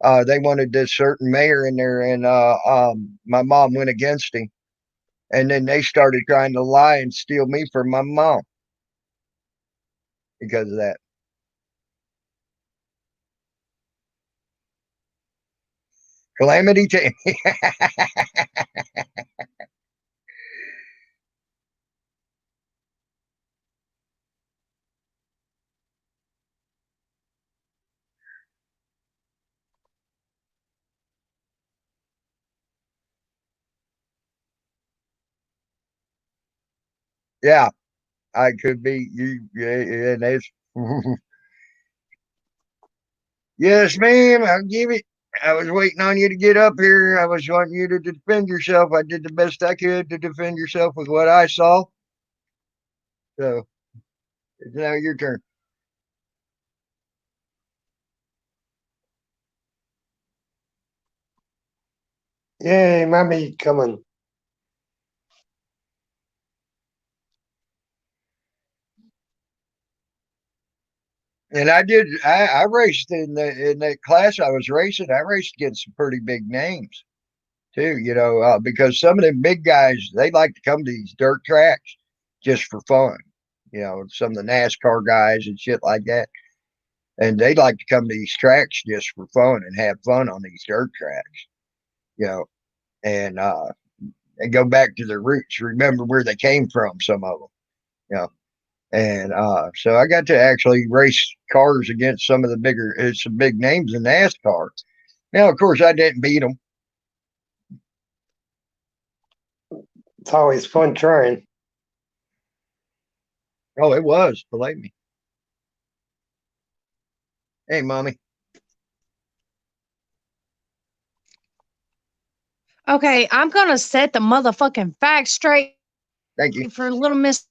They wanted this certain mayor in there, and my mom went against him. And then they started trying to lie and steal me from my mom because of that. Calamity Jane. Yeah, I could be you. Yeah, and it's yes, ma'am. I'll give it. I was waiting on you to get up here. I was wanting you to defend yourself. I did the best I could to defend yourself with what I saw. So it's now your turn. Yay, mommy coming. And I did. I raced in that class I was racing. I raced against some pretty big names too. Because some of them big guys they like to come to these dirt tracks just for fun. Some of the NASCAR guys and shit like that, and they like to come to these tracks just for fun and have fun on these dirt tracks. You know, and go back to their roots. Remember where they came from. Some of them. You know. And so I got to actually race cars against some of the some big names in NASCAR. Now, of course, I didn't beat them. It's always fun trying. Oh, it was, believe me. Hey, mommy. Okay, I'm gonna set the motherfucking facts straight Thank you. for little Mr.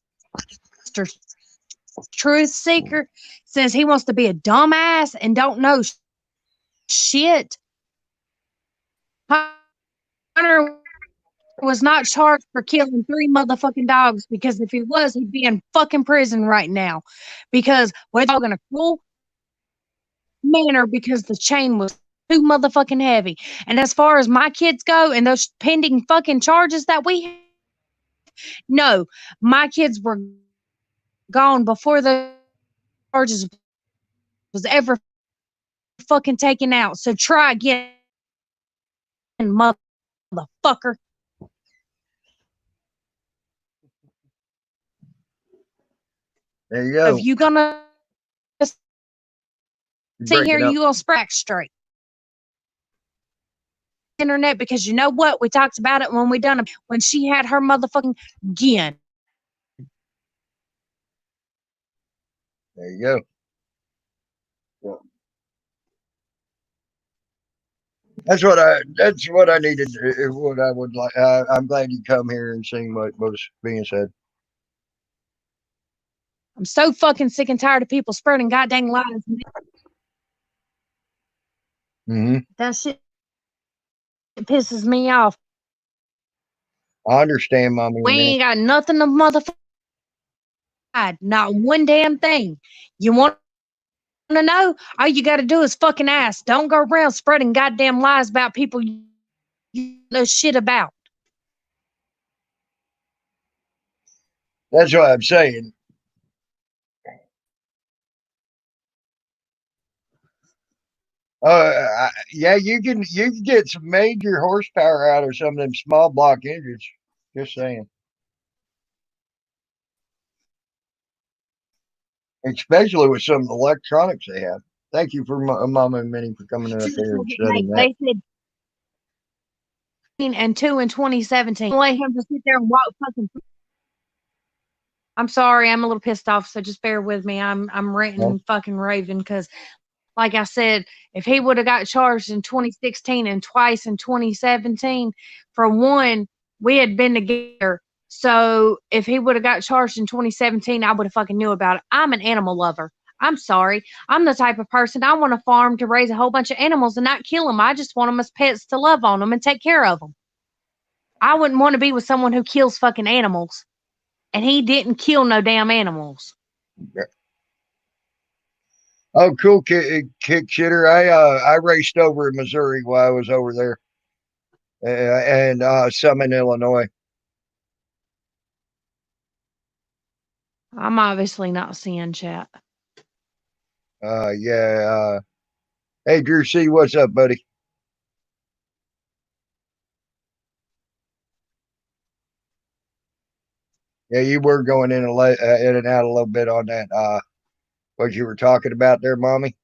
Truth Seeker, since he wants to be a dumbass and don't know shit. Hunter was not charged for killing 3 motherfucking dogs because if he was, he'd be in fucking prison right now. Because we're dog in a cruel manner because the chain was too motherfucking heavy. And as far as my kids go and those pending fucking charges that we have, no, my kids were gone before the charges was ever fucking taken out. So try again, motherfucker. There you go. If you gonna You're see here, breaking up. you gonna sprack straight. Internet, because you know what? We talked about it when we done it when she had her motherfucking again. There you go. Yeah. That's what I needed. What I would like. I'm glad you come here and seen what was being said. I'm so fucking sick and tired of people spreading goddamn lies. Mm-hmm. That shit pisses me off. I understand, Mommy. We ain't got nothing to motherfucking hide. Not one damn thing. You want to know? All you got to do is fucking ask. Don't go around spreading goddamn lies about people you know shit about. That's what I'm saying. Yeah, you can get some major horsepower out of some of them small block engines. Just saying. Especially with some of the electronics they have. Thank you for Mama and Minnie for coming up here and studying that. They said and 2 in 2017. Let him just sit there and walk fucking. I'm sorry, I'm a little pissed off, so just bear with me. I'm ranting and fucking raving because, like I said, if he would have got charged in 2016 and twice in 2017, for one, we had been together. So if he would have got charged in 2017, I would have fucking knew about it. I'm an animal lover. I'm sorry. I'm the type of person I want a farm to raise a whole bunch of animals and not kill them. I just want them as pets to love on them and take care of them. I wouldn't want to be with someone who kills fucking animals. And he didn't kill no damn animals. Oh, cool, kick shitter. I raced over in Missouri while I was over there, and some in Illinois. I'm obviously not seeing chat. Yeah. Hey, Drew C, what's up, buddy? Yeah, you were going in and out a little bit on that. What you were talking about there, Mommy?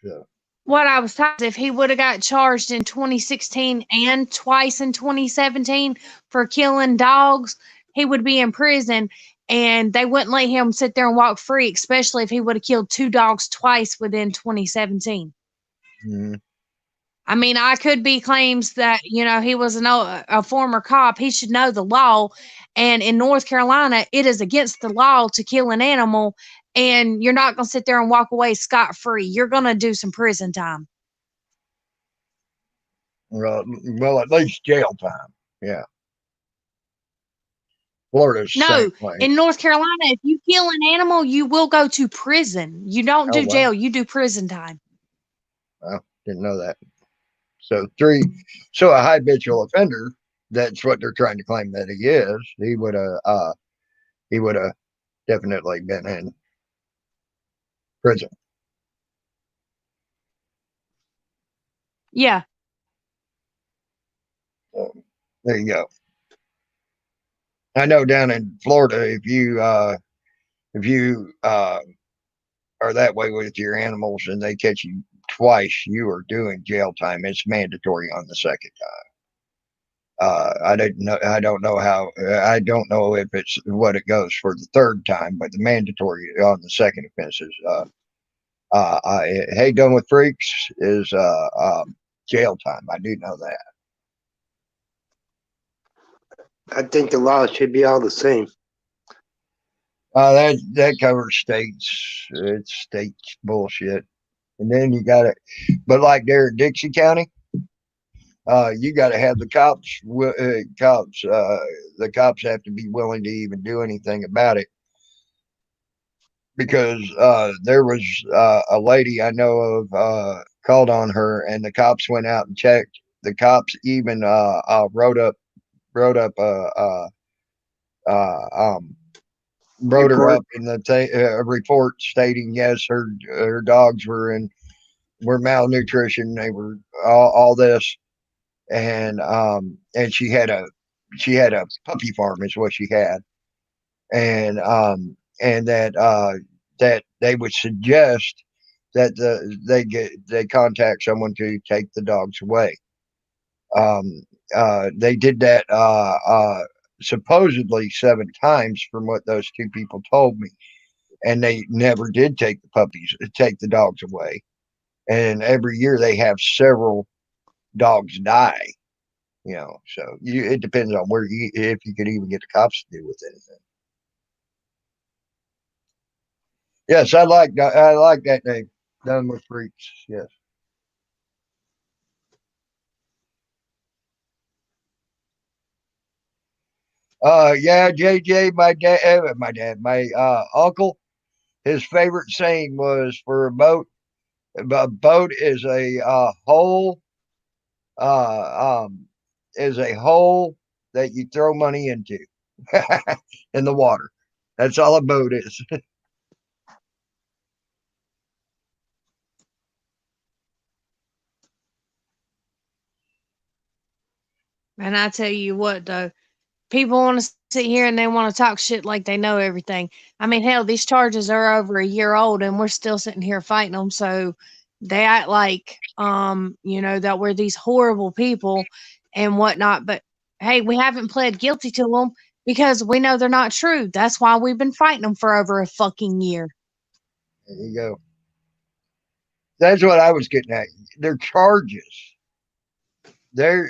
So. What I was talking, if he would have got charged in 2016 and twice in 2017 for killing dogs, he would be in prison and they wouldn't let him sit there and walk free, especially if he would have killed 2 dogs twice within 2017. Mm-hmm. I mean, I could be claims that, he was a former cop. He should know the law. And in North Carolina, it is against the law to kill an animal. And you're not going to sit there and walk away scot-free. You're going to do some prison time. Well, at least jail time. Yeah. Florida's no, in North Carolina, if you kill an animal, you will go to prison. You don't do jail. You do prison time. Well, didn't know that. So a habitual offender, that's what they're trying to claim that he is. He would have definitely been in prison. Yeah. So, there you go. I know down in Florida, if you are that way with your animals and they catch you twice, you are doing jail time. It's mandatory on the second time. I don't know how. I don't know if it's what it goes for the third time, but the mandatory on the second offense is hey, done with freaks is jail time. I do know that. I think the law should be all the same. That covers states. It's states bullshit. And then you got to, but like there in Dixie County, you got to have the cops. The cops have to be willing to even do anything about it because there was a lady I know of called on her, and the cops went out and checked. The cops even wrote up uh, um, wrote her Report. up in the report stating yes, her dogs were malnutrition. They were all this, and she had a puppy farm is what she had, and that they would suggest that they contact someone to take the dogs away. They did that supposedly 7 times from what those 2 people told me, and they never did take the dogs away. And every year they have several dogs die. So it depends on if you could even get the cops to deal with anything. Yes, I like that name. Done with freaks. Yes. Yeah, JJ, my uncle, his favorite saying was for a boat uh, um, is a hole that you throw money into in the water. That's all a boat is. And I tell you what, though, people want to sit here and they want to talk shit like they know everything. I mean, hell, these charges are over a year old and we're still sitting here fighting them. So they act like, that we're these horrible people and whatnot. But hey, we haven't pled guilty to them because we know they're not true. That's why we've been fighting them for over a fucking year. There you go. That's what I was getting at. Their charges. There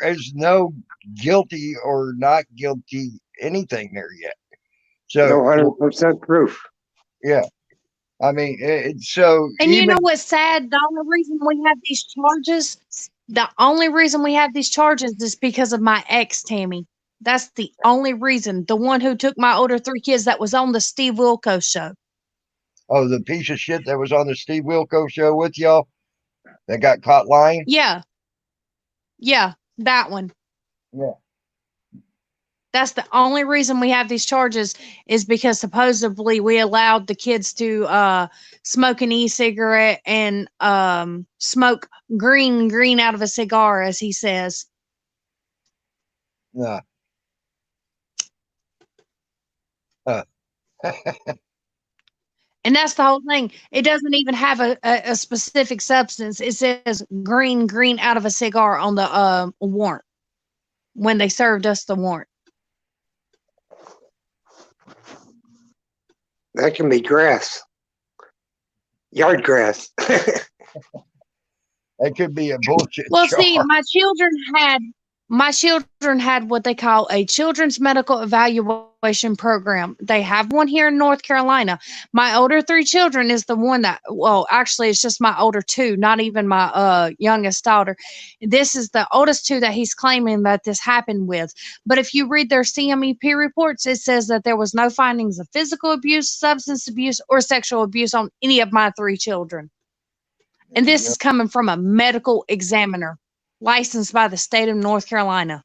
is no guilty or not guilty anything there yet. No So 100% proof. yeah, I mean, so And you know even what's sad? The only reason we have these charges is because of my ex, Tammy. That's the only reason. The one who took my older 3 kids that was on the Steve Wilkos show. the piece of shit that was on the Steve Wilkos show with y'all that got caught lying. Yeah. Yeah. That one. Yeah. That's the only reason we have these charges is because supposedly we allowed the kids to smoke an e-cigarette and smoke green out of a cigar, as he says. Yeah. And that's the whole thing. It doesn't even have a specific substance. It says green out of a cigar on the warrant when they served us the warrant. That can be grass. Yard grass. That could be a bullshit Well, charge. see, my children had what they call a children's medical evaluation program. They have one here in North Carolina. My older 3 children is the one that, well, actually, it's just my older 2, not even my youngest daughter. This is the oldest 2 that he's claiming that this happened with. But if you read their CMEP reports, it says that there was no findings of physical abuse, substance abuse, or sexual abuse on any of my 3 children. And this is coming from a medical examiner licensed by the state of North Carolina.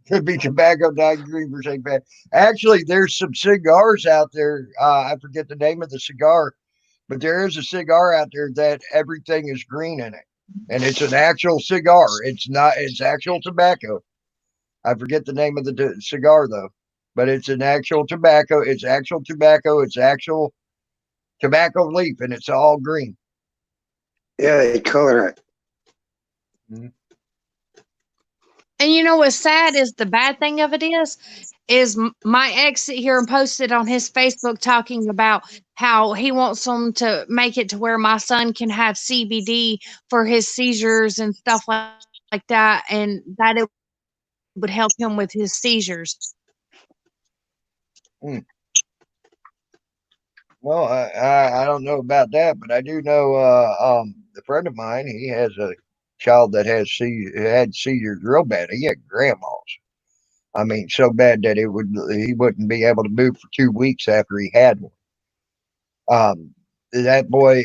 Could be tobacco, dyed green for St. Pat. Actually, there's some cigars out there. I forget the name of the cigar, but there is a cigar out there that everything is green in it. And it's an actual cigar. It's actual tobacco. I forget the name of the cigar though, but it's an actual tobacco. It's actual tobacco. It's actual tobacco leaf, and it's all green. Yeah, they color it. Mm-hmm. And you know what's sad is the bad thing of it is my ex sit here and posted on his Facebook talking about how he wants them to make it to where my son can have CBD for his seizures and stuff like that, and that it would help him with his seizures. Mm. Well, I don't know about that, but I do know a friend of mine. He has a child that had seizures real bad. He had grandma's. I mean, so bad that he wouldn't be able to move for 2 weeks after he had one. Um, that boy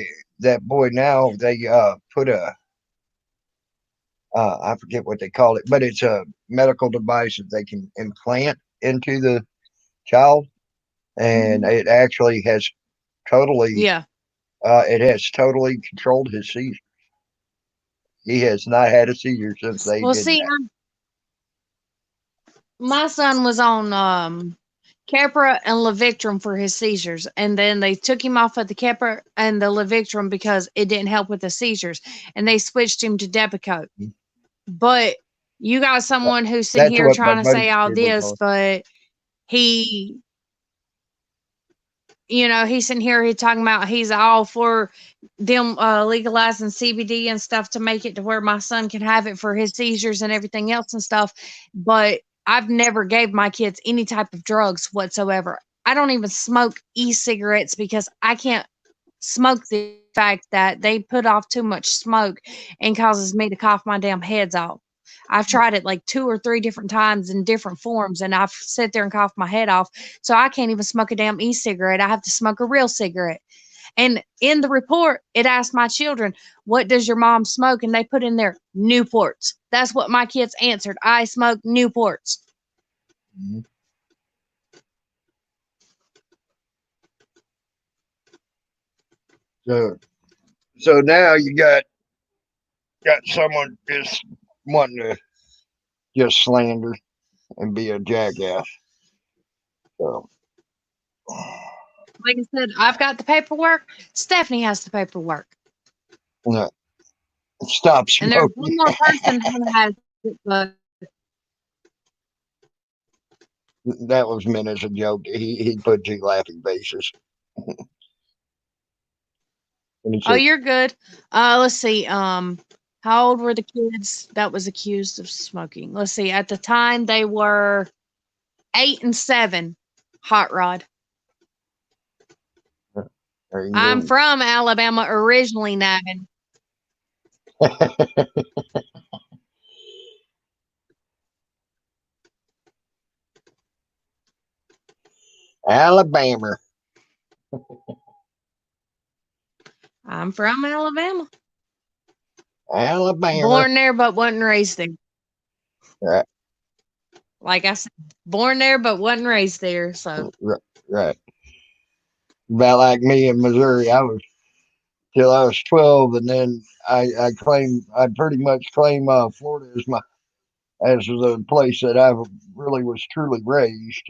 now they put a I forget what they call it, but it's a medical device that they can implant into the child, and it actually has totally Yeah. controlled his seizure. He has not had a seizure since they Well, did see, that. my son was on Keppra and Levictrum for his seizures, and then they took him off of the Keppra and the Levictrum because it didn't help with the seizures, and they switched him to Depakote. But you got someone who's sitting That's here what my trying to say buddy's all kid was this, on. but he, he's sitting here, he's talking about he's all for them legalizing CBD and stuff to make it to where my son can have it for his seizures and everything else and stuff. But I've never gave my kids any type of drugs whatsoever. I don't even smoke e-cigarettes because I can't smoke the fact that they put off too much smoke and causes me to cough my damn heads off. I've tried it like 2 or 3 different times in different forms, and I've sat there and coughed my head off. So I can't even smoke a damn e-cigarette. I have to smoke a real cigarette. And in the report, it asked my children, "What does your mom smoke?" And they put in there Newports. That's what my kids answered. I smoke Newports. Mhm. So, so now you got someone just wanting to just slander and be a jackass. So, Like I said, I've got the paperwork. Stephanie has the paperwork. no, stop And there's smoking. one more person who has it, but That was meant as a joke. He put two laughing faces. And he oh, said, you're good. Let's see. How old were the kids that was accused of smoking? Let's see. At the time, they were 8 and 7. Hot Rod. "There you I'm go." from Alabama originally, Navin. Alabama. I'm from Alabama. Alabama. Born there, but wasn't raised there. Right, Like I said, born there, but wasn't raised there. So right. About like me in Missouri, I was till I was 12, and then I pretty much claim Florida as the place that I really was truly raised.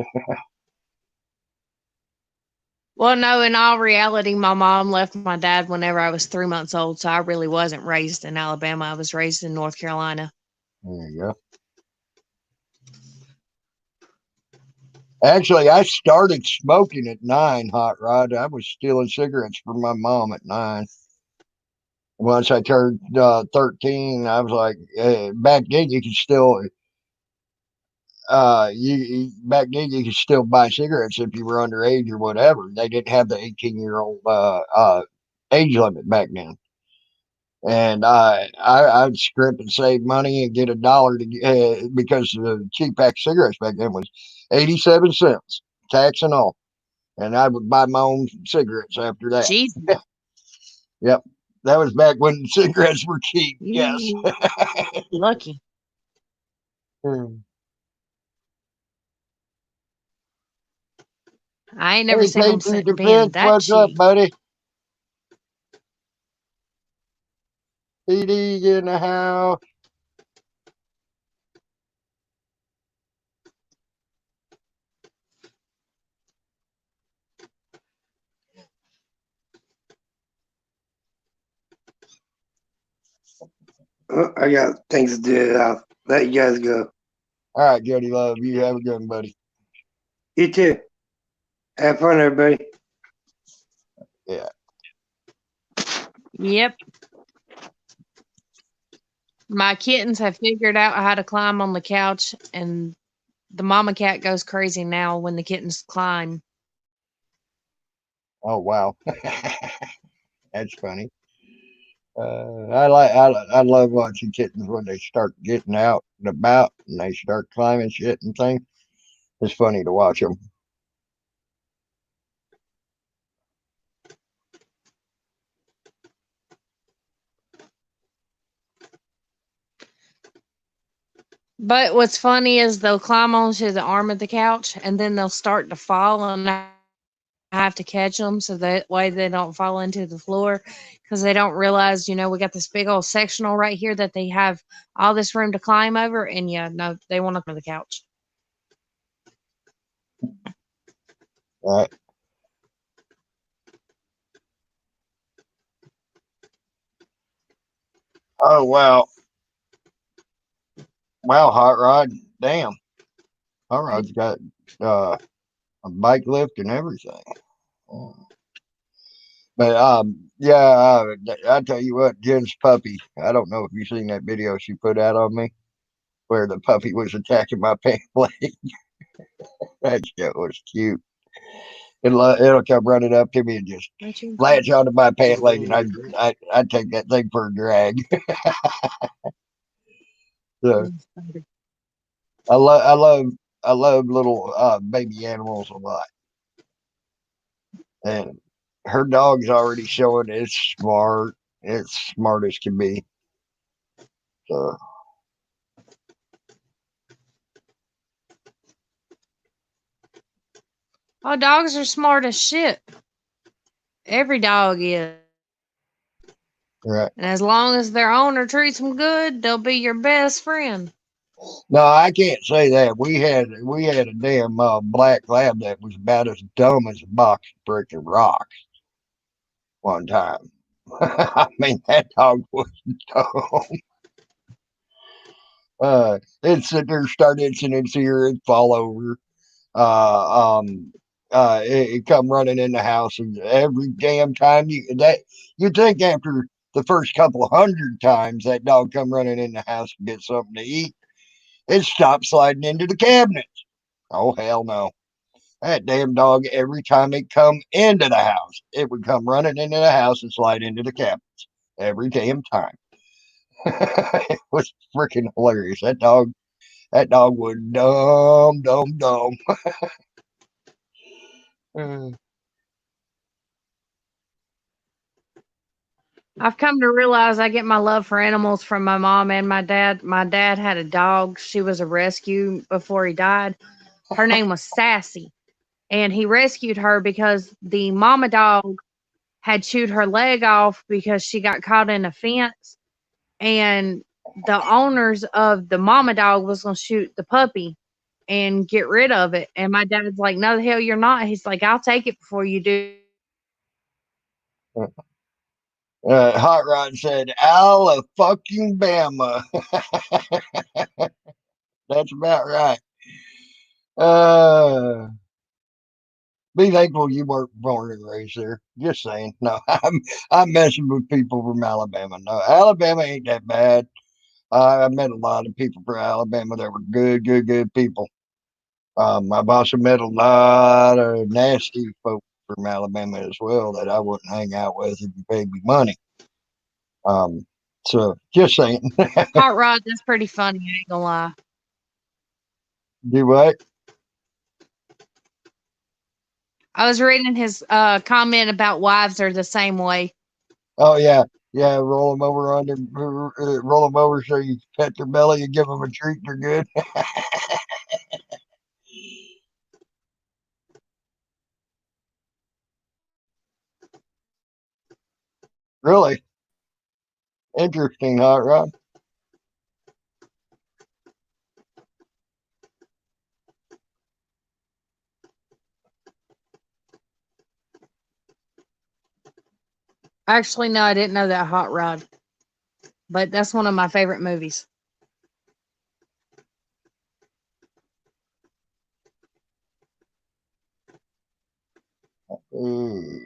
well, no, in all reality, my mom left my dad whenever I was 3 months old. So I really wasn't raised in Alabama. I was raised in North Carolina. There you go. Actually, I started smoking at 9, Hot Rod. I was stealing cigarettes from my mom at 9. Once I turned 13, I was like, back then you could still, back then you could still buy cigarettes if you were underage or whatever. They didn't have the 18-year-old age limit back then. And I'd scrimp and save money and get $1 to because the cheap pack of cigarettes back then was 87 cents, tax and all. And I would buy my own cigarettes after that. Jesus. Yep. That was back when cigarettes were cheap. Yes. You lucky. I ain't never Hey, seen them Patriot being Defense, that what's up, cheap. buddy? PD in the house. I got things to do. I'll let you guys go. All right, Jody Love, you have a good one, buddy. You too. Have fun, everybody. Yeah. Yep. My kittens have figured out how to climb on the couch, and the mama cat goes crazy now when the kittens climb. Oh wow, that's funny. I love watching kittens when they start getting out and about and they start climbing shit and things. It's funny to watch them. But what's funny is they'll climb onto the arm of the couch and then they'll start to fall, and I have to catch them so that way they don't fall into the floor because they don't realize, we got this big old sectional right here that they have all this room to climb over. And yeah, no, they want to come to the couch. Right? Oh wow, Hot Rod. Damn, Hot Rod's got uh, a bike lift and everything. Oh. But yeah, I tell you what, Jen's puppy. I don't know if you've seen that video she put out on me where the puppy was attacking my pant leg. That shit was cute. It'll come running up to me and just latch onto my pant leg, and I take that thing for a drag. So I love I love I love little baby animals a lot, and her dog's already showing it's smart. It's smart as can be. So Oh, dogs are smart as shit. Every dog is. right. And as long as their owner treats them good, they'll be your best friend. No, I can't say that. We had a damn black lab that was about as dumb as a box of freaking rocks one time. I mean, that dog was dumb. It'd sit there, start itching its ear, it'd fall over. It come running in the house, and every damn time you think after the first couple of hundred times that dog come running in the house to get something to eat, it stopped sliding into the cabinets. Oh hell no! That damn dog, every time it come into the house, it would come running into the house and slide into the cabinets every damn time. It was freaking hilarious. That dog was dumb, dumb, dumb. I've come to realize I get my love for animals from my mom and my dad. My dad had a dog. She was a rescue before he died. Her name was Sassy. And he rescued her because the mama dog had chewed her leg off because she got caught in a fence. And the owners of the mama dog was going to shoot the puppy and get rid of it. And my dad's like, no, the hell you're not. He's like, I'll take it before you do. Hot Rod said, "Ala fucking Bama." That's about right. Uh, be thankful you weren't born and raised there. Just saying. No, I'm messing with people from Alabama. No, Alabama ain't that bad. I met a lot of people from Alabama that were good, good, good people. I've also met a lot of nasty folk from Alabama as well that I wouldn't hang out with if you paid me money. Um, so just saying. Hot Rod, that's pretty funny. I ain't gonna lie. Do what? I was reading his comment about wives are the same way. Oh yeah, yeah. Roll them over roll them over so you pet their belly and give them a treat. They're good. Really interesting, Hot Rod. Actually, no, I didn't know that, Hot Rod. But that's one of my favorite movies. Mm.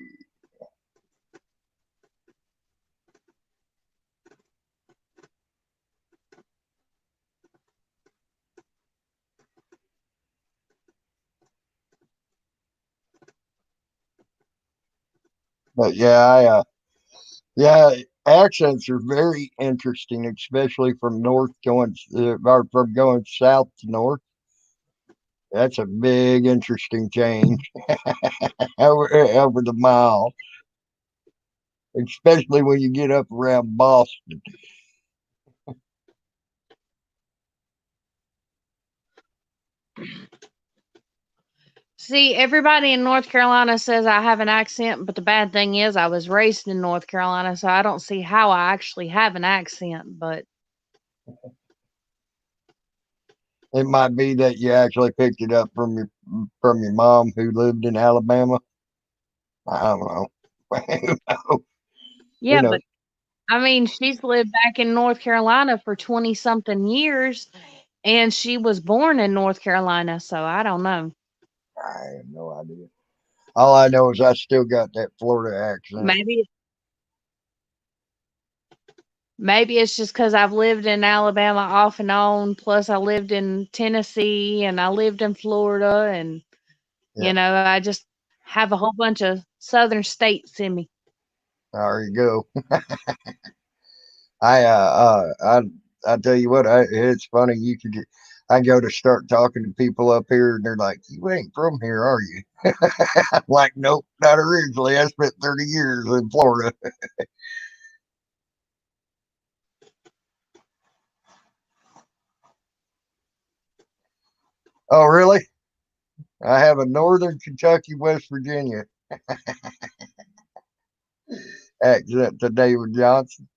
But yeah, yeah, accents are very interesting, especially from north going or from going south to north. That's a big, interesting change over the mile, especially when you get up around Boston. See, everybody in North Carolina says I have an accent, but the bad thing is I was raised in North Carolina, so I don't see how I actually have an accent. But It might be that you actually picked it up from your mom who lived in Alabama. I don't know. Who knows? Who yeah, knows? but I mean, she's lived back in North Carolina for 20 something years, and she was born in North Carolina, so I don't know. I have no idea. All I know is I still got that Florida accent. Maybe it's just because I've lived in Alabama off and on. Plus, I lived in Tennessee and I lived in Florida, and Yeah, I just have a whole bunch of southern states in me. there you go. I I tell you what, it's funny. I go to start talking to people up here, and they're like, "You ain't from here, are you?" I'm like, "Nope, not originally. I spent 30 years in Florida." Oh, really? I have a Northern Kentucky, West Virginia accent to David Johnson.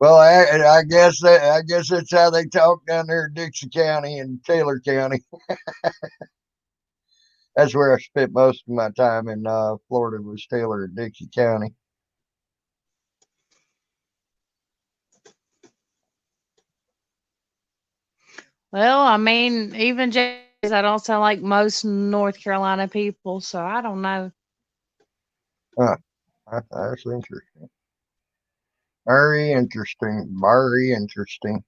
Well, I guess that's how they talk down there in Dixie County and Taylor County. That's where I spent most of my time in Florida was Taylor and Dixie County. Well, I mean, even just I don't sound like most North Carolina people, so I don't know. Huh, that's interesting. Very interesting. Very interesting.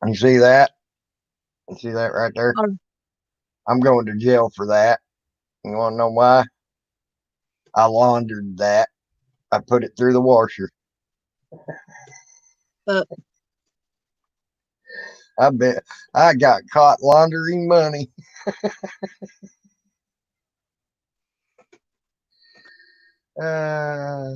You see that? You see that right there? Oh, I'm going to jail for that. You want to know why? I laundered that. I put it through the washer. uh, I bet I got caught laundering money. Uh,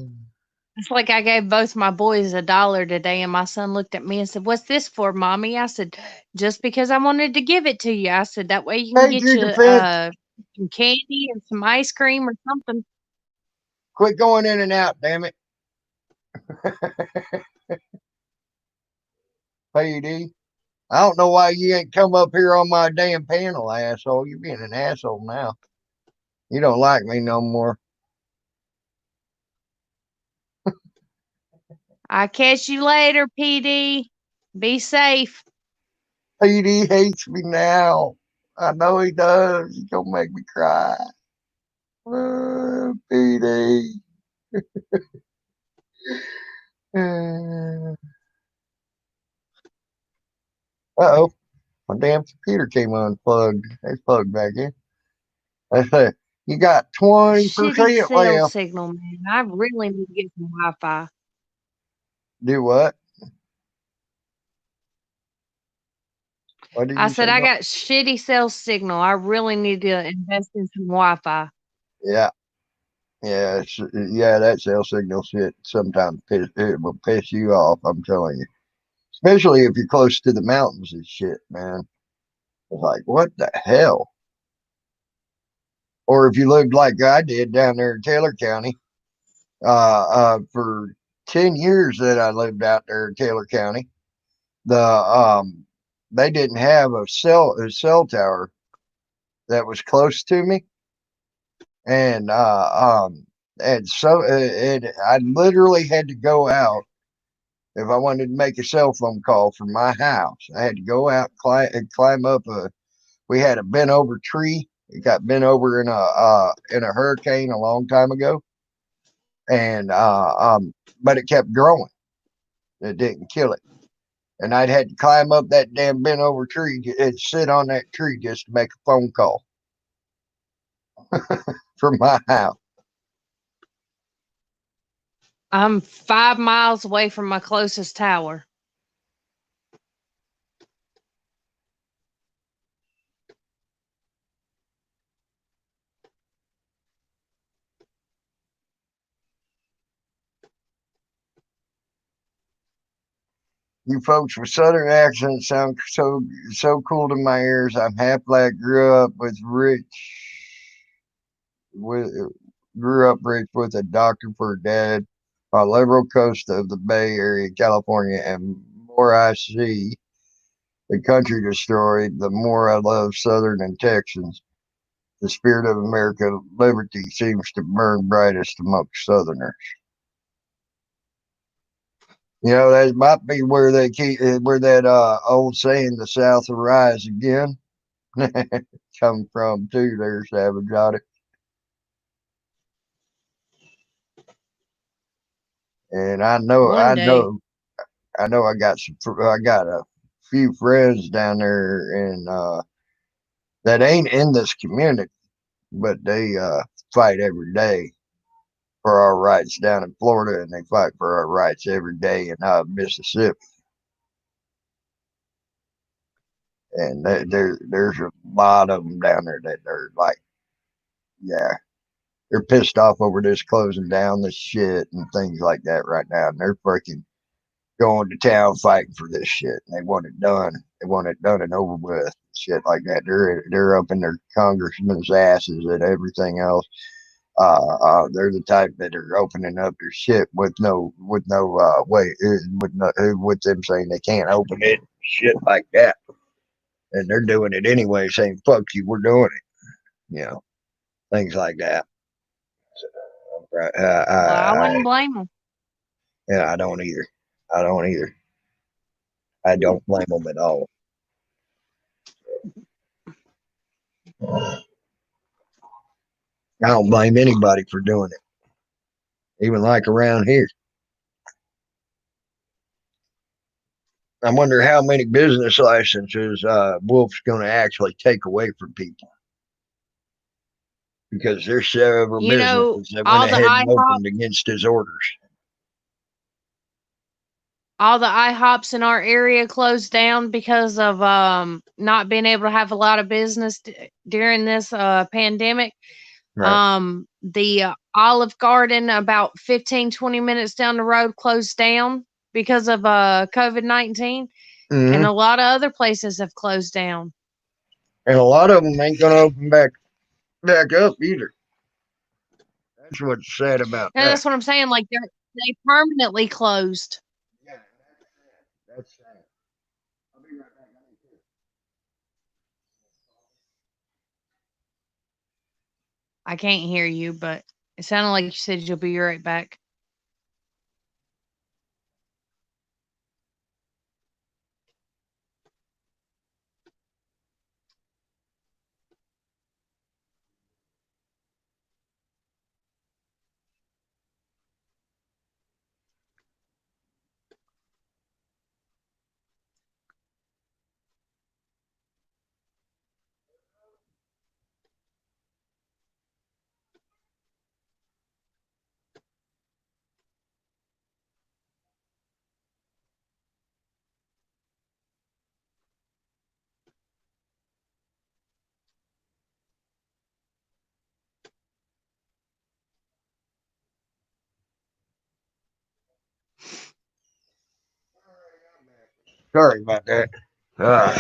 it's like I gave both my boys $1 today, and my son looked at me and said, "What's this for, mommy?" I said, "Just because I wanted to give it to you." I said, "That way you can Paid get your you defense. some candy and some ice cream or something." Quit going in and out, damn it. PD. I don't know why you ain't come up here on my damn panel, asshole. You're being an asshole now. You don't like me no more. I catch you later, PD. Be safe. PD hates me now. I know he does. He's gonna make me cry. PD. Uh-oh. My damn computer came unplugged. It's plugged back in. I said, you got Shitty 20% cell left. signal, man. I really need to get some Wi-Fi. Do what? What did I you said say? I got shitty cell signal. I really need to invest in some Wi-Fi. Yeah. Yeah, that cell signal shit sometimes it will piss you off, I'm telling you. Especially if you're close to the mountains and shit, man. It's like, what the hell? Or if you lived like I did down there in Taylor County, for 10 years that I lived out there in Taylor County, the they didn't have a cell tower that was close to me, and I literally had to go out if I wanted to make a cell phone call from my house. I had to go out climb up a. We had a bent over tree. It got bent over in a hurricane a long time ago, and but it kept growing. It didn't kill it. And I'd had to climb up that damn bent over tree and sit on that tree just to make a phone call. from my house. I'm 5 miles away from my closest tower. You folks with southern accents sound so cool to my ears. I'm half black, with grew up rich with a doctor for a dad on the liberal coast of the Bay Area, California, and more I see the country destroyed, the more I love Southern and Texans. The spirit of American liberty seems to burn brightest amongst Southerners. You know, that might be where they keep where that old saying, "The South will rise again," come from too. There, Savage on it, and One day. I got a few friends down there, and that ain't in this community, but they fight every day for our rights down in Florida, and they fight for our rights every day in Mississippi. And there's a lot of them down there that are like, yeah, they're pissed off over this closing down this shit and things like that right now, and they're freaking going to town fighting for this shit. And they want it done. They want it done and over with. Shit like that. They're up in their congressmen's asses and everything else. They're the type that are opening up their shit with no way with them saying they can't open it, shit like that. And they're doing it anyway, saying "fuck you, we're doing it," things like that. Right? Well, I wouldn't blame them. Yeah, I don't either. I don't either. I don't blame them at all. I don't blame anybody for doing it, even like around here. I wonder how many business licenses Wolf's going to actually take away from people, because there's several You know, businesses that went all the ahead and IHOP, opened against his orders. all the IHOPs in our area closed down because of not being able to have a lot of business during this pandemic. Right. The Olive Garden about 15-20 minutes down the road closed down because of COVID-19, and Hmm. a lot of other places have closed down. And a lot of them ain't going to open back up either. That's what's sad about And that. that's what I'm saying. Like they permanently closed. Yeah, that's sad. I'll be right back. I can't hear you, but it sounded like you said you'll be right back. Sorry about that. Uh,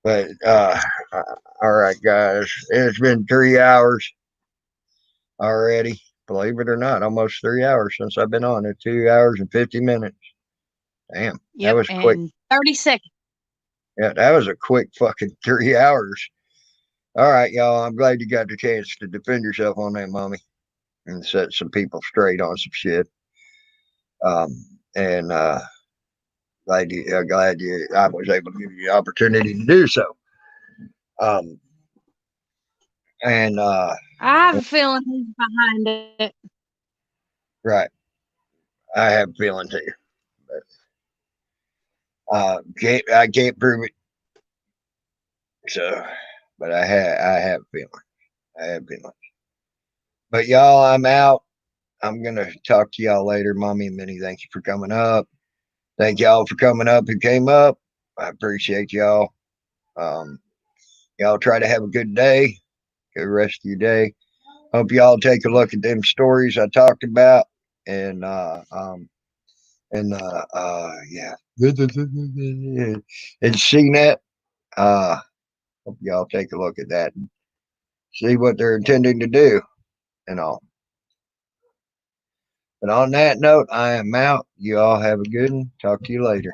but all right, guys, it's been 3 hours already. Believe it or not, almost 3 hours since I've been on it. 2 hours and 50 minutes. Damn, that Yep, was quick. and 30 seconds. Yeah, that was a quick fucking 3 hours. All right, y'all. I'm glad you got the chance to defend yourself on that, mommy, and set some people straight on some shit. And I was able to give you the opportunity to do so. Um, and I have a feeling he's behind it. right, I have a feeling too. But I can't prove it. So, but I have feelings. I have feelings. But y'all, I'm out. I'm gonna talk to y'all later. Mommy and Minnie, thank you for coming up. Thank y'all for coming up who came up. I appreciate y'all. Y'all try to have a good day. Good rest of your day. Hope y'all take a look at them stories I talked about and yeah. And CNET. Hope y'all take a look at that and see what they're intending to do and all. But on that note, I am out. You all have a good one. Talk to you later.